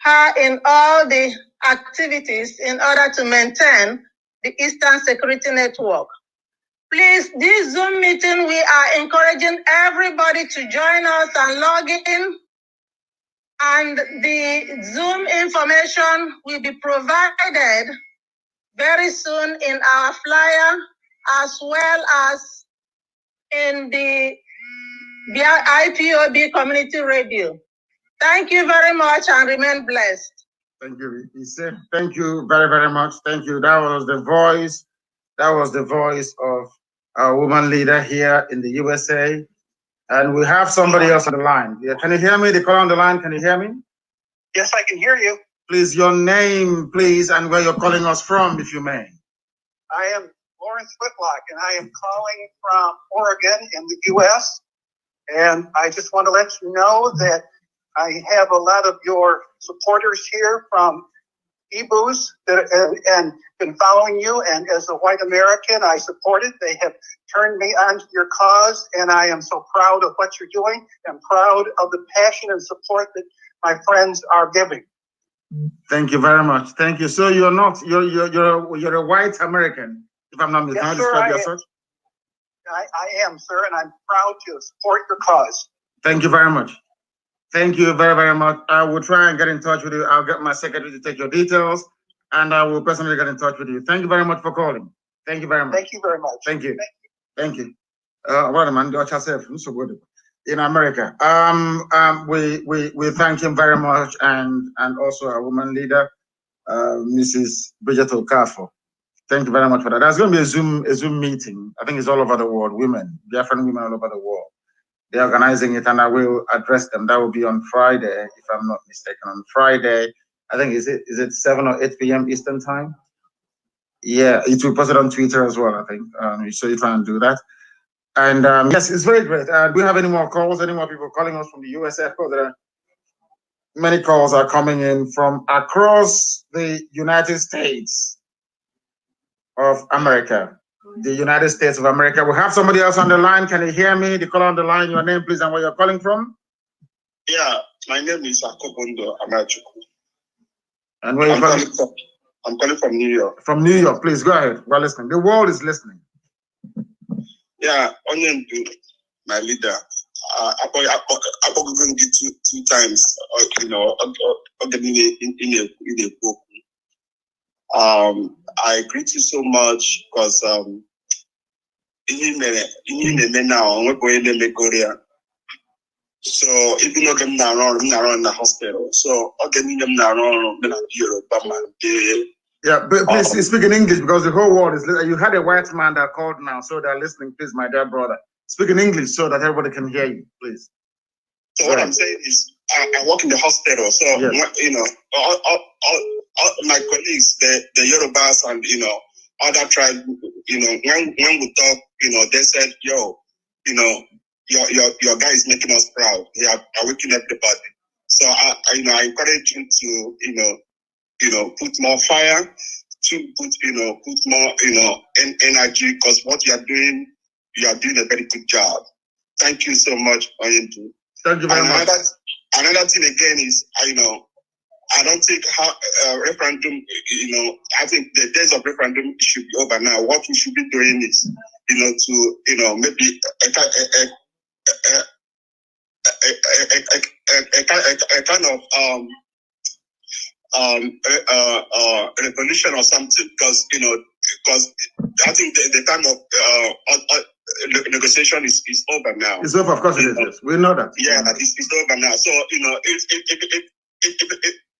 her in all the activities in order to maintain the Eastern Security Network. Please, this Zoom meeting, we are encouraging everybody to join us and log in. And the Zoom information will be provided very soon in our flyer, as well as in the IPOB community radio. Thank you very much and remain blessed. Thank you. He said, thank you very, very much. Thank you. That was the voice. That was the voice of our woman leader here in the USA. And we have somebody else on the line. Yeah, can you hear me? The caller on the line, can you hear me? Yes, I can hear you. Please, your name, please, and where you're calling us from, if you may. I am Lawrence Whitlock, and I am calling from Oregon in the U.S. And I just want to let you know that I have a lot of your supporters here from Eboo's and been following you. And as a white American, I support it. They have turned me onto your cause, and I am so proud of what you're doing and proud of the passion and support that my friends are giving. Thank you very much. Thank you. So you're a white American, if I'm not mistaken. Yes, sir, I am, sir, and I'm proud to support your cause. Thank you very much. Thank you very, very much. I will try and get in touch with you. I'll get my secretary to take your details, and I will personally get in touch with you. Thank you very much for calling. Thank you very much. Thank you very much. Thank you. Thank you. What am I doing? So good. In America, we thank him very much, and also our woman leader, Mrs. Bridget Okafor. Thank you very much for that. There's going to be a Zoom meeting. I think it's all over the world. Biafran women all over the world. They're organizing it, and I will address them. That will be on Friday, if I'm not mistaken. On Friday, I think is it 7 or 8 p.m. Eastern time? Yeah, it will be posted on Twitter as well, I think. So you try and do that. And yes, it's very great. Do we have any more calls? Any more people calling us from the USA? There are many calls are coming in from across the United States of America. The United States of America. We have somebody else on the line. Can you hear me? The caller on the line, your name, please, and where you're calling from? Yeah, my name is Akobondo Amachuku. And where are you calling from? I'm calling from New York. From New York, please go ahead. We're listening. The world is listening. Yeah, only my leader. I'm going to two times, in a book. I greet you so much because in now we're going to Korea. So if you know them now in the hospital, so them now yeah, but please speak in English because the whole world is listening. You had a white man that called now, so they're listening. Please, my dear brother, speak in English so that everybody can hear you, please. So what I'm saying is, I work in the hospital, so yes. All my colleagues, the Yorubas and other tribes, when we talk, they said, yo, your guy is making us proud. They are waking everybody. So I encourage you to put more fire, to put more energy, because what you are doing a very good job. Thank you so much, Oyindu. Thank you very much. Another thing again is, I don't think referendum, I think the days of referendum should be over now. What we should be doing is, to, maybe a kind of revolution or something, because I think the time of negotiation is over now. It's over, of course it is. Yes. We know that. Yeah, it's over now. So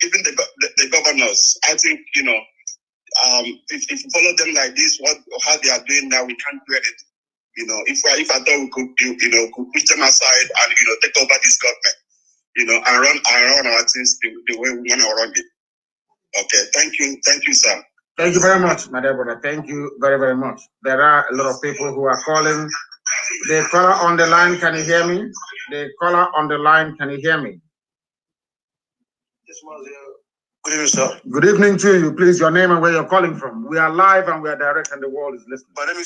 even the governors, I think if you follow them like this, how they are doing now, we can't do anything. If I thought we could push them aside and take over this government, and run our things the way we want to run it. Okay, thank you, sir. Thank you very much, my dear brother. Thank you very, very much. There are a lot of people who are calling. The caller on the line, can you hear me? The caller on the line, can you hear me? Good evening, sir. Good evening to you. Please, your name and where you're calling from. We are live and we are direct, and the world is listening. My name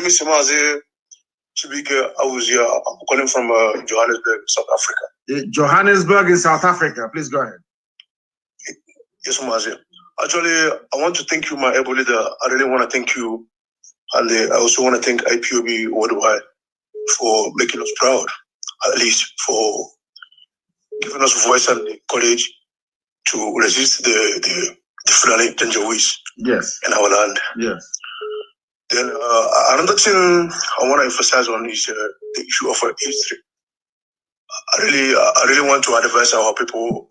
is Mazi Nnamdi Kanu. I'm calling from Johannesburg, South Africa. Johannesburg in South Africa. Please go ahead. Yes, Mazi. Actually, I want to thank you, my able leader. I really want to thank you. And I also want to thank IPOB worldwide for making us proud, at least for giving us voice and courage to resist the Fulani Janjaweed in our land. Yes. Then another thing I want to emphasize on is the issue of history. I really want to advise our people,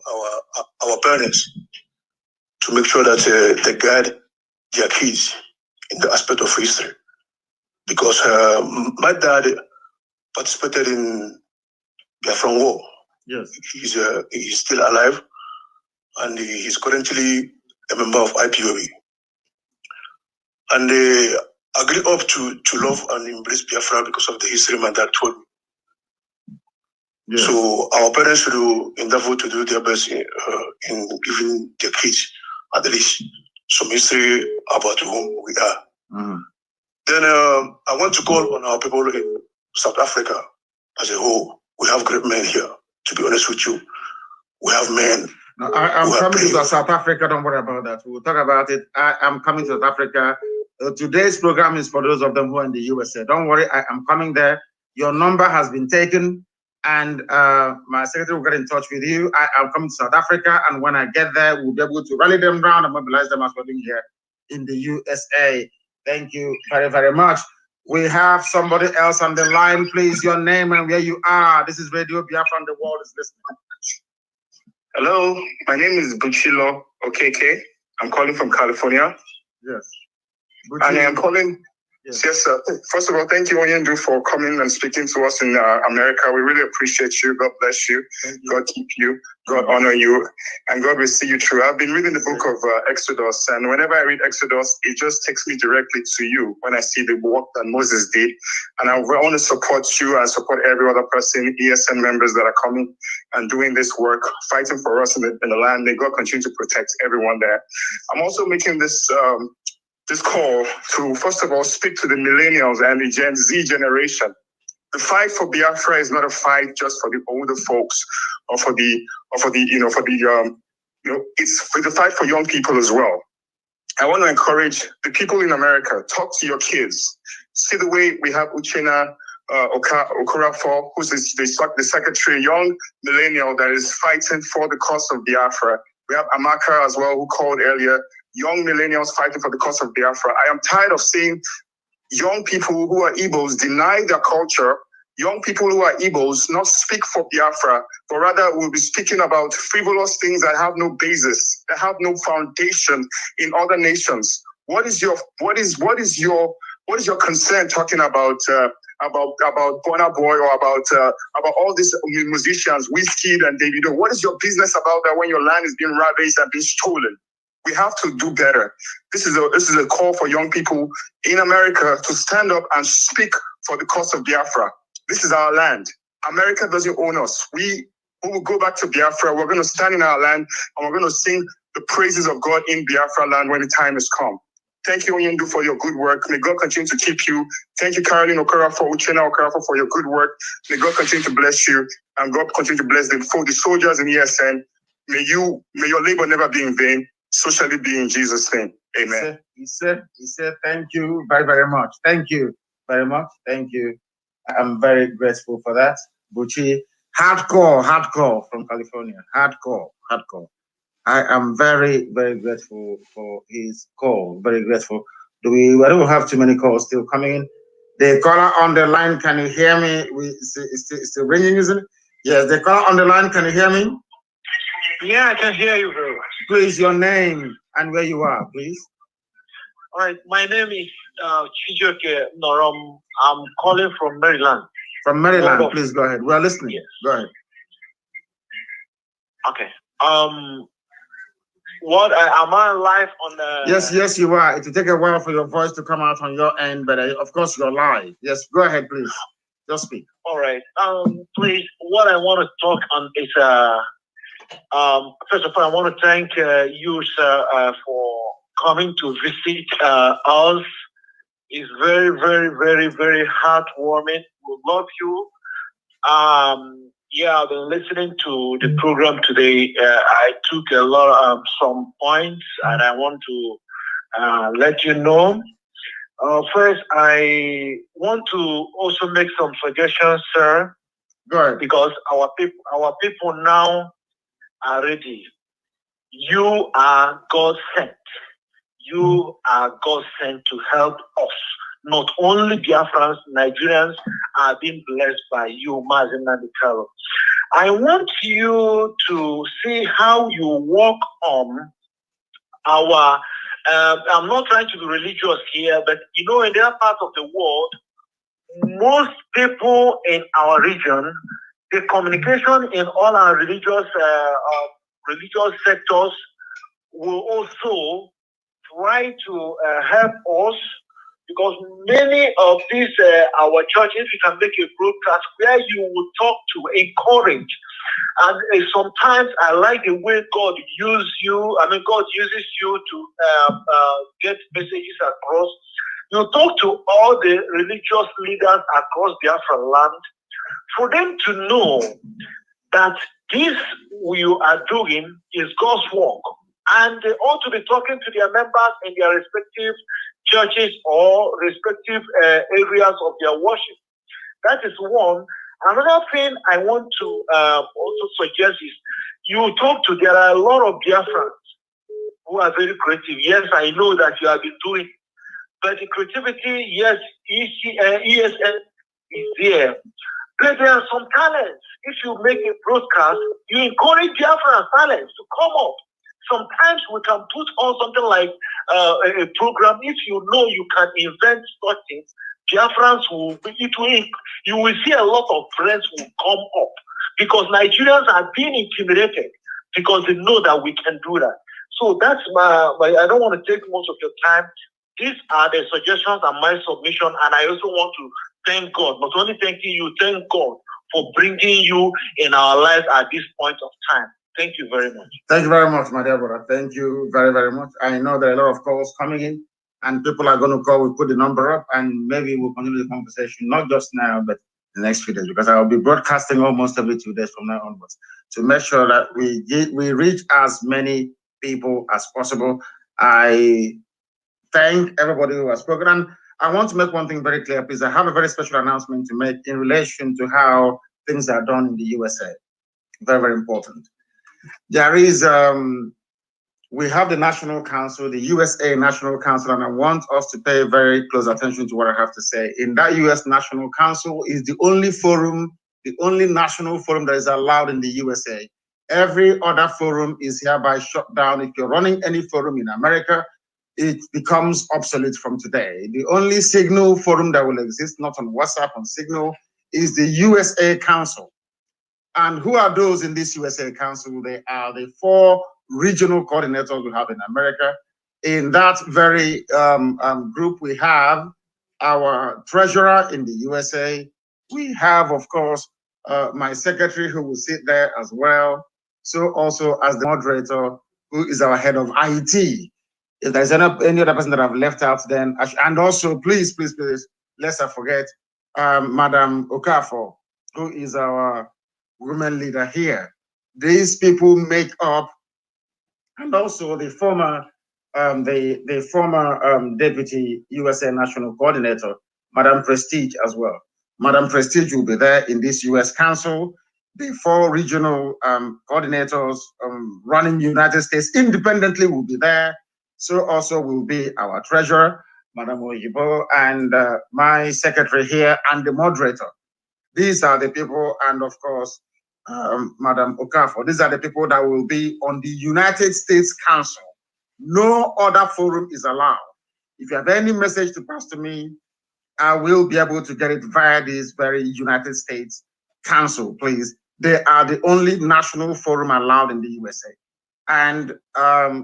our parents, to make sure that they guide their kids in the aspect of history. Because my dad participated in Biafra War. Yes. He's still alive, and he's currently a member of IPOB. And they agreed up to love and embrace Biafra because of the history my dad told me. Yes. So our parents should endeavor to do their best in giving their kids at least some history about whom we are. Mm-hmm. Then I want to call on our people in South Africa as a whole. We have great men here, to be honest with you. We have men. No, I'm coming to South Africa. Don't worry about that. We'll talk about it. I'm coming to South Africa. Today's program is for those of them who are in the USA. Don't worry, I am coming there. Your number has been taken, and my secretary will get in touch with you. I am coming to South Africa, and when I get there, we'll be able to rally them down and mobilize them as we're doing here in the USA. Thank you very, very much. We have somebody else on the line. Please, your name and where you are. This is Radio Biafra and the world is listening. Hello, my name is Buchilo Okeke. I'm calling from California. Yes. And I'm calling. Yes, sir. First of all, thank you, Onyendu, for coming and speaking to us in America. We really appreciate you. God bless you. God keep you. God honor you. And God will see you through. I've been reading the book of Exodus, and whenever I read Exodus, it just takes me directly to you when I see the work that Moses did. And I want to support you and support every other person, ESN members that are coming and doing this work, fighting for us in the land. May God continue to protect everyone there. I'm also making this call to, first of all, speak to the millennials and the Gen Z generation. The fight for Biafra is not a fight just for the older folks it's for the fight for young people as well. I want to encourage the people in America, talk to your kids. See the way we have Uchenna Okorafor, who's the secretary, young millennial that is fighting for the cause of Biafra. We have Amaka as well, who called earlier. Young millennials fighting for the cause of Biafra. I am tired of seeing young people who are Igbos deny their culture, young people who are Igbos not speak for Biafra, but rather will be speaking about frivolous things that have no basis, that have no foundation in other nations. What is your concern talking about Burna Boy or about all these musicians, Wizkid and Davido? What is your business about that when your land is being ravaged and being stolen? We have to do better. This is a call for young people in America to stand up and speak for the cause of Biafra. This is our land. America doesn't own us. We will go back to Biafra. We're going to stand in our land and we're going to sing the praises of God in Biafra land when the time has come. Thank you, Onyendu, for your good work. May God continue to keep you. Thank you, Caroline Okorafor, Uchenna Okorafor, for your good work. May God continue to bless you, and God continue to bless the soldiers in ESN. May your labor never be in vain. So shall it be in Jesus' name. Amen. He said, thank you very, very much. Thank you very much. Thank you. I'm very grateful for that. Buchi, hardcore from California. Hardcore. I am very, very grateful for his call. Very grateful. I don't have too many calls still coming in. The caller on the line, can you hear me? It's still ringing, isn't it? Yes, the caller on the line, can you hear me? Yeah, I can hear you very well. Please, your name and where you are, please. All right, my name is Chijoke Norom. I'm calling from Maryland. From Maryland, please go ahead. We are listening. Yes. Go ahead. Okay. What am I live on the? Yes, you are. It will take a while for your voice to come out on your end, but of course you're live. Yes, go ahead, please. Just speak. All right. Please, what I want to talk on is first of all, I want to thank you, sir, for coming to visit us. It's very, very, very, very heartwarming. We love you. Yeah, I've been listening to the program today. I took a lot of some points, and I want to let you know. First, I want to also make some suggestions, sir. Good. Because our people now are ready. You are God sent. You are God sent to help us. Not only Biafrans, Nigerians are being blessed by you, Mazi Nnamdi Kanu. I want you to see how you work on our. I'm not trying to be religious here, but you know, in other parts of the world, most people in our region, the communication in all our religious sectors will also try to help us, because many of these our churches, we can make a broadcast where you will talk to encourage. And sometimes I like the way God uses you. I mean, God uses you to get messages across. You talk to all the religious leaders across Biafra land for them to know that this you are doing is God's work. And they ought to be talking to their members in their respective churches or respective areas of their worship. That is one. Another thing I want to also suggest is you talk to, there are a lot of Biafrans who are very creative. Yes, I know that you have been doing, but the creativity, yes, ESN is there. But there are some talents. If you make a broadcast, you encourage Biafran talents to come up. Sometimes we can put on something like a program. If you know you can invent such things, Biafrans you will see a lot of friends will come up, because Nigerians are being intimidated because they know that we can do that. So that's my I don't want to take most of your time. These are the suggestions and my submission, and I also want to thank God. Not only thanking you, thank God for bringing you in our lives at this point of time. Thank you very much. Thank you very much, my dear brother. Thank you very, very much. I know there are a lot of calls coming in, and people are going to call. We'll put the number up, and maybe we'll continue the conversation, not just now, but the next few days, because I will be broadcasting almost every 2 days from now onwards to make sure that we reach as many people as possible. I thank everybody who has spoken. And I want to make one thing very clear, please. I have a very special announcement to make in relation to how things are done in the USA. Very, very important. There is, we have the National Council, the USA National Council, and I want us to pay very close attention to what I have to say. In that US National Council is the only forum, the only national forum that is allowed in the USA. Every other forum is hereby shut down. If you're running any forum in America, it becomes obsolete from today. The only Signal forum that will exist, not on WhatsApp, on Signal, is the USA Council. And who are those in this USA Council? They are the 4 regional coordinators we have in America. In that very group, we have our treasurer in the USA. We have, of course, my secretary who will sit there as well. So also as the moderator, who is our head of IT. If there's any other person that I've left out, then and also please, let's not forget Madam Okafor, who is our women leader here. These people make up, and also the former deputy USA National Coordinator, Madam Prestige as well. Madam Prestige will be there in this US Council. The 4 regional coordinators running United States independently will be there. So also will be our treasurer, Madam Oyibo, and my secretary here, and the moderator. These are the people, and of course, Madam Okafor. These are the people that will be on the United States Council. No other forum is allowed. If you have any message to pass to me, I will be able to get it via this very United States Council, please. They are the only national forum allowed in the USA. And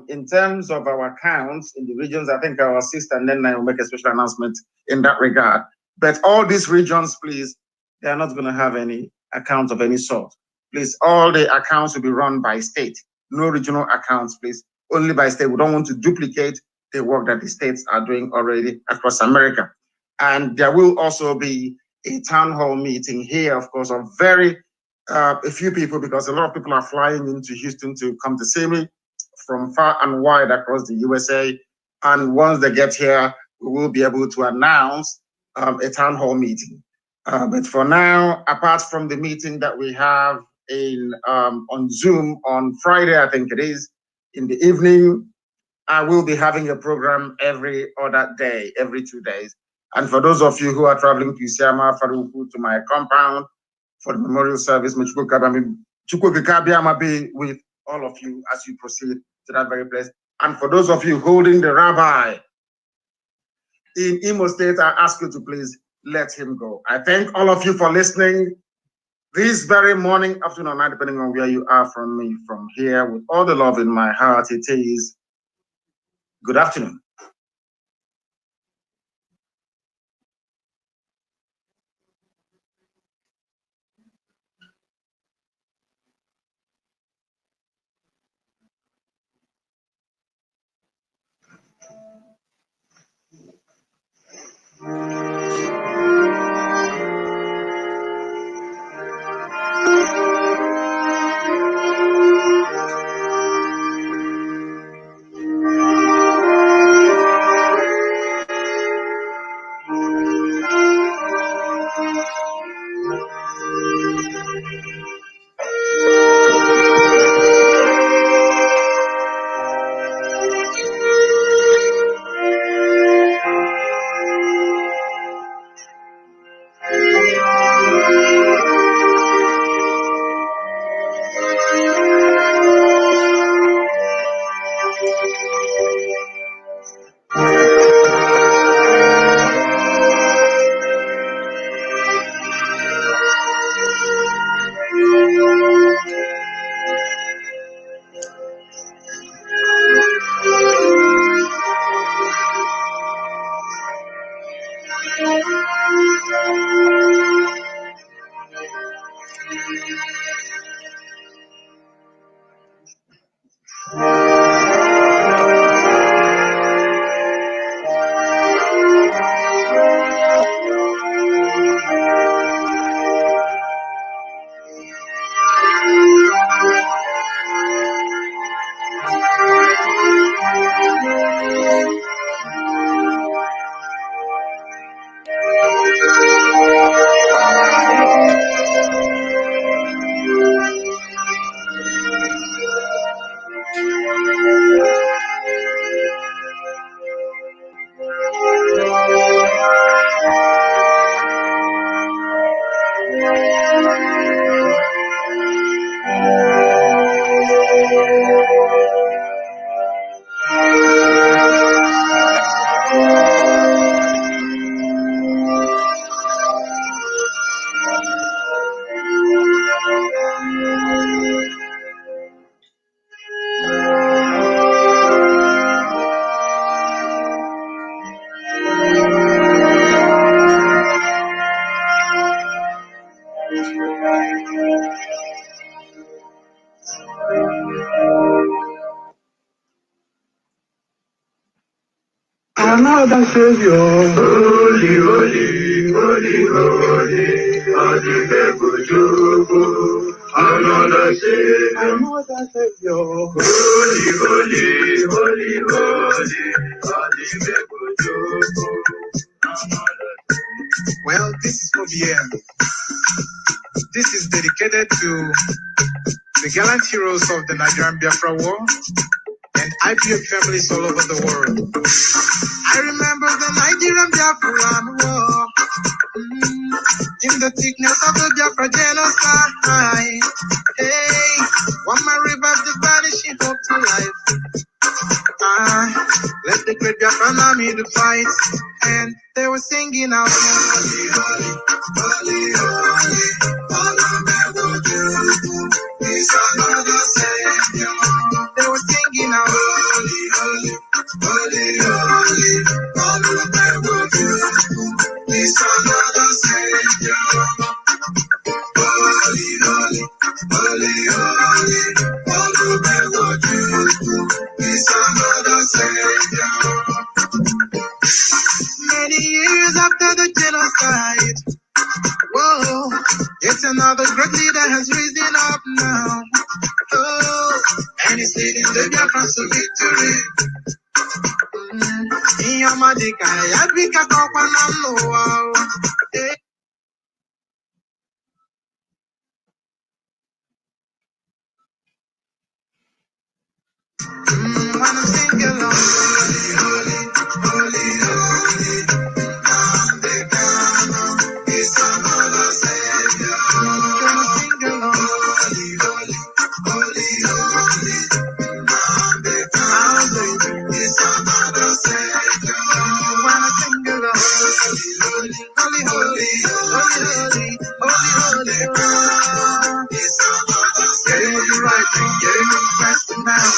in terms of our accounts in the regions, I think our sister Nena will make a special announcement in that regard. But all these regions, please, they are not going to have any accounts of any sort. Please, all the accounts will be run by state. No regional accounts, please. Only by state. We don't want to duplicate the work that the states are doing already across America. And there will also be a town hall meeting here, of course, of very a few people, because a lot of people are flying into Houston to come to see me from far and wide across the USA. And once they get here, we will be able to announce a town hall meeting. But for now, apart from the meeting that we have on Zoom on Friday, I think it is, in the evening, I will be having a program every other day, every 2 days. And for those of you who are traveling to Isiama, Faruku, to my compound for the memorial service, Chukwukabiyama be with all of you as you proceed to that very place. And for those of you holding the rabbi in Imo State, I ask you to please let him go. I thank all of you for listening this very morning, afternoon, or night, depending on where you are from me, from here, with all the love in my heart. It is good afternoon. Another Savior, holy, holy, holy, holy, another Savior, holy, holy, holy, holy, well, this is for BM. This is dedicated to the gallant heroes of the Nigerian Biafra War and Ipob families all over the world. I remember the Nigerian Biafran War, in the thickness of the Biafra genocide. Hey, one man revived the vanishing hope to life. Let the great Biafran army to fight, and they were singing out, holy, holy, holy, holy, is another Savior. They were singing out, holy, holy, holy, holy, is another Savior. Holy, holy, holy, holy, is another Savior. Many years after the genocide, whoa, It's another great leader has risen up now. Oh, and he's leading the Biafra to victory. Iyamadika, Yabika Kokwanam. When I'm singing along, holy, Nnamdi Kanu is another savior. When I sing along, holy, Nnamdi Kanu is another savior. When I sing along, holy, is another savior. Getting it right and getting it fast now.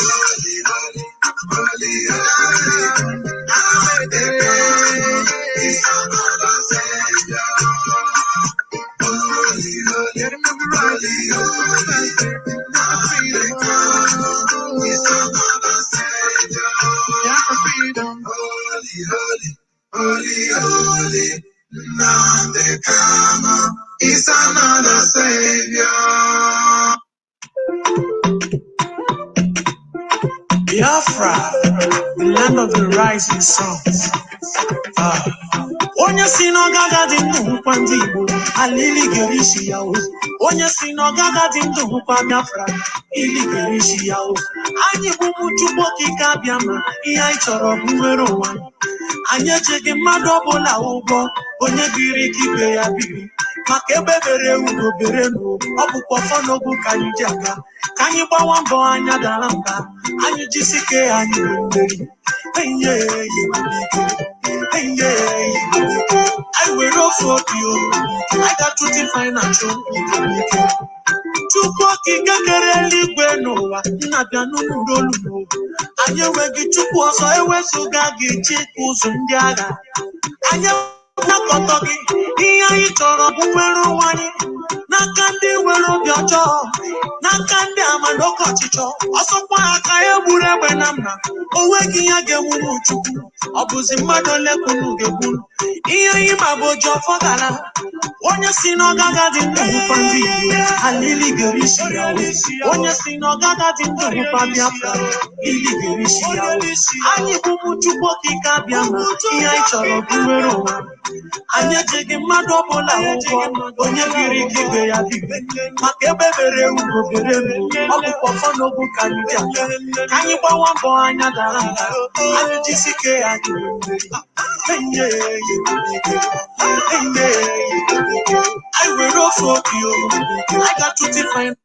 Holy, is another savior. Get him every right, freedom. Is another savior. Yeah, for freedom. Holy, Nnamdi Kanu is another savior. Biafra, the land of the rising suns. Onye si n'ọgaga dị ndụ hụkwa ndị Igbo, alili gere isi ya o. Onye si n'ọgaga dị ndụ hụkwa Biafra, ili gere isi ya o. Anyị bụ ụmụ Chukwu okike abịa ma ihe anyị chọrọ bụ nwere ụwa. Anyị echeghị mmadụ ọbụla ụgwọ, onye biri ka ibe ya biri. Maka ebe bere ugo bere n'o, ọ bụkwa ọfọ n'ogwu ka anyị ji aga. Ka anyị gbawa mbọ anya dara mba, anyị jisike anyị bụ mmeri. I will not for you. I got to define a true. Chukwu okike kere eluigwe n'ụwa, nnabịa n'ụlọ olu. Anyị enweghị Chukwu ọzọ ewezuga gị chịkwa ụzọ ndị agha. Anyị nakọtọ gị, ihe anyị chọrọ bụ nwere onwe anyị. N'aka ndị nwere obi ọjọọ, n'aka ndị ama n'oke ọchịchọ. Ọsọkwa aka egburu egbe na mma, o nweghị ya ga-enwuru Chukwu. Ọ bụzi mmadụ ole kwunu ga-ekwuru. Ihe anyị ma bụ oji ọfọ gara. Onye si n'ọgaga dị ndụ hụkwa ndị Igbo, alili gere isi ya o. Onye si n'ọgaga dị ndụ hụkwa Biafra, ili gere isi ya o. Anyị bụ ụmụ Chukwu okike abịa ma ihe anyị chọrọ bụ nwere ụwa. Anyị ejighị mmadụ ọbụla ụgwọ, onye biri ka ibe ya biri. Maka ebe bere ugo bere n'o, ọ bụkwa ọfọ n'ogwu ka anyị ji aga. Ka anyị gbawa mbọ anya dara mba, anyị jisike anyị bụ mmeri. I will not for you. I got to define.